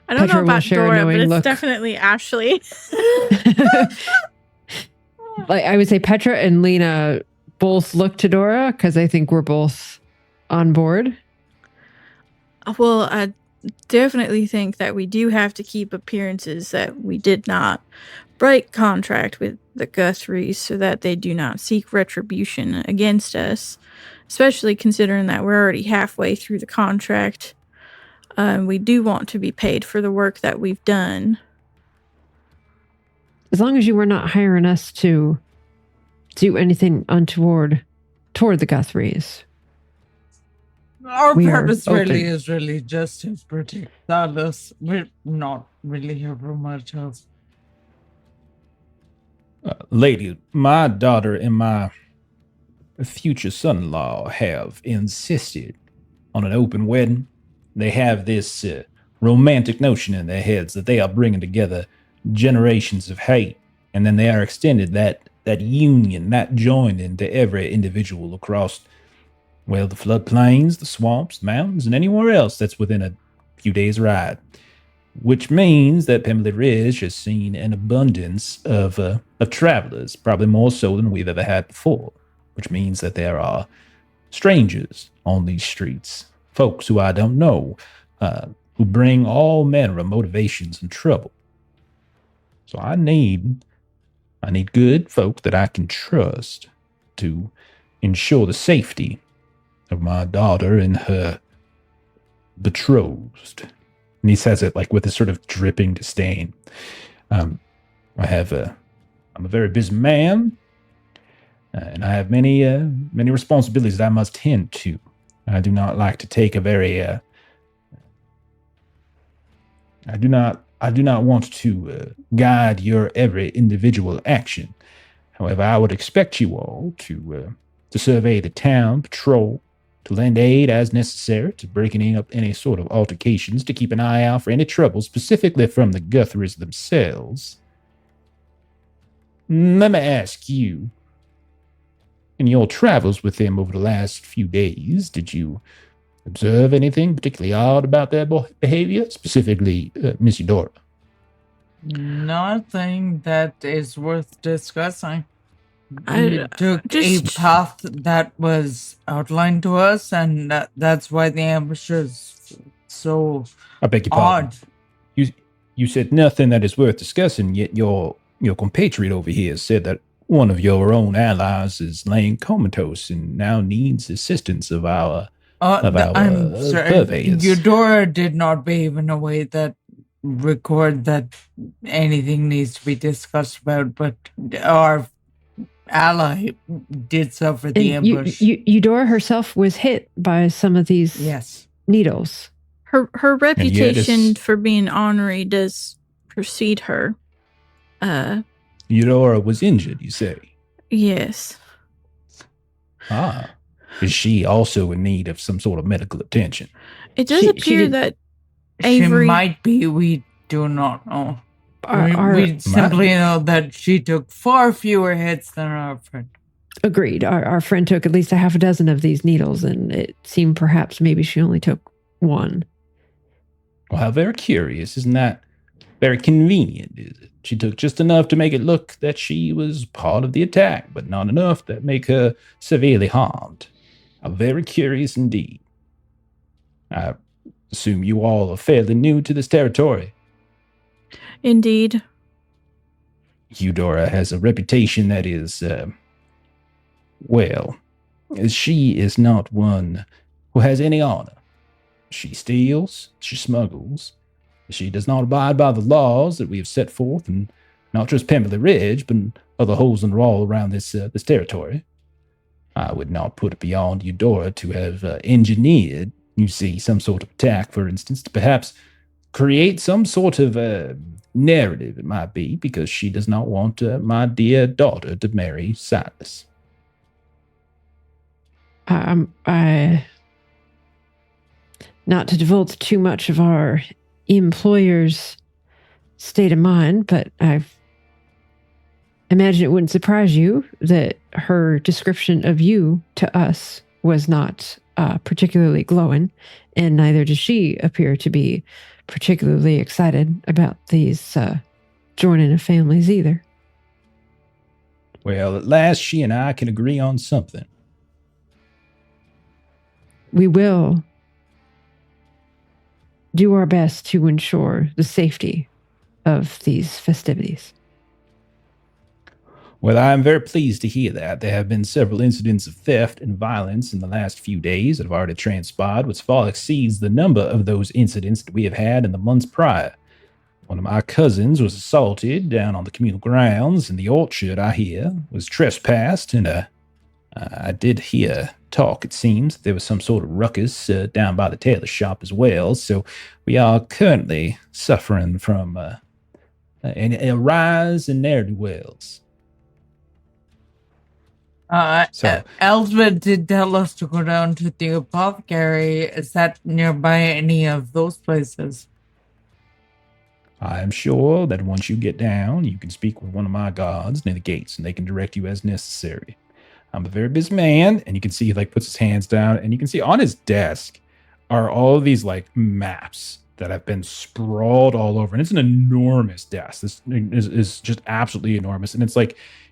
don't Petra know about Dora, but it's look. definitely Ashley. Like I would say Petra and Lena both look to Dora because I think we're both on board. Well, I definitely think that we do have to keep appearances that we did not break contract with the Guthries so that they do not seek retribution against us, especially considering that we're already halfway through the contract. We do want to be paid for the work that we've done. As long as you were not hiring us to do anything untoward toward the Guthries. Our purpose really is just to protect Silas. We're not really here for much else. Lady, my daughter and my future son-in-law have insisted on an open wedding. They have this romantic notion in their heads that they are bringing together generations of hate, and then they are extended that union, that joining to every individual across, well, the floodplains, the swamps, the mountains, and anywhere else that's within a few days' ride. Which means that Pemberley Ridge has seen an abundance of travelers, probably more so than we've ever had before. Which means that there are strangers on these streets, folks who I don't know, who bring all manner of motivations and trouble. So I need good folk that I can trust to ensure the safety of my daughter and her betrothed. And he says it like with a sort of dripping disdain. I'm a very busy man, and I have many responsibilities that I must tend to. I do not like to take a very. I do not want to guide your every individual action. However, I would expect you all to survey the town, patrol, to lend aid as necessary, to breaking up any sort of altercations, to keep an eye out for any trouble, specifically from the Guthries themselves. Let me ask you, in your travels with them over the last few days, did you observe anything particularly odd about their behavior, specifically Miss Dora? Nothing that is worth discussing. I We took a just path that was outlined to us, and that's why the ambush is so I beg your pardon. odd. You said nothing that is worth discussing, yet your compatriot over here said that one of your own allies is laying comatose and now needs assistance of our I'm sorry. purveyors. Eudora did not behave in a way that record that anything needs to be discussed about, but our ally did suffer the ambush. Eudora herself was hit by some of these needles. Her reputation for being ornery does precede her. Eudora was injured, you say? Yes. Ah. Is she also in need of some sort of medical attention? It does appear that Avery... She might be. We do not know. We simply know that she took far fewer hits than our friend. Agreed. Our friend took at least a half a dozen of these needles, and it seemed perhaps maybe she only took one. Well, how very curious. Isn't that very convenient, is it? She took just enough to make it look that she was part of the attack, but not enough that make her severely harmed. How very curious indeed. I assume you all are fairly new to this territory. Indeed. Eudora has a reputation that is, she is not one who has any honor. She steals, she smuggles, she does not abide by the laws that we have set forth, and not just Pemberley Ridge, but other holes in the wall around this territory. I would not put it beyond Eudora to have engineered, you see, some sort of attack, for instance, to perhaps create some sort of narrative, it might be, because she does not want my dear daughter to marry Silas. Not to divulge too much of our employer's state of mind, but I imagine it wouldn't surprise you that her description of you to us was not particularly glowing, and neither does she appear to be particularly excited about these joining of families either. Well, at last she and I can agree on something. We will do our best to ensure the safety of these festivities. Well, I am very pleased to hear that. There have been several incidents of theft and violence in the last few days that have already transpired, which far exceeds the number of those incidents that we have had in the months prior. One of my cousins was assaulted down on the communal grounds, and the orchard, I hear, was trespassed, and I did hear talk, it seems, there was some sort of ruckus down by the tailor shop as well, so we are currently suffering from a rise in ne'er-do-wells. Elsbeth did tell us to go down to the apothecary. Is that nearby any of those places? I am sure that once you get down, you can speak with one of my guards near the gates, and they can direct you as necessary. I'm a very busy man, and you can see he puts his hands down, and you can see on his desk are all of these maps that have been sprawled all over, and it's an enormous desk. This is just absolutely enormous, and it's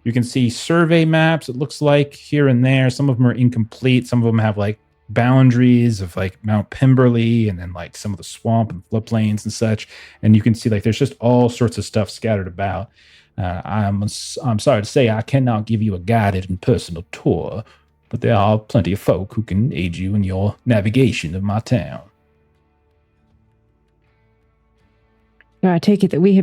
you can see survey maps, it looks like, here and there. Some of them are incomplete. Some of them have boundaries of Mount Pemberley, and then some of the swamp and floodplains and such. And you can see there's just all sorts of stuff scattered about. I'm sorry to say I cannot give you a guided and personal tour, but there are plenty of folk who can aid you in your navigation of my town. I take it that we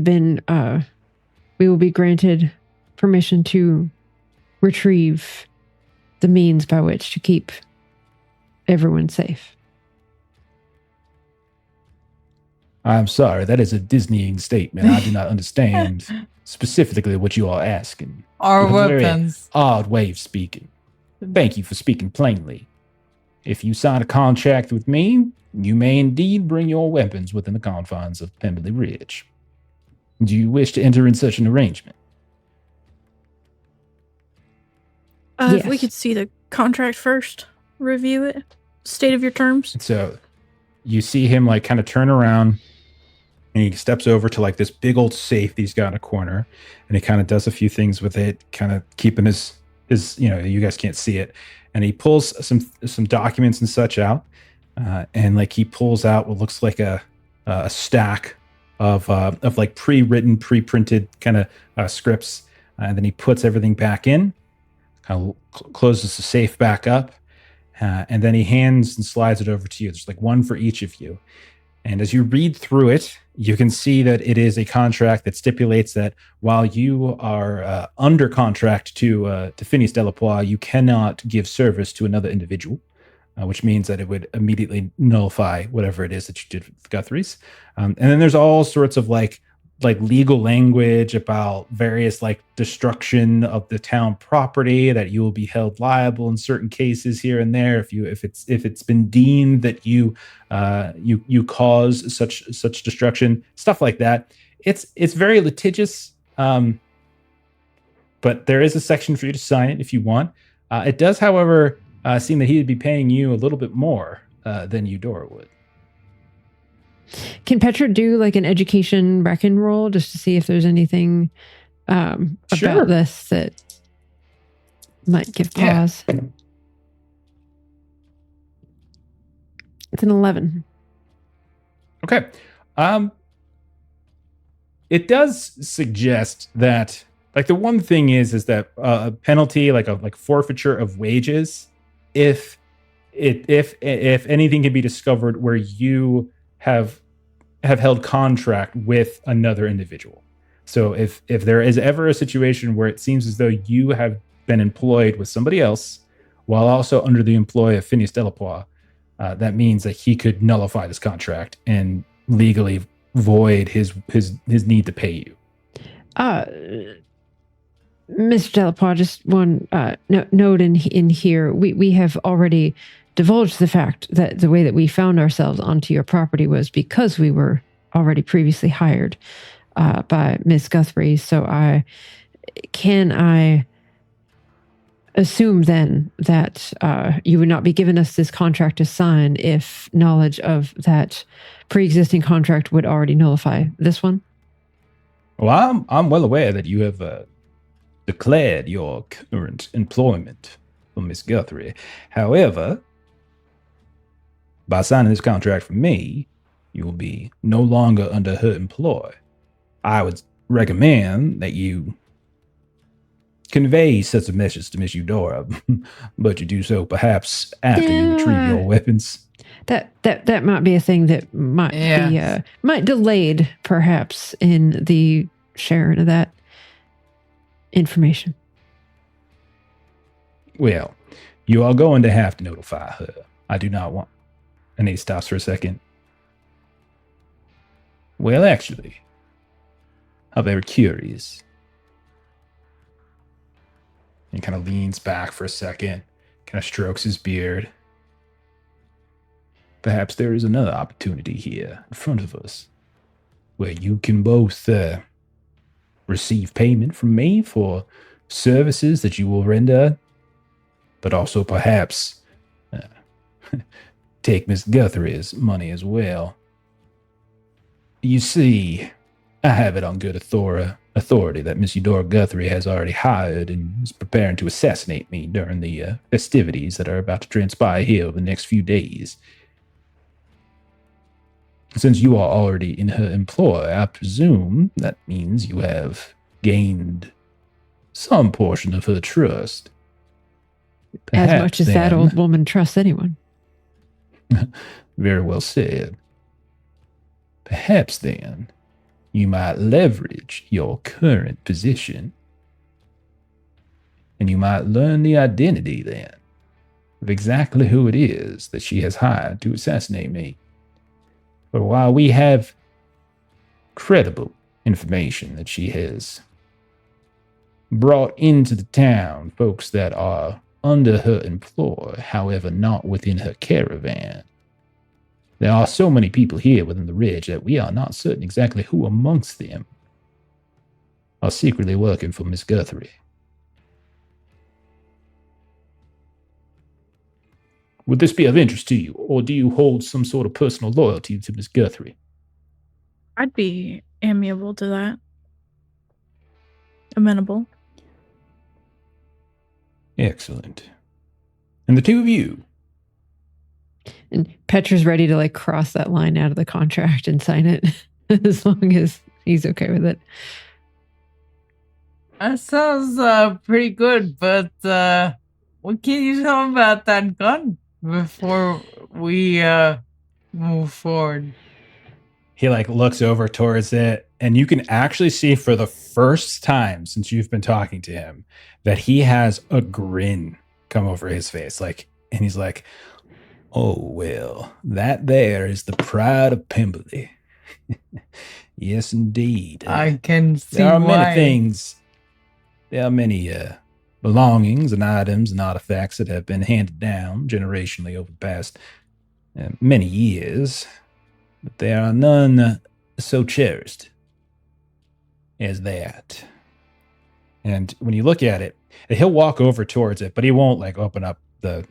will be granted permission to retrieve the means by which to keep everyone safe. I'm sorry, that is a Disneying statement. I do not understand specifically what you are asking. Our weapons. Odd way of speaking. Thank you for speaking plainly. If you sign a contract with me, you may indeed bring your weapons within the confines of Pemberley Ridge. Do you wish to enter in such an arrangement? If we Yes. could see the contract first, review it. State of your terms. So you see him like kind of turn around and he steps over to like this big old safe that he's got in a corner, and he kind of does a few things with it, kind of keeping his you guys can't see it, and he pulls some documents and such out, and like he pulls out what looks like a stack of like pre-printed kind of scripts, and then he puts everything back in, kind of closes the safe back up, and then he hands and slides it over to you. There's like one for each of you. And as you read through it, you can see that it is a contract that stipulates that while you are under contract to Phineas Delapois, you cannot give service to another individual, which means that it would immediately nullify whatever it is that you did with the Guthries. And then there's all sorts of like legal language about various like destruction of the town property, that you will be held liable in certain cases here and there if it's been deemed that you cause such destruction, stuff like that. It's very litigious, but there is a section for you to sign it if you want. It does, however, seem that he would be paying you a little bit more than Dora would. Can Petra do like an education reckon roll just to see if there's anything Sure. about this that might give pause? Yeah. It's an 11. Okay. It does suggest that, like, the one thing is that a penalty, like forfeiture of wages, if anything can be discovered where you have held contract with another individual. So if there is ever a situation where it seems as though you have been employed with somebody else while also under the employ of Phineas Delapois, that means that he could nullify this contract and legally void his need to pay you. Mr. Delapois, just one note in here. We have already divulged the fact that the way that we found ourselves onto your property was because we were already previously hired by Miss Guthrie. So I assume then that you would not be giving us this contract to sign if knowledge of that pre-existing contract would already nullify this one? Well, I'm well aware that you have declared your current employment for Miss Guthrie. However, by signing this contract for me, you will be no longer under her employ. I would recommend that you convey such a message to Miss Dora, but you do so perhaps after you retrieve your weapons. That might be a thing that might be might delayed perhaps in the sharing of that information. Well, you are going to have to notify her. I do not want. And he stops for a second. Well, actually, I'm very curious. He kind of leans back for a second, kind of strokes his beard. Perhaps there is another opportunity here in front of us where you can both receive payment from me for services that you will render, but also perhaps take Miss Guthrie's money as well. You see, I have it on good authority that Miss Dora Guthrie has already hired and is preparing to assassinate me during the festivities that are about to transpire here over the next few days. Since you are already in her employ, I presume that means you have gained some portion of her trust. Perhaps as much as that old woman trusts anyone. Very well said. Perhaps then you might leverage your current position and you might learn the identity then of exactly who it is that she has hired to assassinate me. But while we have credible information that she has brought into the town folks that are under her employ, however not within her caravan, there are so many people here within the ridge that we are not certain exactly who amongst them are secretly working for Miss Guthrie. Would this be of interest to you, or do you hold some sort of personal loyalty to Miss Guthrie? I'd be amiable to that. Amenable. Excellent. And the two of you? And Petra's ready to like cross that line out of the contract and sign it as long as he's okay with it. That sounds pretty good, but what can you tell me about that gun before we move forward? He like looks over towards it, and you can actually see for the first time since you've been talking to him that he has a grin come over his face. Like, and he's like, "Oh well, that there is the pride of Pemberley." Yes, indeed. I can see there are why. many things. There are many belongings and items and artifacts that have been handed down generationally over the past many years, but there are none so cherished as that. And when you look at it, he'll walk over towards it, but he won't like open up the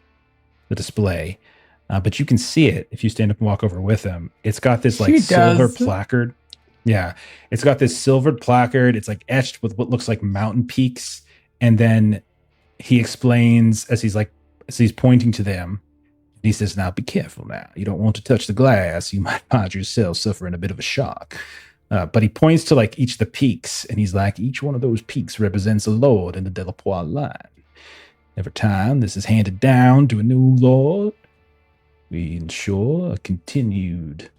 display. But you can see it if you stand up and walk over with him. It's got this like silver placard. Yeah, it's got this silvered placard. It's like etched with what looks like mountain peaks. And then he explains as he's pointing to them. He says, "Now be careful now. You don't want to touch the glass. You might find yourself suffering a bit of a shock." But he points to like each of the peaks, and he's like, "Each one of those peaks represents a lord in the Delapois line. Every time this is handed down to a new lord, we ensure a continued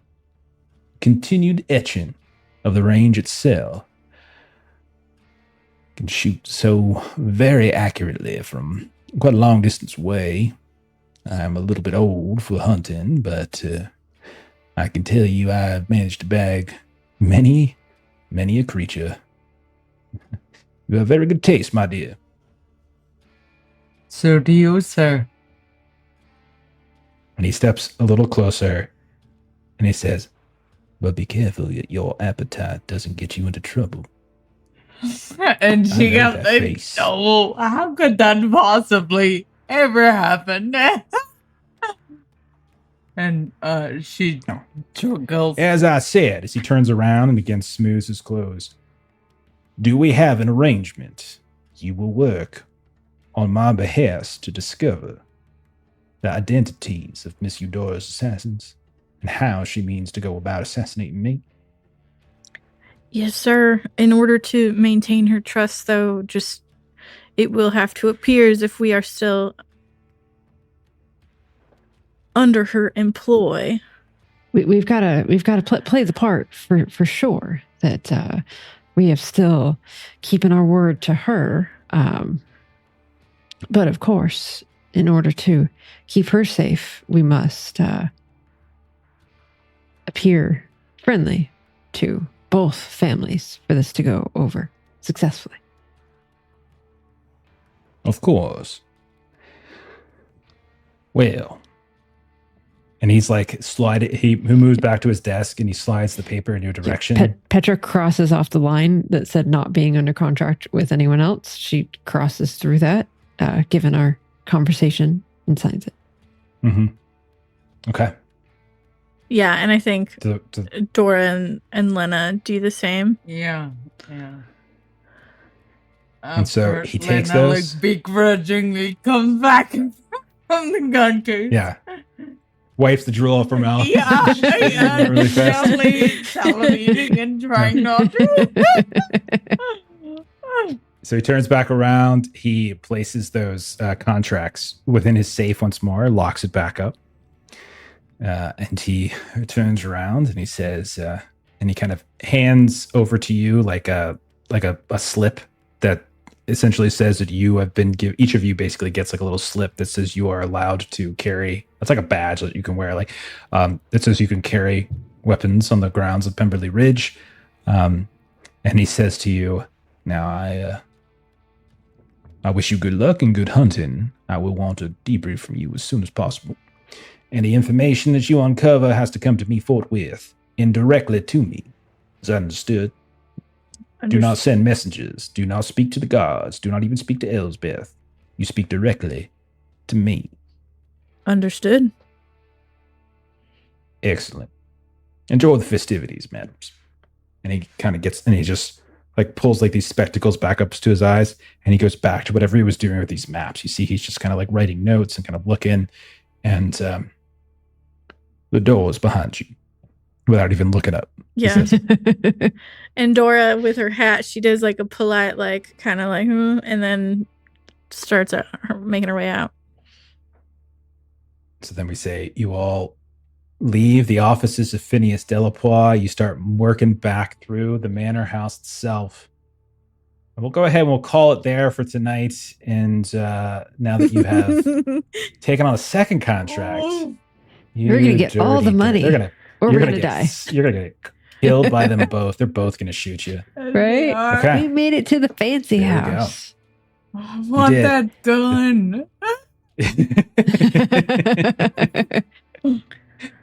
etching of the range itself. Can shoot so very accurately from quite a long distance away. I'm a little bit old for hunting, but I can tell you I've managed to bag many a creature. You have very good taste, my dear." So do you, sir. And he steps a little closer, and he says, "But be careful that your appetite doesn't get you into trouble." And she know got that face. no, how could that possibly ever happen? And she chuckles. As I said, as he turns around and again smooths his clothes, "Do we have an arrangement? You will work on my behest to discover the identities of Miss Eudora's assassins and how she means to go about assassinating me?" Yes, sir. In order to maintain her trust, though, it will have to appear as if we are still under her employ. We've got to play the part for sure that we have still keeping our word to her. But of course, in order to keep her safe, we must appear friendly to both families for this to go over successfully. Of course. Well, and he's like he moves back to his desk and he slides the paper in your direction. Petra crosses off the line that said not being under contract with anyone else. She crosses through that, given our conversation, and signs it. Mm-hmm. Okay. Yeah, and I think Dora and Lena do the same. Yeah. And so he takes Lena, those. like, begrudgingly comes back from the gun case. Yeah. Wipes the drool off her mouth. Yeah. Really fast. Salivating and trying not to. So he turns back around. He places those contracts within his safe once more, locks it back up. And he turns around and he says, and he kind of hands over to you like a slip that essentially says that you have been each of you basically gets like a little slip that says you are allowed to carry. It's like a badge that you can wear, like it says you can carry weapons on the grounds of Pemberley Ridge. And he says to you, "Now I wish you good luck and good hunting. I will want a debrief from you as soon as possible. Any information that you uncover has to come to me forthwith, indirectly to me. Is that understood? Do not send messengers. Do not speak to the guards. Do not even speak to Elsbeth. You speak directly to me." Understood. Excellent. Enjoy the festivities, madams. And he kind of gets, and he just like pulls like these spectacles back up to his eyes, and he goes back to whatever he was doing with these maps. You see, he's just kind of like writing notes and kind of looking, and the door is behind you without even looking up. Yeah. And Dora, with her hat, she does like a polite, like kind of like, and then starts making her way out. So then we say, you all leave the offices of Phineas Delapois. You start working back through the manor house itself. And we'll go ahead and we'll call it there for tonight. And now that you have taken on a second contract, you're going to get all the money. You're going to die. You're going to get killed by them both. They're both going to shoot you. Right? Okay. We made it to the fancy There house. I want that gun.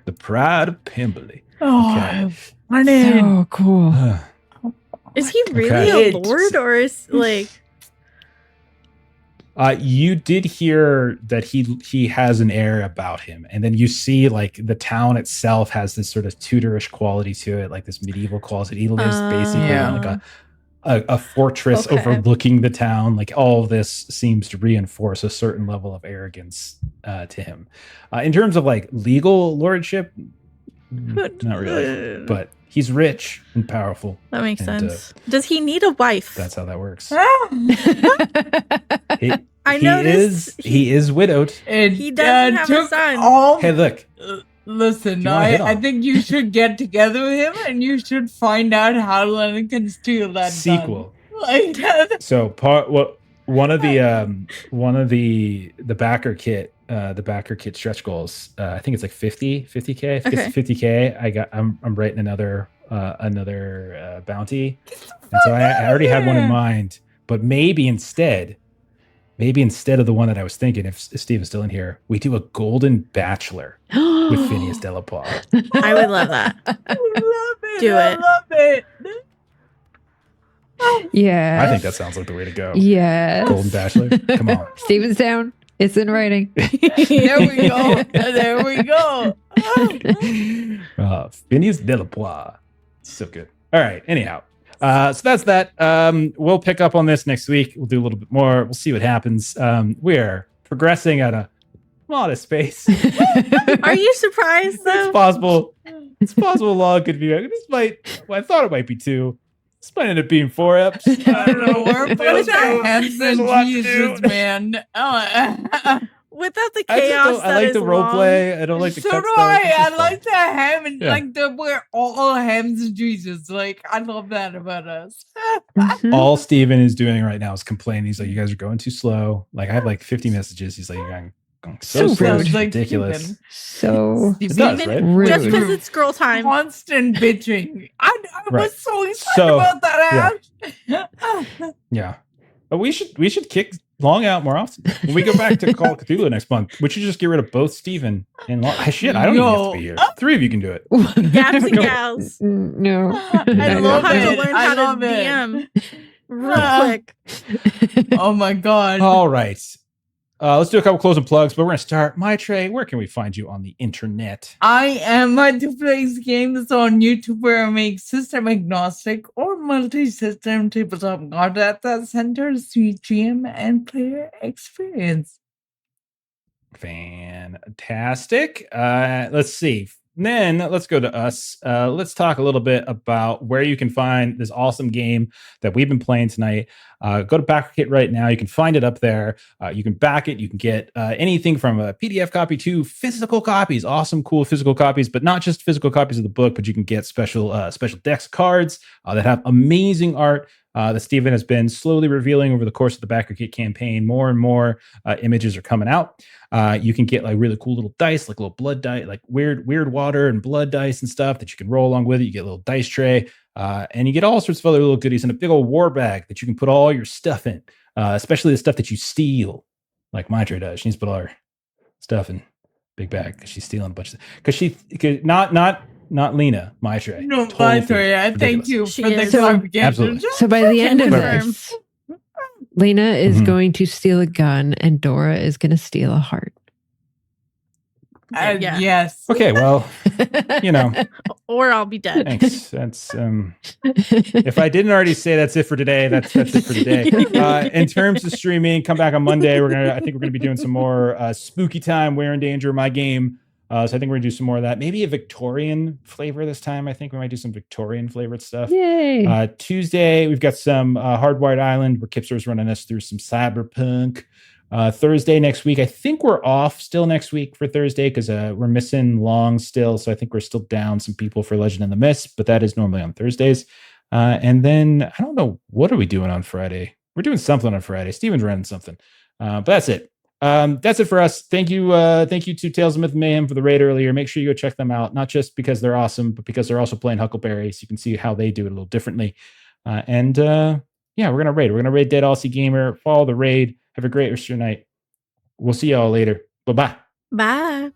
The pride of Pemberley. Oh, Okay. So cool. Is he really Okay. a lord, or is like? You did hear that he has an air about him, and then you see like the town itself has this sort of Tudorish quality to it, like this medieval quality. He lives basically in like a fortress overlooking the town. Like all of this seems to reinforce a certain level of arrogance to him. In terms of like legal lordship, not really, but he's rich and powerful. That makes sense. Does he need a wife? That's how that works. I noticed he is widowed. he doesn't have a son. Hey, look. Listen, Do you wanna hit on I him? think you should get together with him and you should find out how Lennon can steal that Sequel. gun. Like that. So one of the backer kit stretch goals. I think it's like 50K. If it's 50K, I'm writing another bounty, and so I already had one in mind. But maybe instead of the one that I was thinking, if Steven's still in here, we do a golden bachelor with Phineas Delapois. I would love that. I love it. Do I it. love it. Yeah. I think that sounds like the way to go. Yeah. Golden bachelor. Come on. Steven's down. It's in writing. There we go. There we go. Phineas Delapois. So good. All right. Anyhow. So that's that. We'll pick up on this next week. We'll do a little bit more. We'll see what happens. We're progressing at a modest pace. Are you surprised though? It's possible. It's possible Law could be. I thought it might be 2. This might end up being 4 eps. I don't know. We're a bunch of There's handsome a lot to Jesus, do. man. Without the I chaos, like the role play. I don't like the So cut do stuff. I. It's I just like fun. the ham and Yeah. like we're all hams Jesus. Like I love that about us. Mhm. All Steven is doing right now is complaining. He's like, you guys are going too slow. Like I have like 50 messages. He's like, you're going so So slow. rude. It's Like ridiculous. Steven. So It does, right? rude. just because it's girl time. Constant bitching. I Right. was so excited So, about that. Yeah. But we should kick Long out more often. When we go back to Call of Cthulhu next month, we should just get rid of both Steven and Long. Shit, I don't even have to be here. 3 of you can do it. Gaps and Go. gals. No. I I love have to it. learn I how to love it. DM real quick. Oh my god. All right. Let's do a couple closing plugs, but we're going to start. Maitre, where can we find you on the internet? I am Multiplex Games on YouTube, where I make system agnostic or multi-system tabletop content that centers sweet GM and player experience. Fantastic. Let's see. Then let's go to us. Let's talk a little bit about where you can find this awesome game that we've been playing tonight. Go to BackerKit right now. You can find it up there. You can back it. You can get anything from a PDF copy to physical copies. Awesome, cool physical copies, but not just physical copies of the book, but you can get special decks cards that have amazing art. That Steven has been slowly revealing over the course of the BackerKit campaign. More and more images are coming out. You can get like really cool little dice, like little blood dice, like weird water and blood dice and stuff that you can roll along with it. You get a little dice tray, and you get all sorts of other little goodies and a big old war bag that you can put all your stuff in, especially the stuff that you steal, like Maitre does. She needs to put all her stuff in a big bag because she's stealing a bunch of not Lena, Maitre. No, Totally Maitre, I thank ridiculous. you She for the is. clarification. Absolutely. So by the end of Confirm. this, Lena is Mhm. going to steal a gun and Dora is going to steal a heart. Yeah. Yes. Okay, well, you know, Or I'll be dead. thanks. That's if I didn't already say that's it for today, that's it for today. In terms of streaming, come back on Monday. I think we're gonna be doing some more spooky time, We're in Danger, my game. So I think we're gonna do some more of that. Maybe a Victorian flavor this time. I think we might do some Victorian flavored stuff. Yay. Tuesday, we've got some Hardwired Island where Kipster's running us through some cyberpunk. Thursday next week, I think we're off still next week for Thursday because we're missing Long still. So I think we're still down some people for Legend in the Mist, but that is normally on Thursdays. And then I don't know, what are we doing on Friday? We're doing something on Friday. Steven's running something. But that's it. That's it for us. Thank you to Tales of Myth and Mayhem for the raid earlier. Make sure you go check them out, not just because they're awesome, but because they're also playing Huckleberry, so you can see how they do it a little differently. Yeah, we're gonna raid Dead Aussie Gamer. Follow the raid. Have a great rest of your night. We'll see y'all later. Bye-bye. Bye.